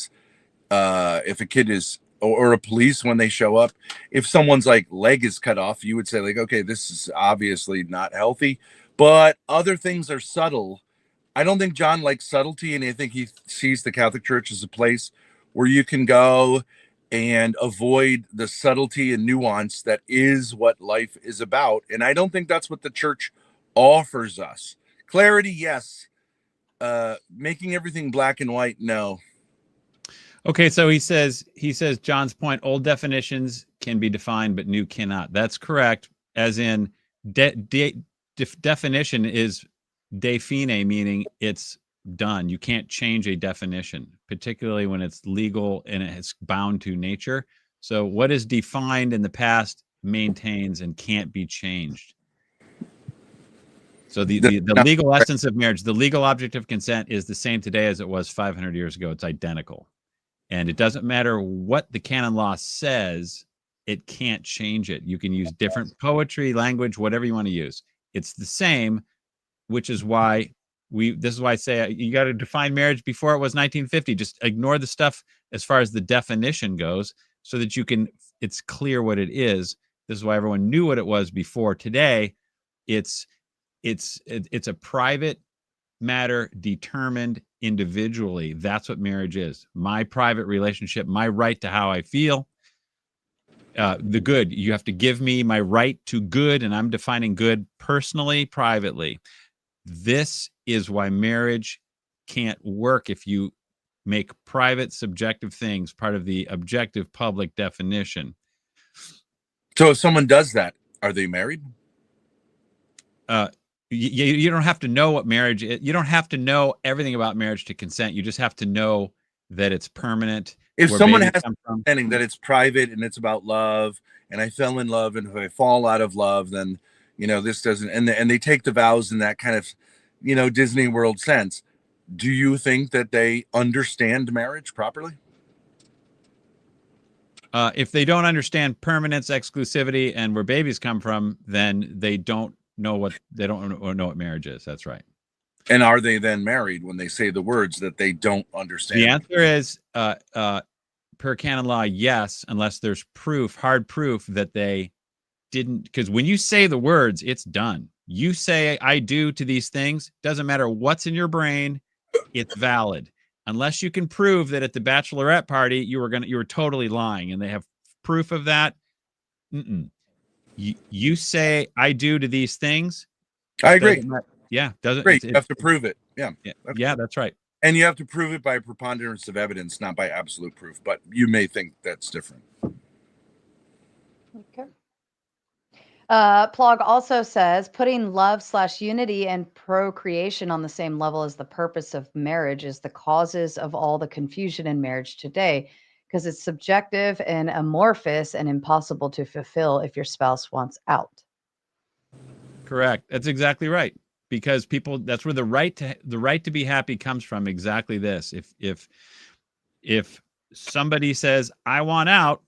is, or a police, when they show up, if someone's like leg is cut off, you would say like, okay, this is obviously not healthy. But other things are subtle. I don't think John likes subtlety, and I think he sees the Catholic Church as a place where you can go and avoid the subtlety and nuance that is what life is about. And I don't think that's what the church offers us. Clarity, yes. Making everything black and white, no. Okay, so he says John's point, old definitions can be defined, but new cannot. That's correct, as in definition is de fine, meaning it's done. You can't change a definition, particularly when it's legal and it's bound to nature. So what is defined in the past maintains and can't be changed. So the legal essence of marriage, the legal object of consent, is the same today as it was 500 years ago. It's identical. And it doesn't matter what the canon law says, it can't change it. You can use different poetry, language, whatever you want to use. It's the same, which is why this is why I say you got to define marriage before it was 1950. Just ignore the stuff as far as the definition goes so that it's clear what it is. This is why everyone knew what it was before. Today, it's a private matter determined individually. That's what marriage is. My private relationship, my right to how I feel. The good, you have to give me my right to good, and I'm defining good personally, privately. This is why marriage can't work if you make private, subjective things part of the objective public definition. So if someone does that, are they married? You don't have to know what marriage is. You don't have to know everything about marriage to consent. You just have to know that it's permanent. If someone has understanding that it's private and it's about love, and I fell in love, and if I fall out of love, then You know, this doesn't, and they take the vows in that kind of, you know, Disney World sense. Do you think that they understand marriage properly? If they don't understand permanence, exclusivity, and where babies come from, then they don't know what marriage is. That's right. And are they then married when they say the words that they don't understand? The answer is, per canon law, yes, unless there's proof, hard proof that they didn't. Because when you say the words, it's done. You say "I do" to these things. Doesn't matter what's in your brain, it's valid. Unless you can prove that at the bachelorette party you were totally lying, and they have proof of that. You say "I do" to these things. I agree. Yeah, doesn't great. You have to prove it. Yeah, that's right. And you have to prove it by preponderance of evidence, not by absolute proof. But you may think that's different. Okay. Plog also says putting love/unity and procreation on the same level as the purpose of marriage is the causes of all the confusion in marriage today, because it's subjective and amorphous and impossible to fulfill if your spouse wants out. Correct. That's exactly right. Because that's where the right to be happy comes from. Exactly this. If somebody says, "I want out,"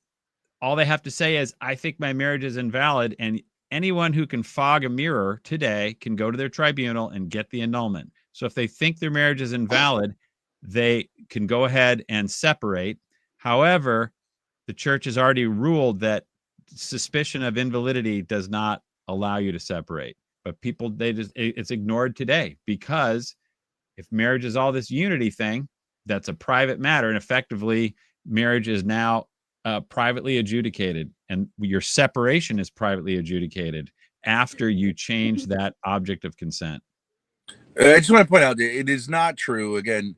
all they have to say is, "I think my marriage is invalid," and anyone who can fog a mirror today can go to their tribunal and get the annulment. So if they think their marriage is invalid, they can go ahead and separate. However, the church has already ruled that suspicion of invalidity does not allow you to separate. But people, it's ignored today, because if marriage is all this unity thing, that's a private matter. And effectively, marriage is now privately adjudicated, and your separation is privately adjudicated after you change that object of consent. I just want to point out that it is not true. Again,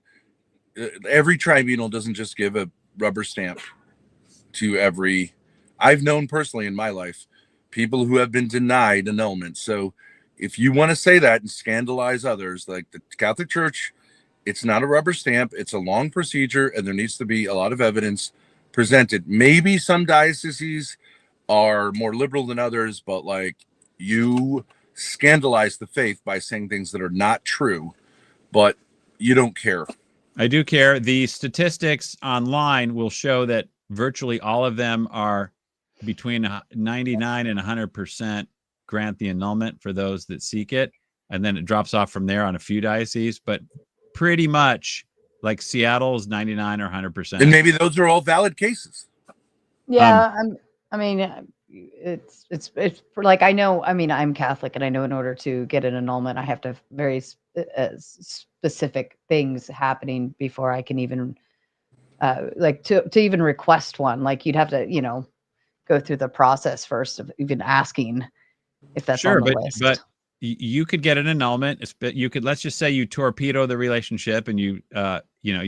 every tribunal doesn't just give a rubber stamp to every. I've known personally in my life people who have been denied annulment. So if you want to say that and scandalize others, like the Catholic Church, it's not a rubber stamp. It's a long procedure, and there needs to be a lot of evidence presented. Maybe some dioceses are more liberal than others, but like, you scandalize the faith by saying things that are not true, but you don't care. I do care. The statistics online will show that virtually all of them are between 99 and 100% grant the annulment for those that seek it, and then it drops off from there on a few dioceses, but pretty much like Seattle's 99 or 100%. And maybe those are all valid cases. Yeah, I mean, it's like, I know. I mean, I'm Catholic, and I know in order to get an annulment, I have to have very specific things happening before I can even like to even request one. Like, you'd have to, you know, go through the process first of even asking if that's on the list. But you could get an annulment. You could, let's just say you torpedo the relationship, and you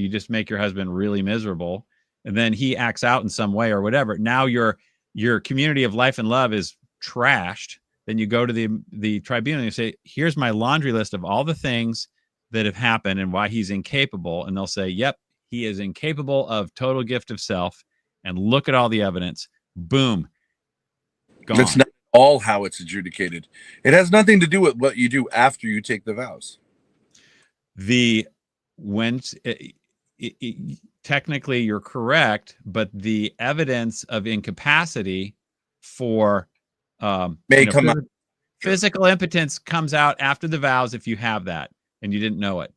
just make your husband really miserable, and then he acts out in some way or whatever. Now your community of life and love is trashed. Then you go to the tribunal and you say, "Here's my laundry list of all the things that have happened and why he's incapable." And they'll say, "Yep, he is incapable of total gift of self. And look at all the evidence." Boom. Gone. That's not all how it's adjudicated. It has nothing to do with what you do after you take the vows. Technically you're correct, but the evidence of incapacity for physical impotence comes out after the vows if you have that and you didn't know it.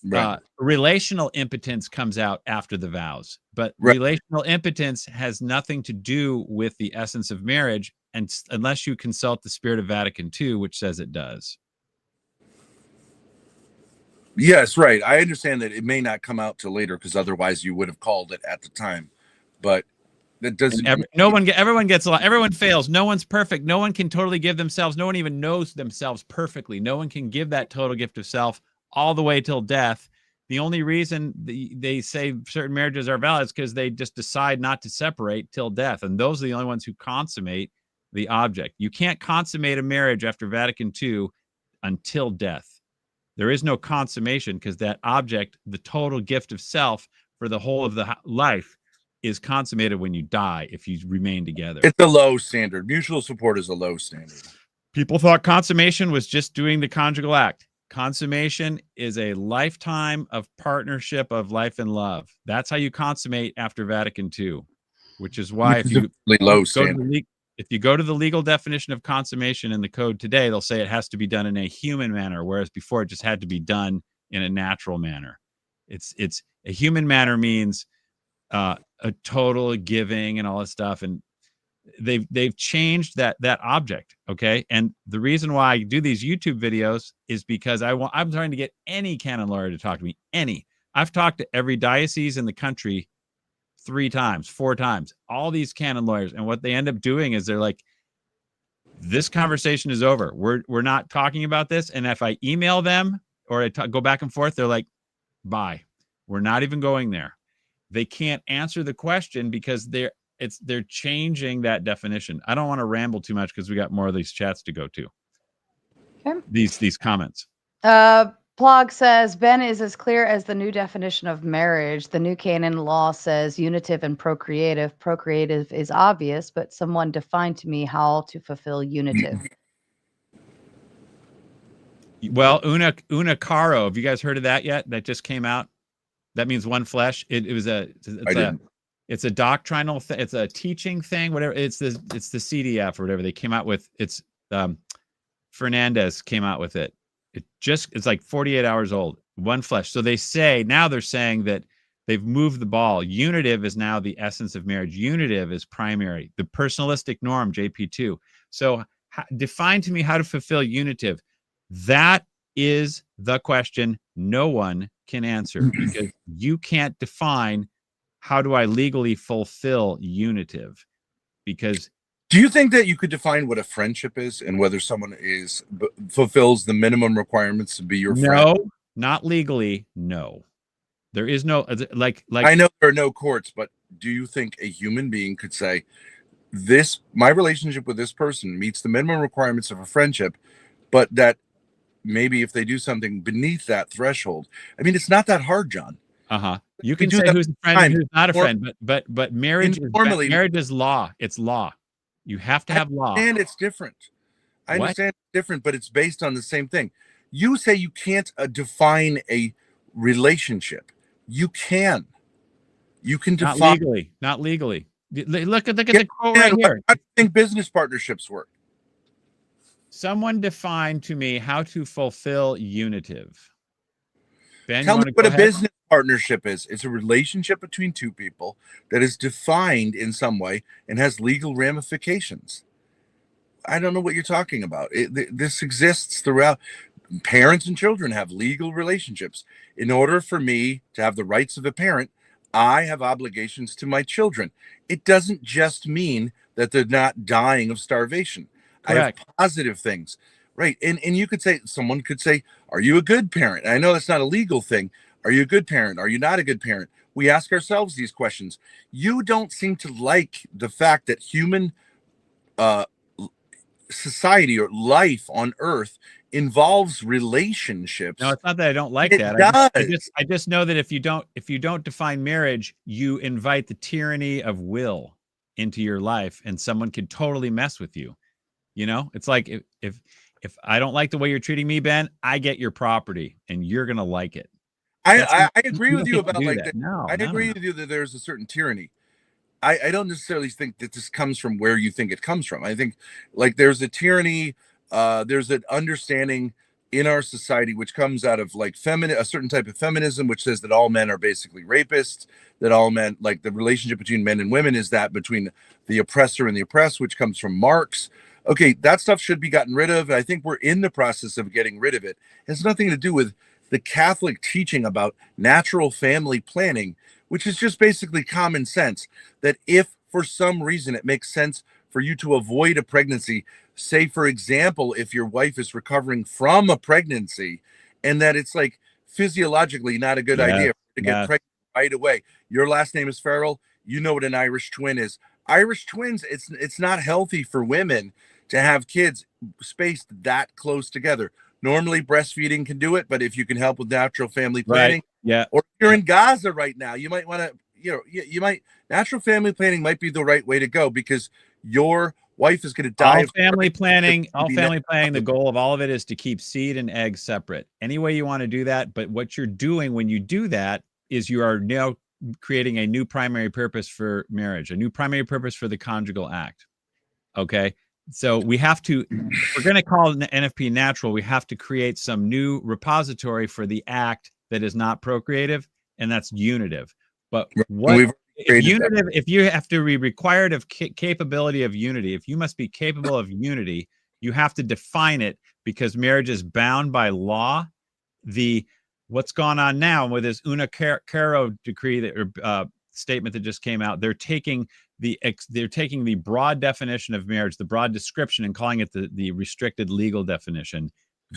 Right. Relational impotence comes out after the vows, but relational impotence has nothing to do with the essence of marriage, and unless you consult the Spirit of Vatican II, which says it does. Yes, right. I understand that it may not come out till later, because otherwise you would have called it at the time. But that doesn't. Everyone fails. No one's perfect. No one can totally give themselves. No one even knows themselves perfectly. No one can give that total gift of self all the way till death. The only reason they say certain marriages are valid is because they just decide not to separate till death. And those are the only ones who consummate the object. You can't consummate a marriage after Vatican II until death. There is no consummation, because that object, the total gift of self for the whole of the life, is consummated when you die if you remain together. It's a low standard. Mutual support is a low standard. People thought consummation was just doing the conjugal act. Consummation is a lifetime of partnership of life and love. That's how you consummate after Vatican II, which is why if you go to the legal definition of consummation in the code today, they'll say it has to be done in a human manner, whereas before it just had to be done in a natural manner. It's a human manner means a total giving and all this stuff, and they've changed that object. Okay, and the reason why I do these YouTube videos is because I'm trying to get any canon lawyer to talk to me. I've talked to every diocese in the country 3 times, 4 times, all these canon lawyers, and what they end up doing is they're like, this conversation is over. We're not talking about this. And if I email them or go back and forth, they're like, bye. We're not even going there. They can't answer the question because they're changing that definition. I don't want to ramble too much because we got more of these chats to go to. Okay. These comments. Plog says, Ben is as clear as the new definition of marriage. The new canon law says unitive and procreative. Procreative is obvious, but someone defined to me how to fulfill unitive. Well, una caro. Have you guys heard of that yet? That just came out. That means one flesh. It's a doctrinal thing. It's a teaching thing. Whatever. It's the CDF or whatever they came out with. It's Fernandez came out with it. It's like 48 hours old. One flesh. So they're saying that they've moved the ball. Unitive is now the essence of marriage. Unitive is primary. The personalistic norm, JP2. So define to me how to fulfill unitive. That is the question no one can answer because you can't define how do I legally fulfill unitive. Because do you think that you could define what a friendship is and whether someone fulfills the minimum requirements to be your friend? No, not legally. No, there is no like. I know there are no courts, but do you think a human being could say, my relationship with this person meets the minimum requirements of a friendship, but that maybe if they do something beneath that threshold, I mean, it's not that hard, John. You can say who's a friend and who's not a friend, but marriage is law. It's law. You have to have law. And it's different. I understand it's different, but it's based on the same thing. You say you can't define a relationship. You can. You can define. Not legally. Look at the quote right here. How do you think business partnerships work? Someone defined to me how to fulfill unitive. Ben, tell me what a business partnership is. It's a relationship between two people that is defined in some way and has legal ramifications. I don't know what you're talking about. This exists throughout. Parents and children have legal relationships. In order for me to have the rights of a parent, I have obligations to my children. It doesn't just mean that they're not dying of starvation. Correct. I have positive things. Right. And you could say, someone could say, are you a good parent? And I know that's not a legal thing. Are you a good parent? Are you not a good parent? We ask ourselves these questions. You don't seem to like the fact that human society or life on Earth involves relationships. No, it's not that I don't like that. I just know that if you don't define marriage, you invite the tyranny of will into your life, and someone could totally mess with you. You know, it's like if I don't like the way you're treating me, Ben, I get your property and you're going to like it. I agree with you about like that. I agree with you that there's a certain tyranny. I don't necessarily think that this comes from where you think it comes from. I think like there's a tyranny, there's an understanding in our society which comes out of like a certain type of feminism, which says that all men are basically rapists, that all men, like the relationship between men and women is that between the oppressor and the oppressed, which comes from Marx. Okay, that stuff should be gotten rid of. I think we're in the process of getting rid of it. It has nothing to do with the Catholic teaching about natural family planning, which is just basically common sense, that if for some reason it makes sense for you to avoid a pregnancy, say, for example, if your wife is recovering from a pregnancy and that it's like physiologically not a good idea to get pregnant right away. Your last name is Farrell. You know what an Irish twin is. Irish twins, it's not healthy for women to have kids spaced that close together. Normally breastfeeding can do it, but if you can help with natural family planning, or if you're in Gaza right now, you might natural family planning might be the right way to go because your wife is going to die. All family planning, the goal of all of it is to keep seed and egg separate. Any way you want to do that, but what you're doing when you do that is you are now creating a new primary purpose for marriage, a new primary purpose for the conjugal act. Okay? So we have to, if we're going to call it NFP natural, we have to create some new repository for the act that is not procreative, and that's unitive. But what if you have to be required of capability of unity, if you must be capable of unity, you have to define it, because marriage is bound by law. What's gone on now with this Una Caro decree that statement that just came out, they're taking the broad definition of marriage, the broad description, and calling it the restricted legal definition.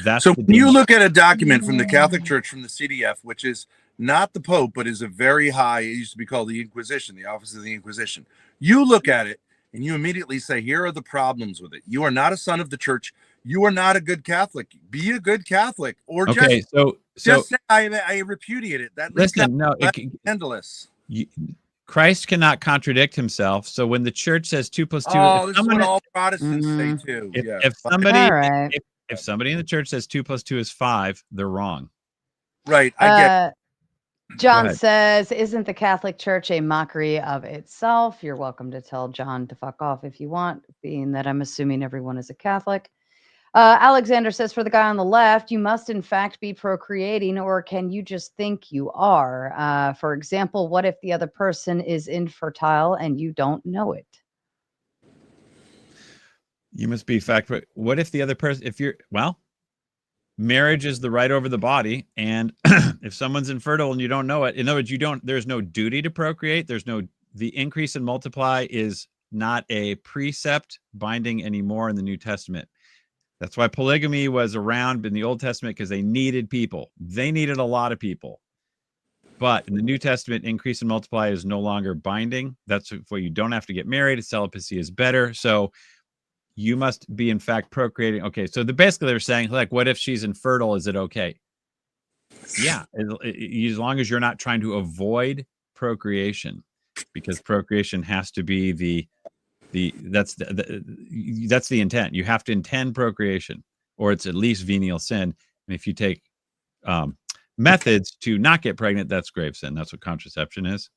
That's so when you look at a document from the Catholic Church, from the CDF, which is not the Pope, but is a very high, it used to be called the Inquisition, the Office of the Inquisition. You look at it and you immediately say, here are the problems with it. You are not a son of the church. You are not a good Catholic. Be a good Catholic, or just say, I repudiate it. That listen, no, scandalous. Christ cannot contradict himself. So when the church says 2 + 2, this is what all Protestants say too. If somebody in the church says 2 + 2 is 5, they're wrong. Right. I get. John says, isn't the Catholic Church a mockery of itself? You're welcome to tell John to fuck off if you want, being that I'm assuming everyone is a Catholic. Alexander says, for the guy on the left, you must in fact be procreating, or can you just think you are? For example, what if the other person is infertile and you don't know it? You must be fact. What if the other person, marriage is the right over the body, and if someone's infertile and you don't know it, in other words, there's no duty to procreate. The increase and multiply is not a precept binding anymore in the New Testament. That's why polygamy was around in the Old Testament, because they needed people. They needed a lot of people. But in the New Testament, increase and multiply is no longer binding. That's why you don't have to get married. Celibacy is better. So you must be, in fact, procreating. Okay, so basically they're saying, like, what if she's infertile? Is it okay? Yeah, as long as you're not trying to avoid procreation, because procreation has to be that's the intent. You have to intend procreation, or it's at least venial sin. And if you take methods to not get pregnant, that's grave sin. That's what contraception is.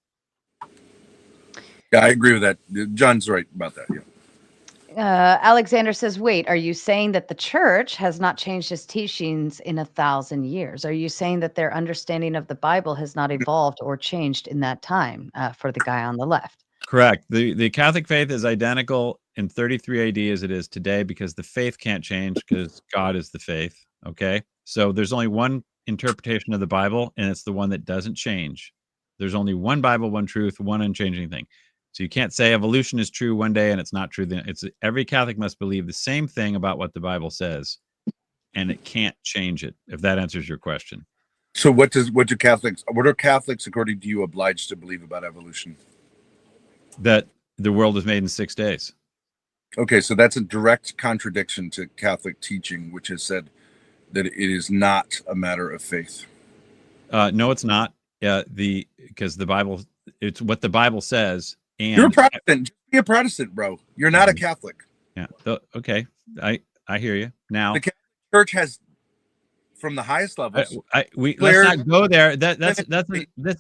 Yeah, I agree with that. John's right about that. Yeah. Alexander says, wait, are you saying that the church has not changed its teachings in 1,000 years? Are you saying that their understanding of the Bible has not evolved or changed in that time, for the guy on the left? Correct. The Catholic faith is identical in 33 AD as it is today, because the faith can't change, because God is the faith. Okay. So there's only one interpretation of the Bible, and it's the one that doesn't change. There's only one Bible, one truth, one unchanging thing. So you can't say evolution is true one day and it's not true. Then every Catholic must believe the same thing about what the Bible says, and it can't change it. If that answers your question. So what are Catholics, according to you, obliged to believe about evolution? That the world was made in 6 days. Okay, so that's a direct contradiction to Catholic teaching, which has said that it is not a matter of faith. No, it's not. Because the Bible, it's what the Bible says. And you're a Protestant. Just be a Protestant, bro. You're not a Catholic. Yeah. Okay. I hear you. Now the Catholic Church has, from the highest levels. Let's not go there. This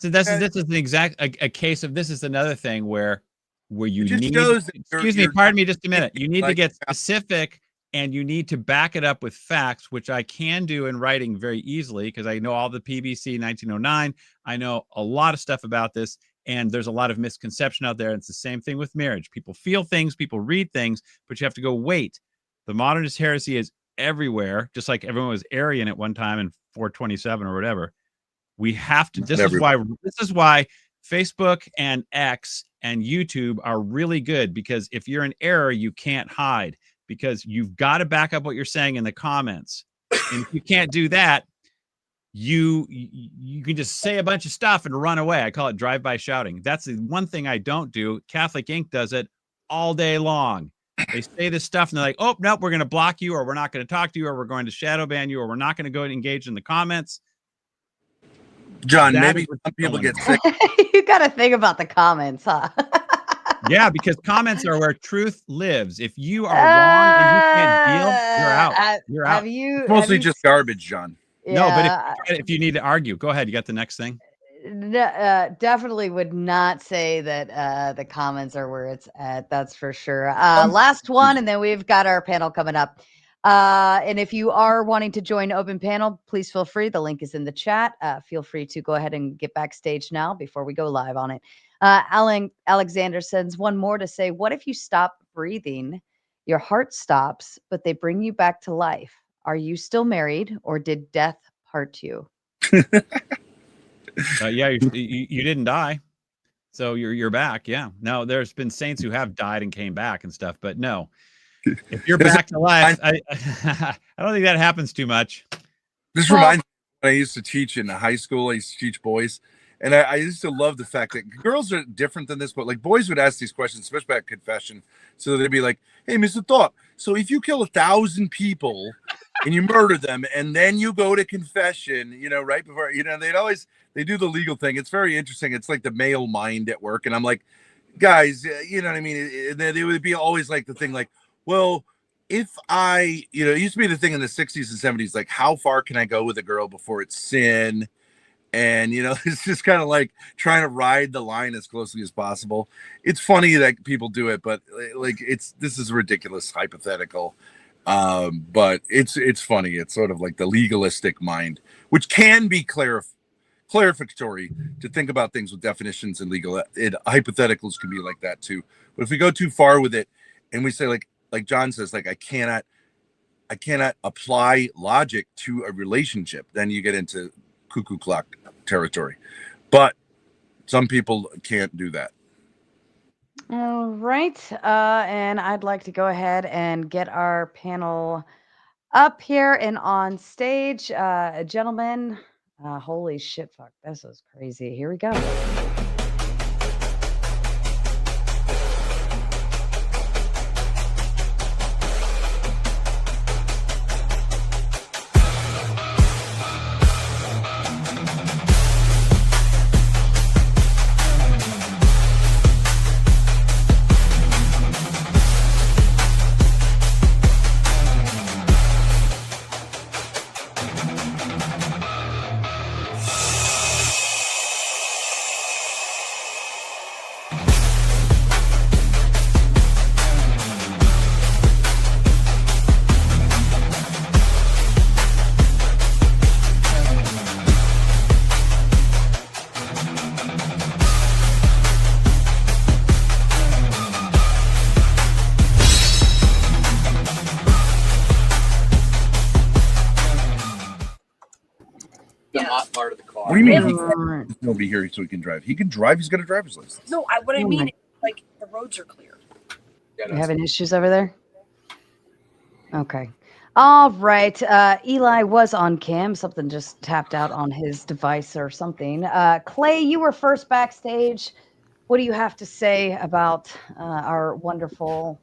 is an exact a case of, this is another thing where you need. Excuse me. Pardon me. Just a minute. You need to get specific, and you need to back it up with facts, which I can do in writing very easily, because I know all the PBC 1909. I know a lot of stuff about this. And there's a lot of misconception out there. It's the same thing with marriage. People feel things, people read things, but you have to go, wait, the modernist heresy is everywhere, just like everyone was Arian at one time in 427 or whatever. We have to, this is why Facebook and X and YouTube are really good, because if you're in error, you can't hide, because you've got to back up what you're saying in the comments. And if you can't do that, you can just say a bunch of stuff and run away. I call it drive-by shouting. That's the one thing I don't do. Catholic Inc. does it all day long. They say this stuff and they're like, oh, no, we're going to block you, or we're not going to talk to you, or we're going to shadow ban you, or we're not going to go and engage in the comments. John, maybe some people get sick. You got to think about the comments, huh? Yeah, because comments are where truth lives. If you are wrong and you can't deal, you're out. You're out. Have you? It's mostly have you just garbage, John. No, but Yeah, if you need to argue, go ahead. You got the next thing. definitely would not say that the comments are where it's at. That's for sure. Last one, and then we've got our panel coming up. And if you are wanting to join Open Panel, please feel free. The link is in the chat. Feel free to go ahead and get backstage now before we go live on it. Alexander sends one more to say, what if you stop breathing? Your heart stops, but they bring you back to life. Are you still married, or did death part you? Yeah, you didn't die, so you're back. Yeah. No, there's been saints who have died and came back and stuff, but no. If you're back to life, I don't think that happens too much. This reminds me when I used to teach in high school. I used to teach boys, and I used to love the fact that girls are different than this, but like boys would ask these questions, especially at confession. So they'd be like, "Hey, Mr. Thorpe, so if you kill 1,000 people and you murder them, and then you go to confession, right before, they do the legal thing. It's very interesting. It's like the male mind at work." And I'm like, guys, you know what I mean? They would be always like the thing, like, well, if it used to be the thing in the 60s and 70s, like, how far can I go with a girl before it's sin? And, it's just kind of like trying to ride the line as closely as possible. It's funny that people do it, but like, this is ridiculous, hypothetical. But it's funny. It's sort of like the legalistic mind, which can be clarificatory to think about things with definitions and hypotheticals can be like that too. But if we go too far with it and we say like John says, like, I cannot apply logic to a relationship, then you get into cuckoo clock territory. But some people can't do that. All right. And I'd like to go ahead and get our panel up here and on stage. Gentlemen, holy shit, fuck, this is crazy. Here we go. What do you mean he'll be here so he can drive? He can drive. He's got a driver's license. No, what I mean is, like, the roads are clear. You having issues over there? Okay. All right. Eli was on cam. Something just tapped out on his device or something. Clay, you were first backstage. What do you have to say about our wonderful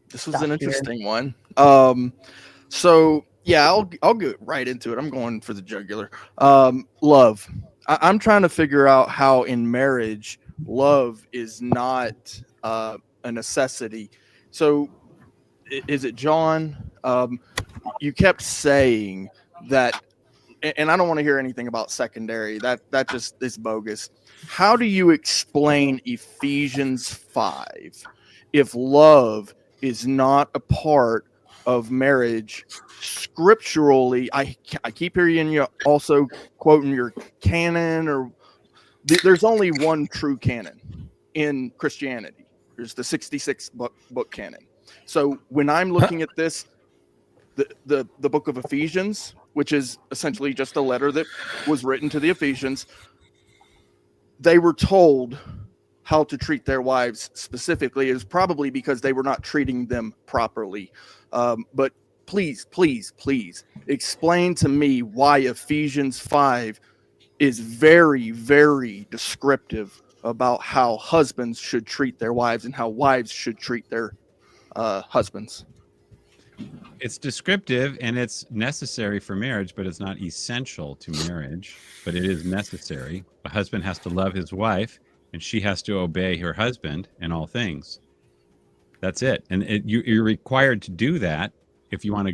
this was an interesting one. So yeah, I'll get right into it. I'm going for the jugular. Love. I'm trying to figure out how in marriage love is not a necessity. So is it John? You kept saying that, and I don't want to hear anything about secondary. That just is bogus. How do you explain Ephesians 5 if love is not a part of marriage scripturally? I keep hearing you also quoting your canon, or there's only one true canon in Christianity. There's the 66 book canon. So when I'm looking at this, the book of Ephesians, which is essentially just a letter that was written to the Ephesians, they were told how to treat their wives specifically. Is probably because they were not treating them properly. But please explain to me why Ephesians 5 is very, very descriptive about how husbands should treat their wives and how wives should treat their husbands. It's descriptive and it's necessary for marriage, but it's not essential to marriage, but it is necessary. A husband has to love his wife and she has to obey her husband in all things. That's it. And you're required to do that if you want to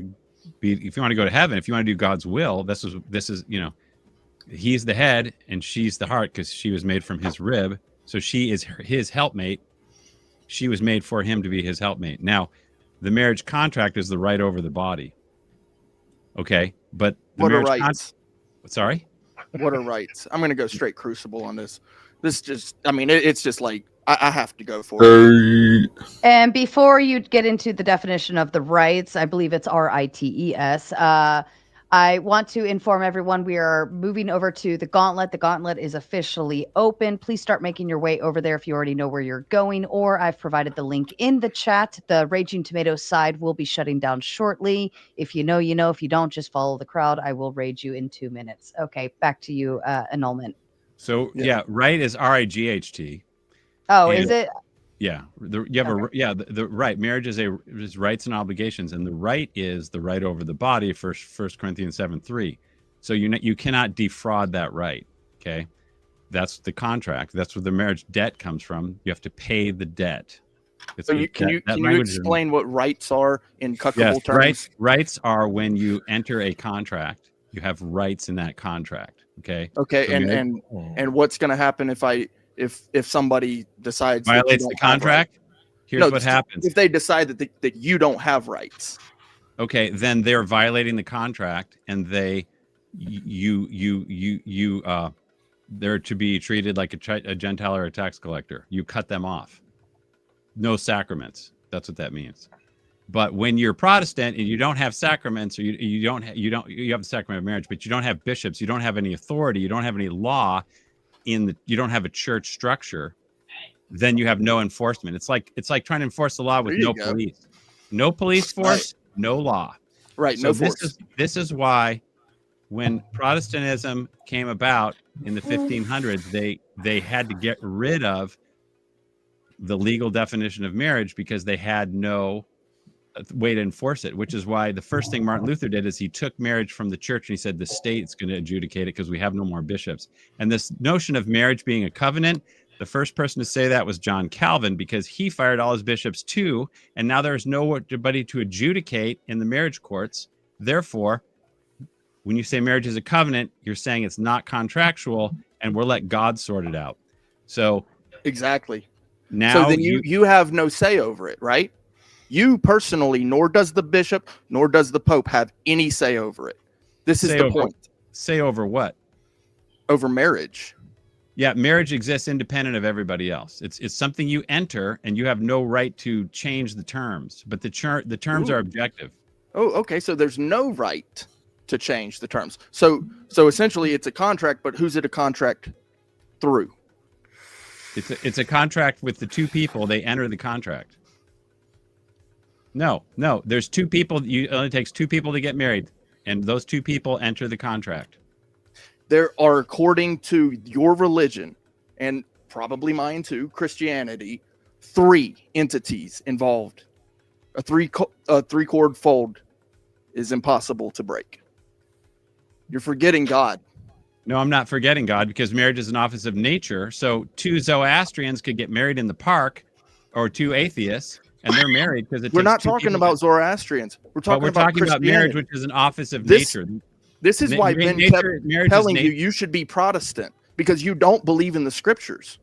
go to heaven, if you want to do God's will. This is, he's the head and she's the heart because she was made from his rib. So she is his helpmate. She was made for him to be his helpmate. Now, the marriage contract is the right over the body. Okay. But the what are marriage rights? Sorry? What are rights? I'm going to go straight crucible on this. This just, I mean, it's just like, I have to go for it. And before you get into the definition of the rights, I believe it's RITES. I want to inform everyone we are moving over to the Gauntlet. The Gauntlet is officially open. Please start making your way over there if you already know where you're going, or I've provided the link in the chat. The Raging Tomato side will be shutting down shortly. If you know, you know. If you don't, just follow the crowd. I will raid you in 2 minutes. Okay, back to you, annulment. So, right is RIGHT. Oh, and, is it? Yeah, the right. Marriage is rights and obligations, and the right is the right over the body. First Corinthians 7:3. So you cannot defraud that right. Okay, that's the contract. That's where the marriage debt comes from. You have to pay the debt. Can you explain what rights are in cuckable terms? Rights are when you enter a contract. You have rights in that contract. Okay. Okay, so and what's going to happen if somebody decides violates the contract? Here's what happens. If they decide that you don't have rights. Okay, then they're violating the contract, and they're to be treated like a Gentile or a tax collector. You cut them off. No sacraments. That's what that means. But when you're Protestant and you don't have sacraments, or you have the sacrament of marriage, but you don't have bishops, you don't have any authority, you don't have any law, you don't have a church structure, then you have no enforcement. It's like trying to enforce the law with no police. No police force, no law. Right, so no force. This is why when Protestantism came about in the 1500s, they had to get rid of the legal definition of marriage because they had no way to enforce it, which is why the first thing Martin Luther did is he took marriage from the church and he said the state's going to adjudicate it because we have no more bishops. And this notion of marriage being a covenant, the first person to say that was John Calvin, because he fired all his bishops too, and now there's nobody to adjudicate in the marriage courts. Therefore, when you say marriage is a covenant, you're saying it's not contractual, and we'll let God sort it out. So exactly. Now, so then you have no say over it, right? You personally, nor does the bishop, nor does the Pope have any say over it. This is the point. Say over what? Over marriage. Yeah, marriage exists independent of everybody else. It's something you enter, and you have no right to change the terms. But the terms are objective. Oh, okay. So there's no right to change the terms. So essentially, it's a contract. But who's it a contract through? It's a contract with the two people. They enter the contract. No. There's two people. It only takes two people to get married, and those two people enter the contract. There are, according to your religion, and probably mine too, Christianity, 3 entities involved. A three chord fold is impossible to break. You're forgetting God. No, I'm not forgetting God, because marriage is an office of nature. So 2 Zoroastrians could get married in the park, or 2 atheists, and they're married because we're not talking about Zoroastrians. We're talking about marriage, which is an office of nature. This is why Ben kept telling you should be Protestant, because you don't believe in the scriptures.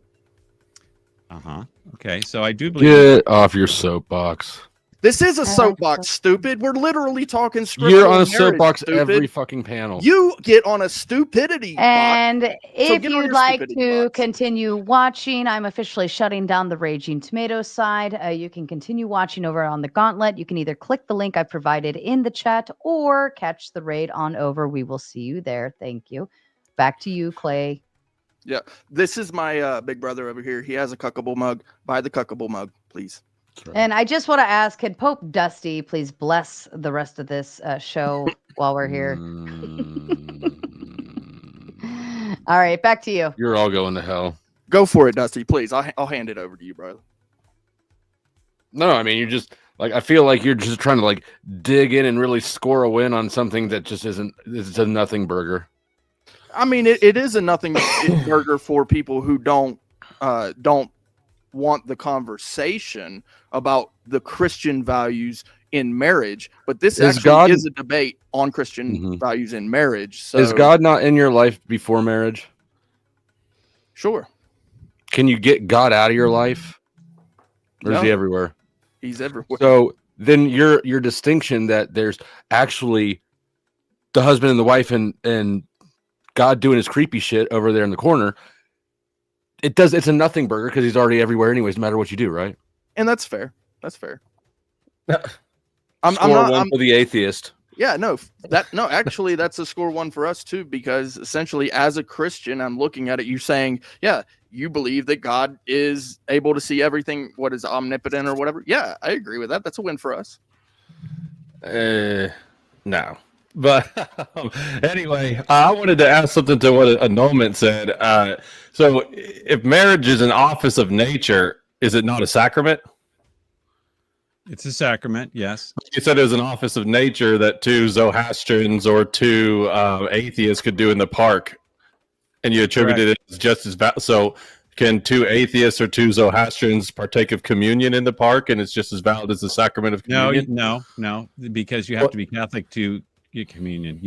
Okay, so I do believe. Get off your soapbox. This is a soapbox, stupid. We're literally talking scripture. You're on a soapbox every fucking panel. You get on a stupidity And box. if you'd like to continue watching, I'm officially shutting down the Raging Tomato side. You can continue watching over on the Gauntlet. You can either click the link I provided in the chat or catch the raid on over. We will see you there. Thank you. Back to you, Clay. Yeah, this is my big brother over here. He has a cuckable mug. Buy the cuckable mug, please. And I just want to ask, could Pope Dusty please bless the rest of this show while we're here? All right, back to you. You're all going to hell. Go for it, Dusty, please. I'll hand it over to you, brother. No, I mean, you're just like, I feel like you're just trying to like dig in and really score a win on something that just isn't. It's a nothing burger. I mean, it is a nothing burger for people who don't don't want the conversation about the Christian values in marriage, but this actually is a debate on Christian values in marriage. So is God not in your life before marriage? Sure. Can you get God out of your life? Or is he everywhere? He's everywhere. So then your distinction that there's actually the husband and the wife and God doing his creepy shit over there in the corner, it's a nothing burger because he's already everywhere anyways, no matter what you do, right? And that's fair. That's fair. I'm not for the atheist. Yeah, actually that's a score one for us too, because essentially as a Christian, I'm looking at it, you saying, yeah, you believe that God is able to see everything, what is omnipotent or whatever. Yeah, I agree with that. That's a win for us. No. But anyway, I wanted to ask something to what annulment said. So if marriage is an office of nature, is it not a sacrament? It's a sacrament, yes. You said it was an office of nature that two Zoroastrians or two atheists could do in the park, and you attributed it as just as valid. So can two atheists or two Zoroastrians partake of communion in the park, and it's just as valid as the sacrament of communion? No, because you have to be Catholic to get communion.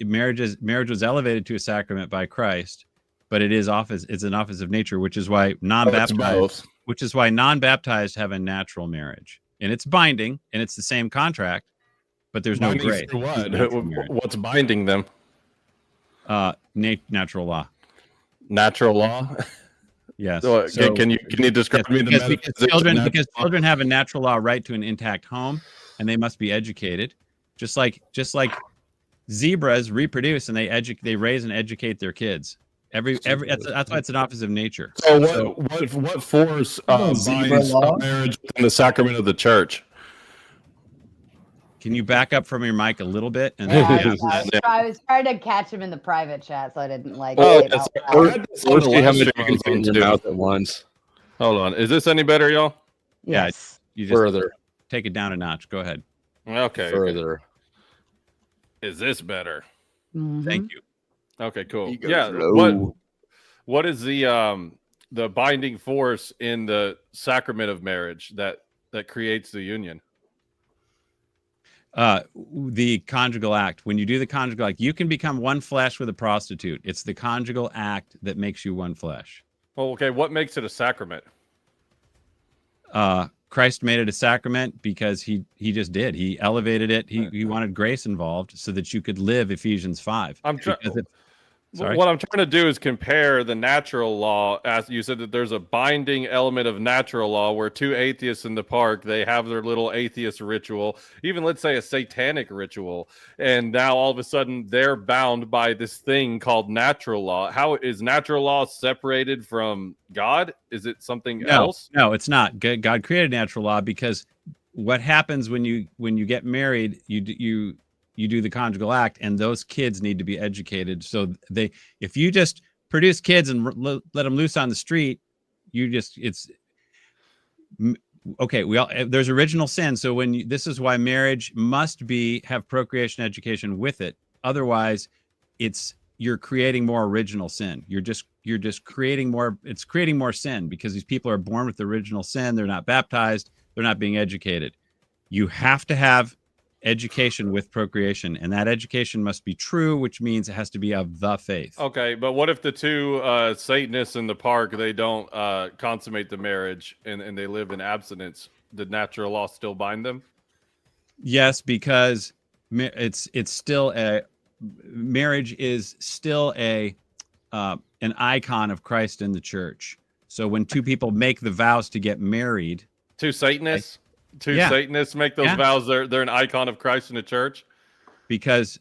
Marriage was elevated to a sacrament by Christ, but it's an office of nature, which is why non-baptized have a natural marriage. And it's binding, and it's the same contract, but there's no grace. What's binding them? Natural law. Natural law? Yes. So, can you describe me because children have a natural law right to an intact home, and they must be educated, just like zebras reproduce and they raise and educate their kids. That's why it's an office of nature. So what force binds marriage within the sacrament of the church? Can you back up from your mic a little bit? And I was trying to catch him in the private chat, so I didn't like. See how much you can fit in your mouth at once. Hold on, is this any better, y'all? Yes. You just further take it down a notch. Go ahead. Okay. Further. Is this better? Mm-hmm. Thank you. Okay, cool. Yeah. What is the binding force in the sacrament of marriage that creates the union? The conjugal act. When you do the conjugal act, you can become one flesh with a prostitute. It's the conjugal act that makes you one flesh. Well, okay. What makes it a sacrament? Christ made it a sacrament because he just did. He elevated it. He wanted grace involved so that you could live Ephesians 5. What I'm trying to do is compare the natural law, as you said that there's a binding element of natural law where two atheists in the park, they have their little atheist ritual, even let's say a satanic ritual, and now all of a sudden they're bound by this thing called natural law. How is natural law separated from God? Is it something else? No, it's not. God created natural law because what happens when you get married, you do the conjugal act, and those kids need to be educated. So if you just produce kids and let them loose on the street, there's original sin. So this is why marriage must have procreation education with it. Otherwise, you're creating more original sin. You're just creating more. It's creating more sin because these people are born with original sin. They're not baptized. They're not being educated. You have to have education with procreation, and that education must be true, which means it has to be of the faith. Okay, but what if the two Satanists in the park, they don't consummate the marriage and they live in abstinence? Did natural law still bind them? Yes, because it's still marriage is still an icon of Christ in the church. So when two people make the vows to get married, two Satanists. Satanists make those vows. They're an icon of Christ in the church. Because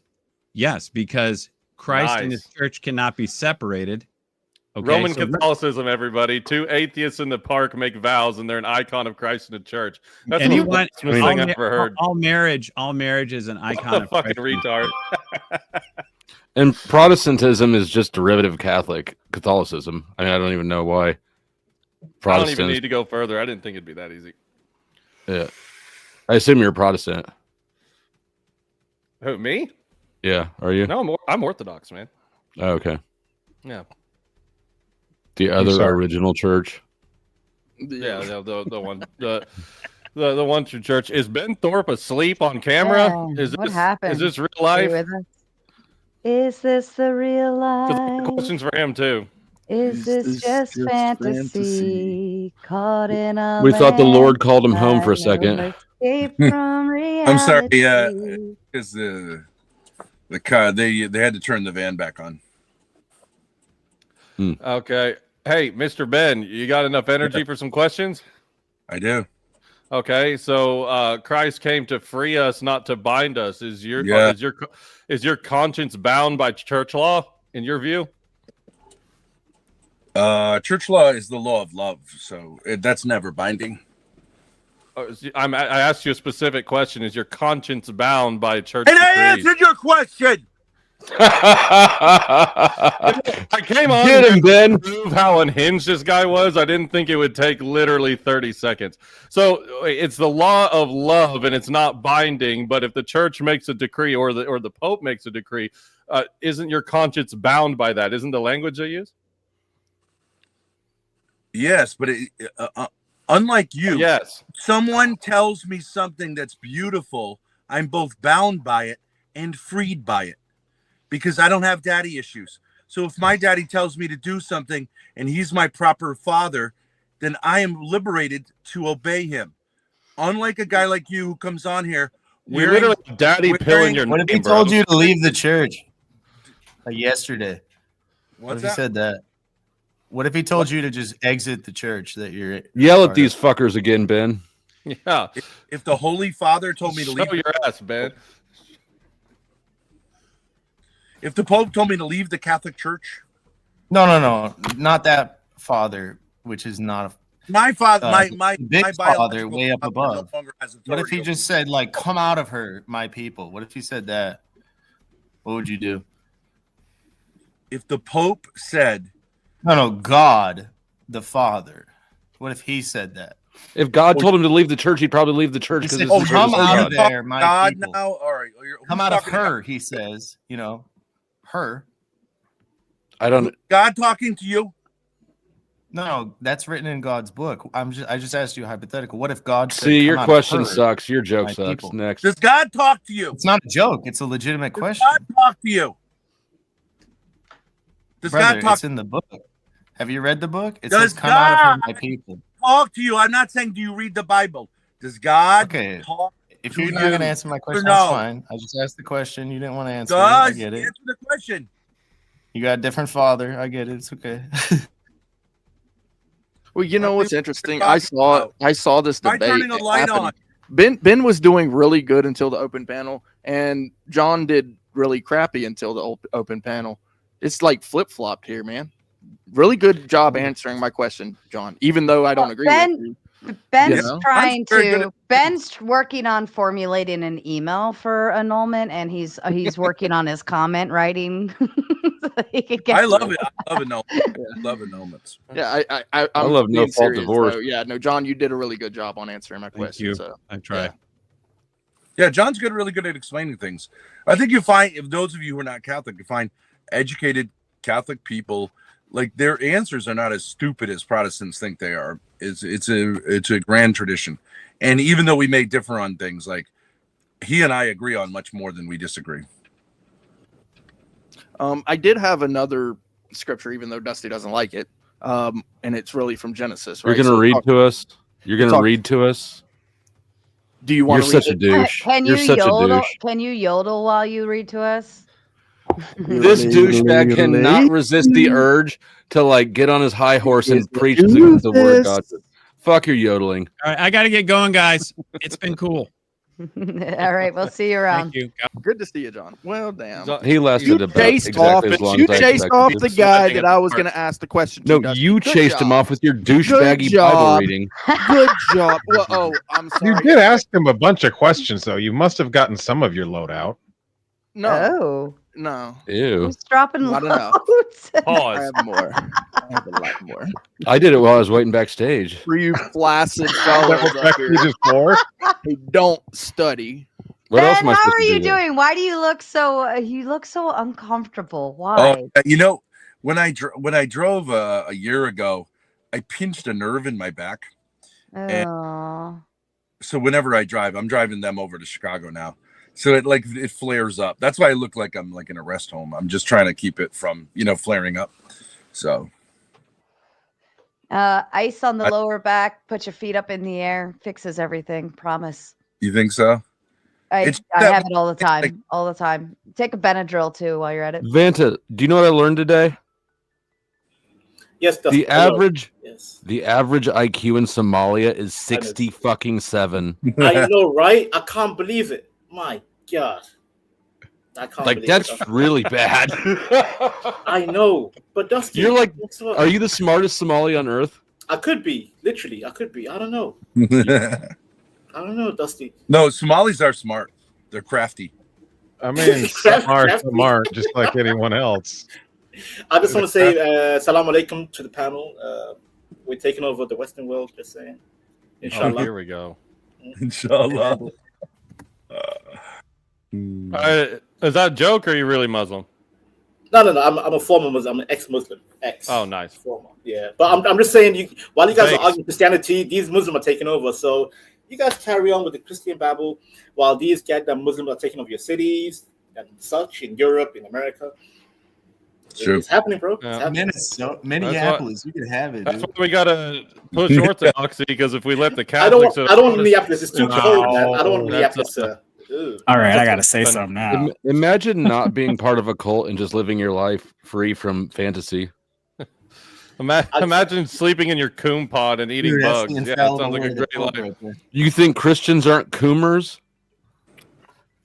Christ and his church cannot be separated. Okay, Roman Catholicism, everybody. Two atheists in the park make vows, and they're an icon of Christ in the church. That's the most thing I've ever heard. All marriage is an icon of fucking retard. And Protestantism is just derivative of Catholicism. I mean, I don't even know why. I don't even need to go further. I didn't think it'd be that easy. Yeah, I assume you're a Protestant. Who, me? Yeah, are you? No, I'm Orthodox, man. Oh, okay. Yeah. The other original church. Yeah, the one the one true church. Is Ben Thorpe asleep on camera? What happened? Is this real life? Is this the real life? Questions for him too. Is this just fantasy? Caught in a We thought the Lord called him home for a land, second. no escape from reality. I'm sorry, because the car they had to turn the van back on. Okay. Hey, Mr. Ben, you got enough energy for some questions? I do. Okay, so Christ came to free us, not to bind us. Is your conscience bound by church law in your view? Church law is the law of love, so that's never binding. I asked you a specific question. Is your conscience bound by church And decrees? I answered your question. I came on Get him, Ben. to prove how unhinged this guy was. I didn't think it would take literally 30 seconds. So it's the law of love, and it's not binding. But if the church makes a decree, or the Pope makes a decree, isn't your conscience bound by that? Isn't the language they use? Yes, but unlike you, yes, someone tells me something that's beautiful, I'm both bound by it and freed by it, because I don't have daddy issues. So if my daddy tells me to do something and he's my proper father, then I am liberated to obey him. Unlike a guy like you who comes on here, you literally daddy pilling your. What if he told you to leave the church? Like yesterday. What if he said that? What if he told you to just exit the church that you're Yell at these fuckers again, Ben. Yeah. If the Holy Father told me to leave your ass, Ben. If the Pope told me to leave the Catholic Church. No, not that father, which is not a my father, my big father way up above. No longer has What if he just said, like, come out of her, my people? What if he said that? What would you do? If the Pope said, no, God, the Father. What if he said that? If God told him to leave the church, he'd probably leave the church because come out of there, my God people. Now, all right, come out of her, he says. Her. I don't. God talking to you? No, that's written in God's book. I just asked you a hypothetical. What if God said, see, your question sucks. Your joke sucks. People. Next. Does God talk to you? It's not a joke. It's a legitimate question. God talk to you? Does Brother, God talk? It's in the book. Have you read the book? It Does says, come out of her, my people. Talk to you. I'm not saying do you read the Bible. Does God talk if to you're not you? going to answer my question, no? that's fine. I just asked the question. You didn't want to answer it. Does I get it. answer the question. You got a different father. I get it. It's okay. Well, you know what's interesting? I saw this By debate. turning a light on. Ben was doing really good until the open panel, and John did really crappy until the open panel. It's like flip-flopped here, man. Really good job answering my question, John, even though I don't agree with you. Ben's Ben's working on formulating an email for annulment, and he's working on his comment writing. I love it. I love annulments. I love annulments. Yeah, I love no fault serious, divorce. though. Yeah, no, John, you did a really good job on answering my question. you. So I tried. Yeah, John's really good at explaining things. I think you find, if those of you who are not Catholic, you find educated Catholic people, like their answers are not as stupid as Protestants think they are. It's a grand tradition, and even though we may differ on things, like he and I agree on much more than we disagree. I did have another scripture, even though Dusty doesn't like it, and it's really from Genesis. Right? You're going to read to us? You're going to read to us? Do you want to You're such a douche. Can you yodel? Can you yodel while you read to us? This douchebag cannot resist the urge to get on his high horse and preach the word of God. Fuck your yodeling. All right, I got to get going, guys. It's been cool. All right, we'll see you around. Thank you. Good to see you, John. Well, damn. He lasted about exactly as long You as I chased off expected. the guy that I was going to ask the question to. No, Dusty. you Good chased job. him off with your douchebaggy Bible reading. Good job. Well, I'm sorry. You did ask him a bunch of questions, though. You must have gotten some of your load out. No. No. Ew. Who's dropping Not loads? enough. I have more. I have a lot more. I did it while I was waiting backstage. For you flaccid fellas up here who don't study. What else Ben, am I how supposed are to you do? doing? Why do you look so? You look so uncomfortable. Why? You know, when I drove a year ago, I pinched a nerve in my back. Oh. So whenever I drive, I'm driving them over to Chicago now. So it flares up. That's why I look like I'm like in a rest home. I'm just trying to keep it from, flaring up. So ice on the lower back, put your feet up in the air, fixes everything. Promise. You think so? I have it all the time. All the time. Take a Benadryl too while you're at it. Vanta, do you know what I learned today? Yes, the average IQ in Somalia is 60 fucking 7. I know, right? I can't believe it. My God. I can't believe that's it. really bad. I know. But Dusty, you're like, are you the smartest Somali on earth? I could be. Literally, I could be. I don't know. I don't know, Dusty. No, Somalis are smart. They're crafty. I mean, some are smart, just like anyone else. I just want to say salam alaikum to the panel. We're taking over the Western world, just saying. Inshallah. Oh, here we go. Inshallah. Is that a joke or are you really Muslim? No. I'm a former Muslim. I'm an ex-Muslim. Oh, nice. Former. Yeah. But I'm just saying, while you guys are arguing Christianity, these Muslims are taking over. So you guys carry on with the Christian Bible while these goddamn Muslims are taking over your cities and such in Europe, in America. True. It's happening, bro. Yeah. Minneapolis, you can have it. That's Dude. why we gotta push orthodoxy, because if we let the Catholics, I don't want Minneapolis. It's too cold, man. I don't want Minneapolis. All right, I gotta say something now. Imagine not being part of a cult and just living your life free from fantasy. Imagine sleeping in your coom pod and eating bugs. Yeah, that sounds like a great life. Right, you think Christians aren't coomers?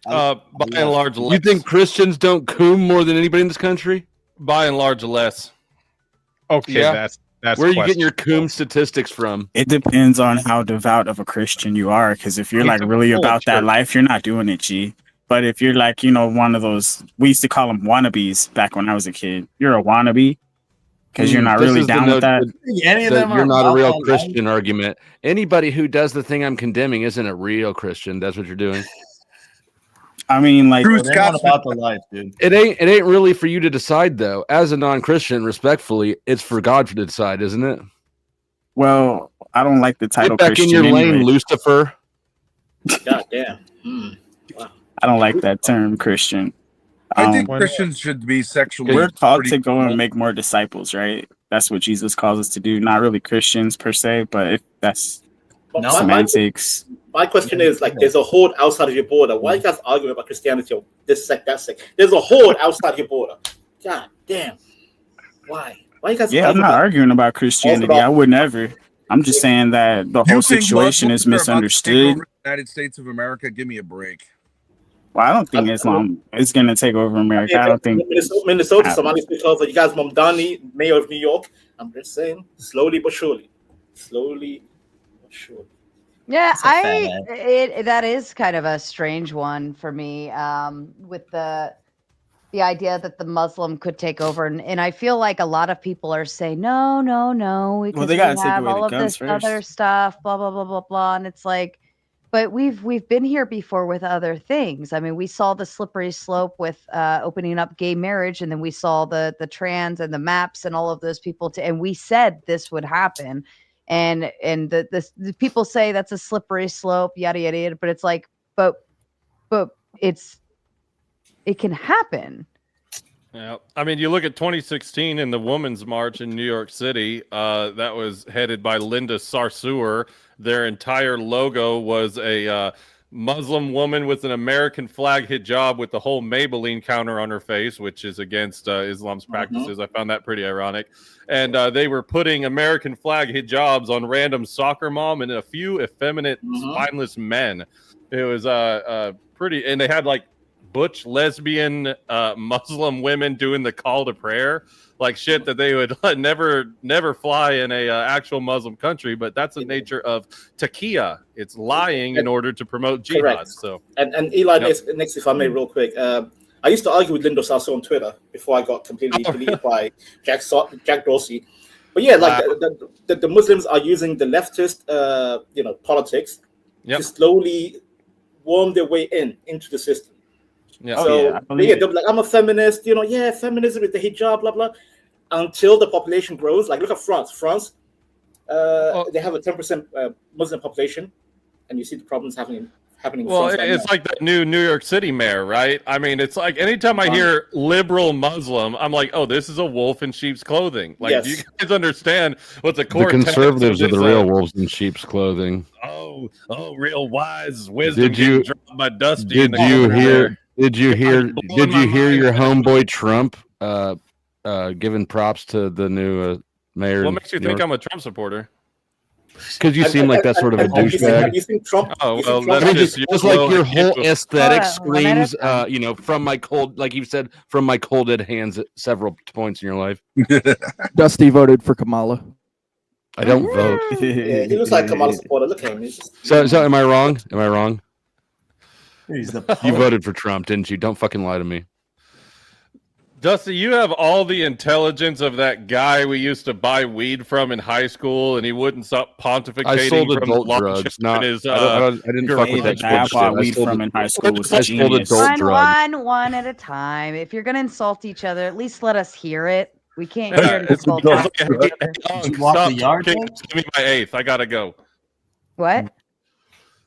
By and large, less. You think Christians don't coom more than anybody in this country? By and large, less. Okay, Yeah. that's where are you getting your coom statistics from? It depends on how devout of a Christian you are, because if you're like really about that life, you're not doing it, G. But if you're like, one of those, we used to call them wannabes back when I was a kid. You're a wannabe because you're not really down with that. Any of them you're are not a real about Christian argument. Anybody who does the thing I'm condemning isn't a real Christian. That's what you're doing. I mean, like, They're not about the life, dude. It ain't really for you to decide, though. As a non-Christian, respectfully, it's for God to decide, isn't it? Well, I don't like the title. Get back Christian in your anyway. lane, Lucifer. God damn. Wow. I don't like that term, Christian. I think Christians should be sexually. We're called to go and make more disciples, right? That's what Jesus calls us to do. Not really Christians per se, but if that's semantics. My question is, like, there's a horde outside of your border. Why are you guys arguing about Christianity or this sect, that sect? There's a horde outside your border. God damn. Why? Why you guys? Yeah, I'm not arguing about Christianity. I would never. I'm just saying that the whole situation is misunderstood. United States of America, give me a break. Well, I don't think Islam is going to take over America. I don't think Minnesota, Somali take over. You guys, Mamdani, mayor of New York. I'm just saying, slowly but surely. Slowly but surely. Yeah, that is kind of a strange one for me, with the idea that the Muslim could take over, and I feel like a lot of people are saying no, because they gotta we take have away all the of guns this other first. stuff, blah blah blah blah blah, and it's like, but we've been here before with other things. I mean, we saw the slippery slope with opening up gay marriage, and then we saw the trans and the maps and all of those people, and we said this would happen. And the people say that's a slippery slope, yada yada yada. But it's like, but it can happen. Yeah, I mean, you look at 2016 in the Women's March in New York City. That was headed by Linda Sarsour. Their entire logo was a Muslim woman with an American flag hijab with the whole Maybelline counter on her face, which is against Islam's practices. I found that pretty ironic. And they were putting American flag hijabs on random soccer mom and a few effeminate, spineless men. It was pretty, and they had like butch lesbian Muslim women doing the call to prayer, like shit that they would never fly in a actual Muslim country. But that's the nature of taqiyya. It's lying in order to promote jihad. Correct. So and Eli, next, if I may, real quick. I used to argue with Linda Sarsour on Twitter before I got completely deleted by Jack Dorsey. But yeah, like the Muslims are using the leftist, politics to slowly worm their way into the system. Yeah. So they're like, I'm a feminist, feminism with the hijab, blah blah. until the population grows. Like look at France. France, they have a 10% Muslim population, and you see the problems happening. Well, it's like that new New York City mayor, right? I mean, it's like anytime I hear liberal Muslim, I'm like, oh, this is a wolf in sheep's clothing. Like, do you guys understand what the core? The conservatives are the this, real wolves in sheep's clothing. Oh, real wise wisdom. Did you dropped by Dusty? Did you hear? Did you hear? Did you hear your homeboy Trump giving props to the new mayor? What makes you think I'm a Trump supporter? Because you seem like that sort of a douchebag. Have you seen Trump? Oh, well, I mean, just like your whole aesthetic Hold on, screams, from my cold, like you said, from my cold dead hands at several points in your life. Dusty voted for Kamala. I don't vote. Yeah, he looks like Kamala supporter. Look at him. He's just... So am I wrong? Am I wrong? He's the You voted for Trump, didn't you? Don't fucking lie to me. Dusty, you have all the intelligence of that guy we used to buy weed from in high school, and he wouldn't stop pontificating. I sold from adult the drugs. Not, his, I didn't fuck with that I bullshit. bought weed from in high school was genius. One at a time. If you're gonna insult each other, at least let us hear it. We can't hear it. Insult each other. Did you walk the yard? Give me my eighth. I gotta go. What?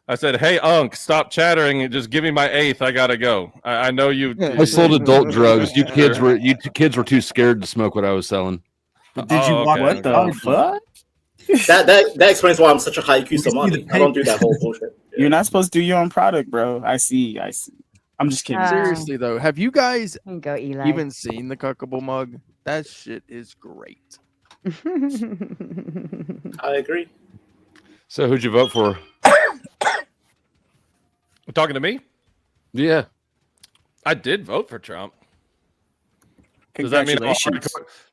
I said, "Hey, Unc, stop chattering and just give me my eighth. I gotta go." I know you. I sold adult drugs. You kids were too scared to smoke what I was selling. Did you walk? What the fuck? That explains why I'm such a high IQ Somali. I don't do that whole bullshit. You're not supposed to do your own product, bro. I see. I'm just kidding. Seriously though, have you guys go, Eli. even seen the Cuckable mug? That shit is great. I agree. So who'd you vote for? Talking to me? Yeah, I did vote for Trump. Does that mean?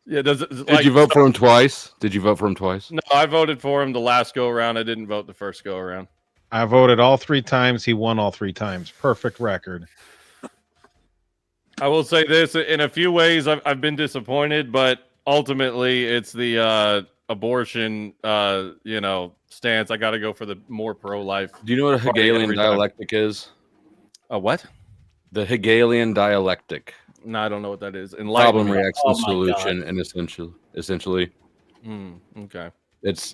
Yeah. Did you vote for him twice? Did you vote for him twice? No, I voted for him the last go around. I didn't vote the first go around. I voted all 3 times. He won all 3 times. Perfect record. I will say this: in a few ways, I've been disappointed, but ultimately, it's the abortion, stance. I got to go for the more pro-life. Do you know what a Hegelian dialectic is? A what? The Hegelian dialectic. No, I don't know what that is. Problem, reaction, solution, and essentially. Okay. It's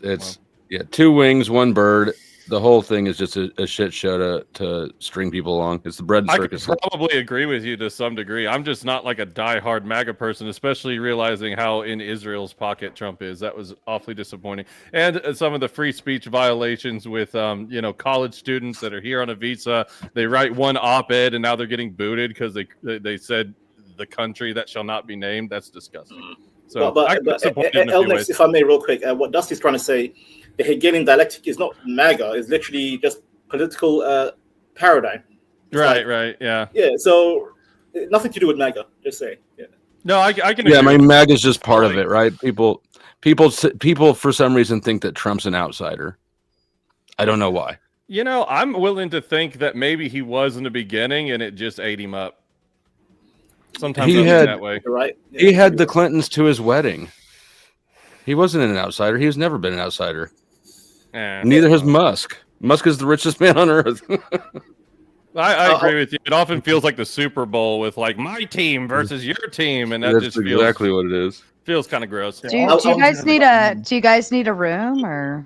2 wings, 1 bird. The whole thing is just a shit show to string people along. It's the bread and circus. I could probably agree with you to some degree. I'm just not like a diehard MAGA person, especially realizing how in Israel's pocket Trump is. That was awfully disappointing. And some of the free speech violations with, college students that are here on a visa. They write one op-ed and now they're getting booted because they said the country that shall not be named. That's disgusting. So, Elnex, if I may, real quick, what Dusty's trying to say, the Hegelian dialectic is not MAGA; it's literally just political paradigm. Right, yeah. Yeah, so nothing to do with MAGA. Just say, yeah. No, I can. Yeah, MAGA is just part of it, right? People for some reason think that Trump's an outsider. I don't know why. I'm willing to think that maybe he was in the beginning, and it just ate him up. Sometimes he had that way. Right? Yeah. He had the Clintons to his wedding. He wasn't an outsider. He's never been an outsider. Neither has Musk. Musk is the richest man on earth. I agree with you. It often feels like the Super Bowl with like my team versus your team, and that's just exactly what it is. Feels kind of gross. Do you guys need a room or?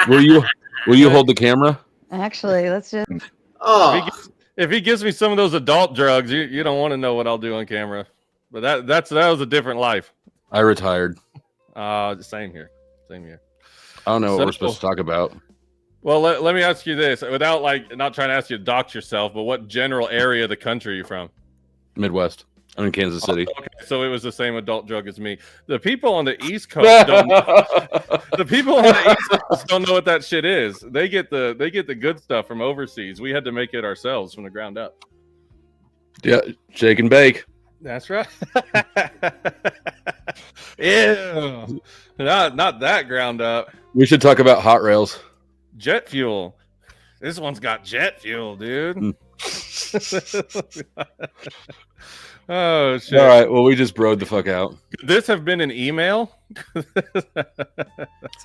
Will you hold the camera? Actually, let's just. If he gives me some of those adult drugs, you don't want to know what I'll do on camera. But that was a different life. I retired. Same here. I don't know what we're supposed to talk about. Well, let me ask you this, without not trying to ask you to dox yourself, but what general area of the country are you from? Midwest. I'm in Kansas City. Okay, so it was the same adult drug as me. The people on the East Coast don't know what that shit is. They get the good stuff from overseas. We had to make it ourselves from the ground up. Yeah, shake and bake. That's right. Yeah, not that ground up. We should talk about hot rails. Jet fuel. This one's got jet fuel, dude. Oh shit! All right. Well, we just broed the fuck out. Could this have been an email?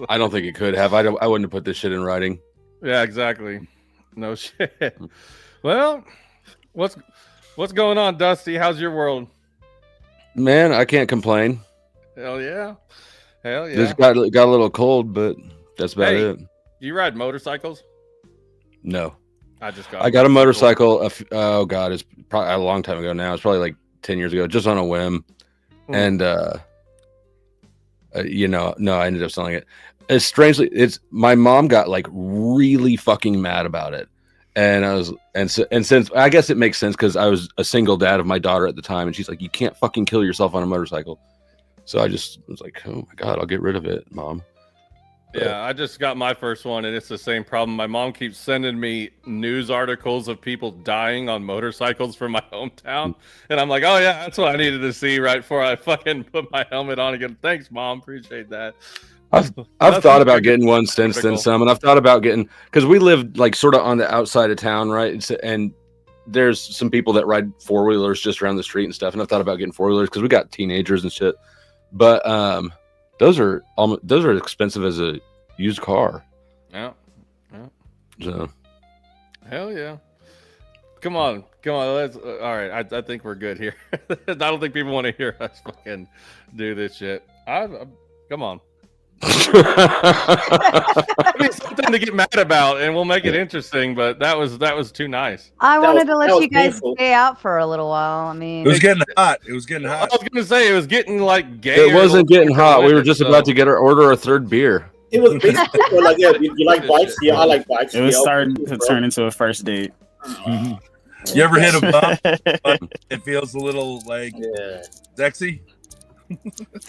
I don't think it could have. I wouldn't have put this shit in writing. Yeah, exactly. No shit. Well, what's going on, Dusty? How's your world? Man, I can't complain. Hell yeah. Hell yeah. Just got a little cold, but that's about Hey, it. Do you ride motorcycles? No. I got a motorcycle. Oh God, it's probably a long time ago now. It's probably like 10 years ago, just on a whim. And no, I ended up selling it. It's strangely, my mom got like really fucking mad about it. And since I guess it makes sense because I was a single dad of my daughter at the time, and she's like, you can't fucking kill yourself on a motorcycle. So I just was like, oh my God, I'll get rid of it, Mom. Yeah, I just got my first one, and it's the same problem. My mom keeps sending me news articles of people dying on motorcycles from my hometown, and I'm like, oh yeah, that's what I needed to see right before I fucking put my helmet on again. Thanks, Mom, appreciate that. I've thought about getting one since then some, and I've thought about getting, because we live like sort of on the outside of town, right? And there's some people that ride 4-wheelers just around the street and stuff, and I've thought about getting 4-wheelers because we got teenagers and shit. But those are expensive as a used car. Yeah. So. Hell yeah. Come on. Let's. All right. I think we're good here. I don't think people want to hear us fucking do this shit. Come on. I mean, something to get mad about, and we'll make it interesting. But that was too nice. I wanted to let you guys stay out for a little while. I mean, it was getting hot. I was gonna say it was getting like gay. It wasn't getting hot. We were just about to order our third beer. It was basically like, yeah, you like bikes? Yeah, I like bikes. It was starting to turn into a first date. You ever hit a bump? It feels a little like sexy.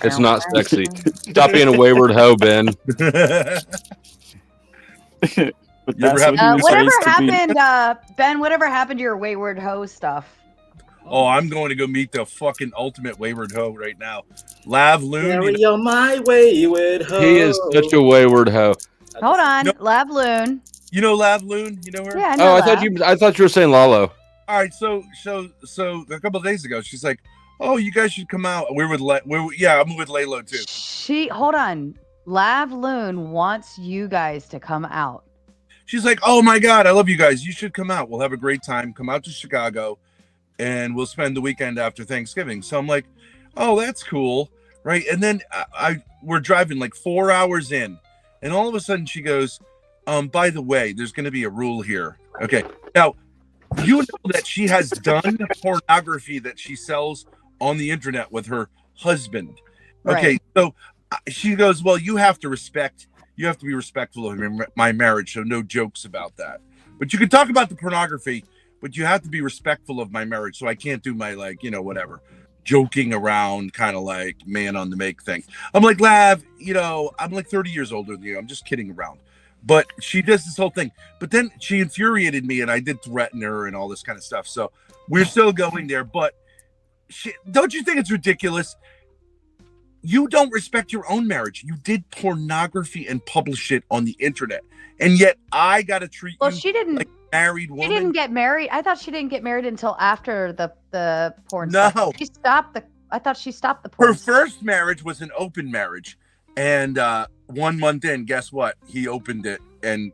It's not sexy. Stop being a wayward hoe, Ben. Whatever happened, Ben? Whatever happened to your wayward hoe stuff? Oh, I'm going to go meet the fucking ultimate wayward hoe right now. Lav Loon. You're my wayward hoe. He is such a wayward hoe. Hold on, Lav Loon. You know Lav Loon? You know her? Yeah, I know. I thought you were saying Lalo. All right, so a couple of days ago, she's like, "Oh, you guys should come out." I'm with Laylo too. Hold on. Lav Loon wants you guys to come out. She's like, "Oh my God, I love you guys. You should come out. We'll have a great time. Come out to Chicago, and we'll spend the weekend after Thanksgiving." So I'm like, "Oh, that's cool, right?" And then we're driving like 4 hours in, and all of a sudden she goes, "By the way, there's going to be a rule here." Okay, now you know that she has done pornography that she sells on the internet with her husband. Okay, right. So she goes, "Well, you have to be respectful of my marriage, so no jokes about that. But you can talk about the pornography, but you have to be respectful of my marriage, so I can't do my whatever joking around kind of like man on the make thing." I'm like, "Lav, I'm like 30 years older than you. I'm just kidding around." But she does this whole thing. But then she infuriated me, and I did threaten her and all this kind of stuff. So we're still going there. But don't you think it's ridiculous? You don't respect your own marriage. You did pornography and publish it on the internet. And yet I got to treat you she didn't, like a married woman. She didn't get married. I thought she didn't get married until after the porn No. stuff. I thought she stopped the porn. Her first marriage was an open marriage. And 1 month in, guess what? He opened it and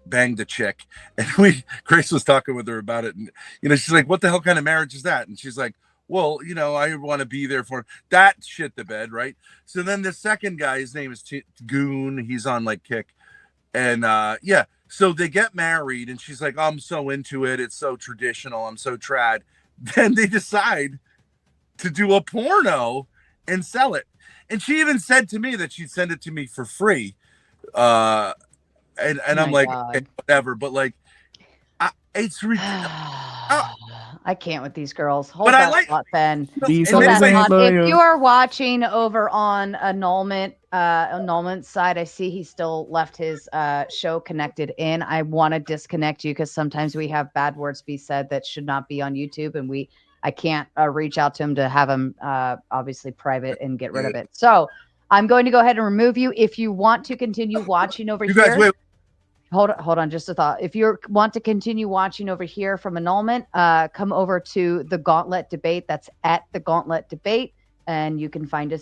banged the chick. And Grace was talking with her about it. And, she's like, "What the hell kind of marriage is that?" And she's like, "Well, I want to be there for that shit the bed." Right. So then the second guy, his name is Goon. He's on like Kick. And so they get married and she's like, "I'm so into it. It's so traditional. I'm so trad." Then they decide to do a porno and sell it. And she even said to me that she'd send it to me for free. And I'm like, okay, whatever. But like, it's ridiculous. I can't with these girls. Hold But that I like thought, Ben. These Hold that hoes ain't thought. loyal. If you are watching over on annulment side, I see he still left his show connected in. I want to disconnect you because sometimes we have bad words be said that should not be on YouTube, and I can't reach out to him to have him obviously private and get rid of it. So I'm going to go ahead and remove you. If you want to continue watching over here. Wait. Hold on, just a thought. If you want to continue watching over here from annulment, come over to the Gauntlet Debate. That's at the Gauntlet Debate, and you can find us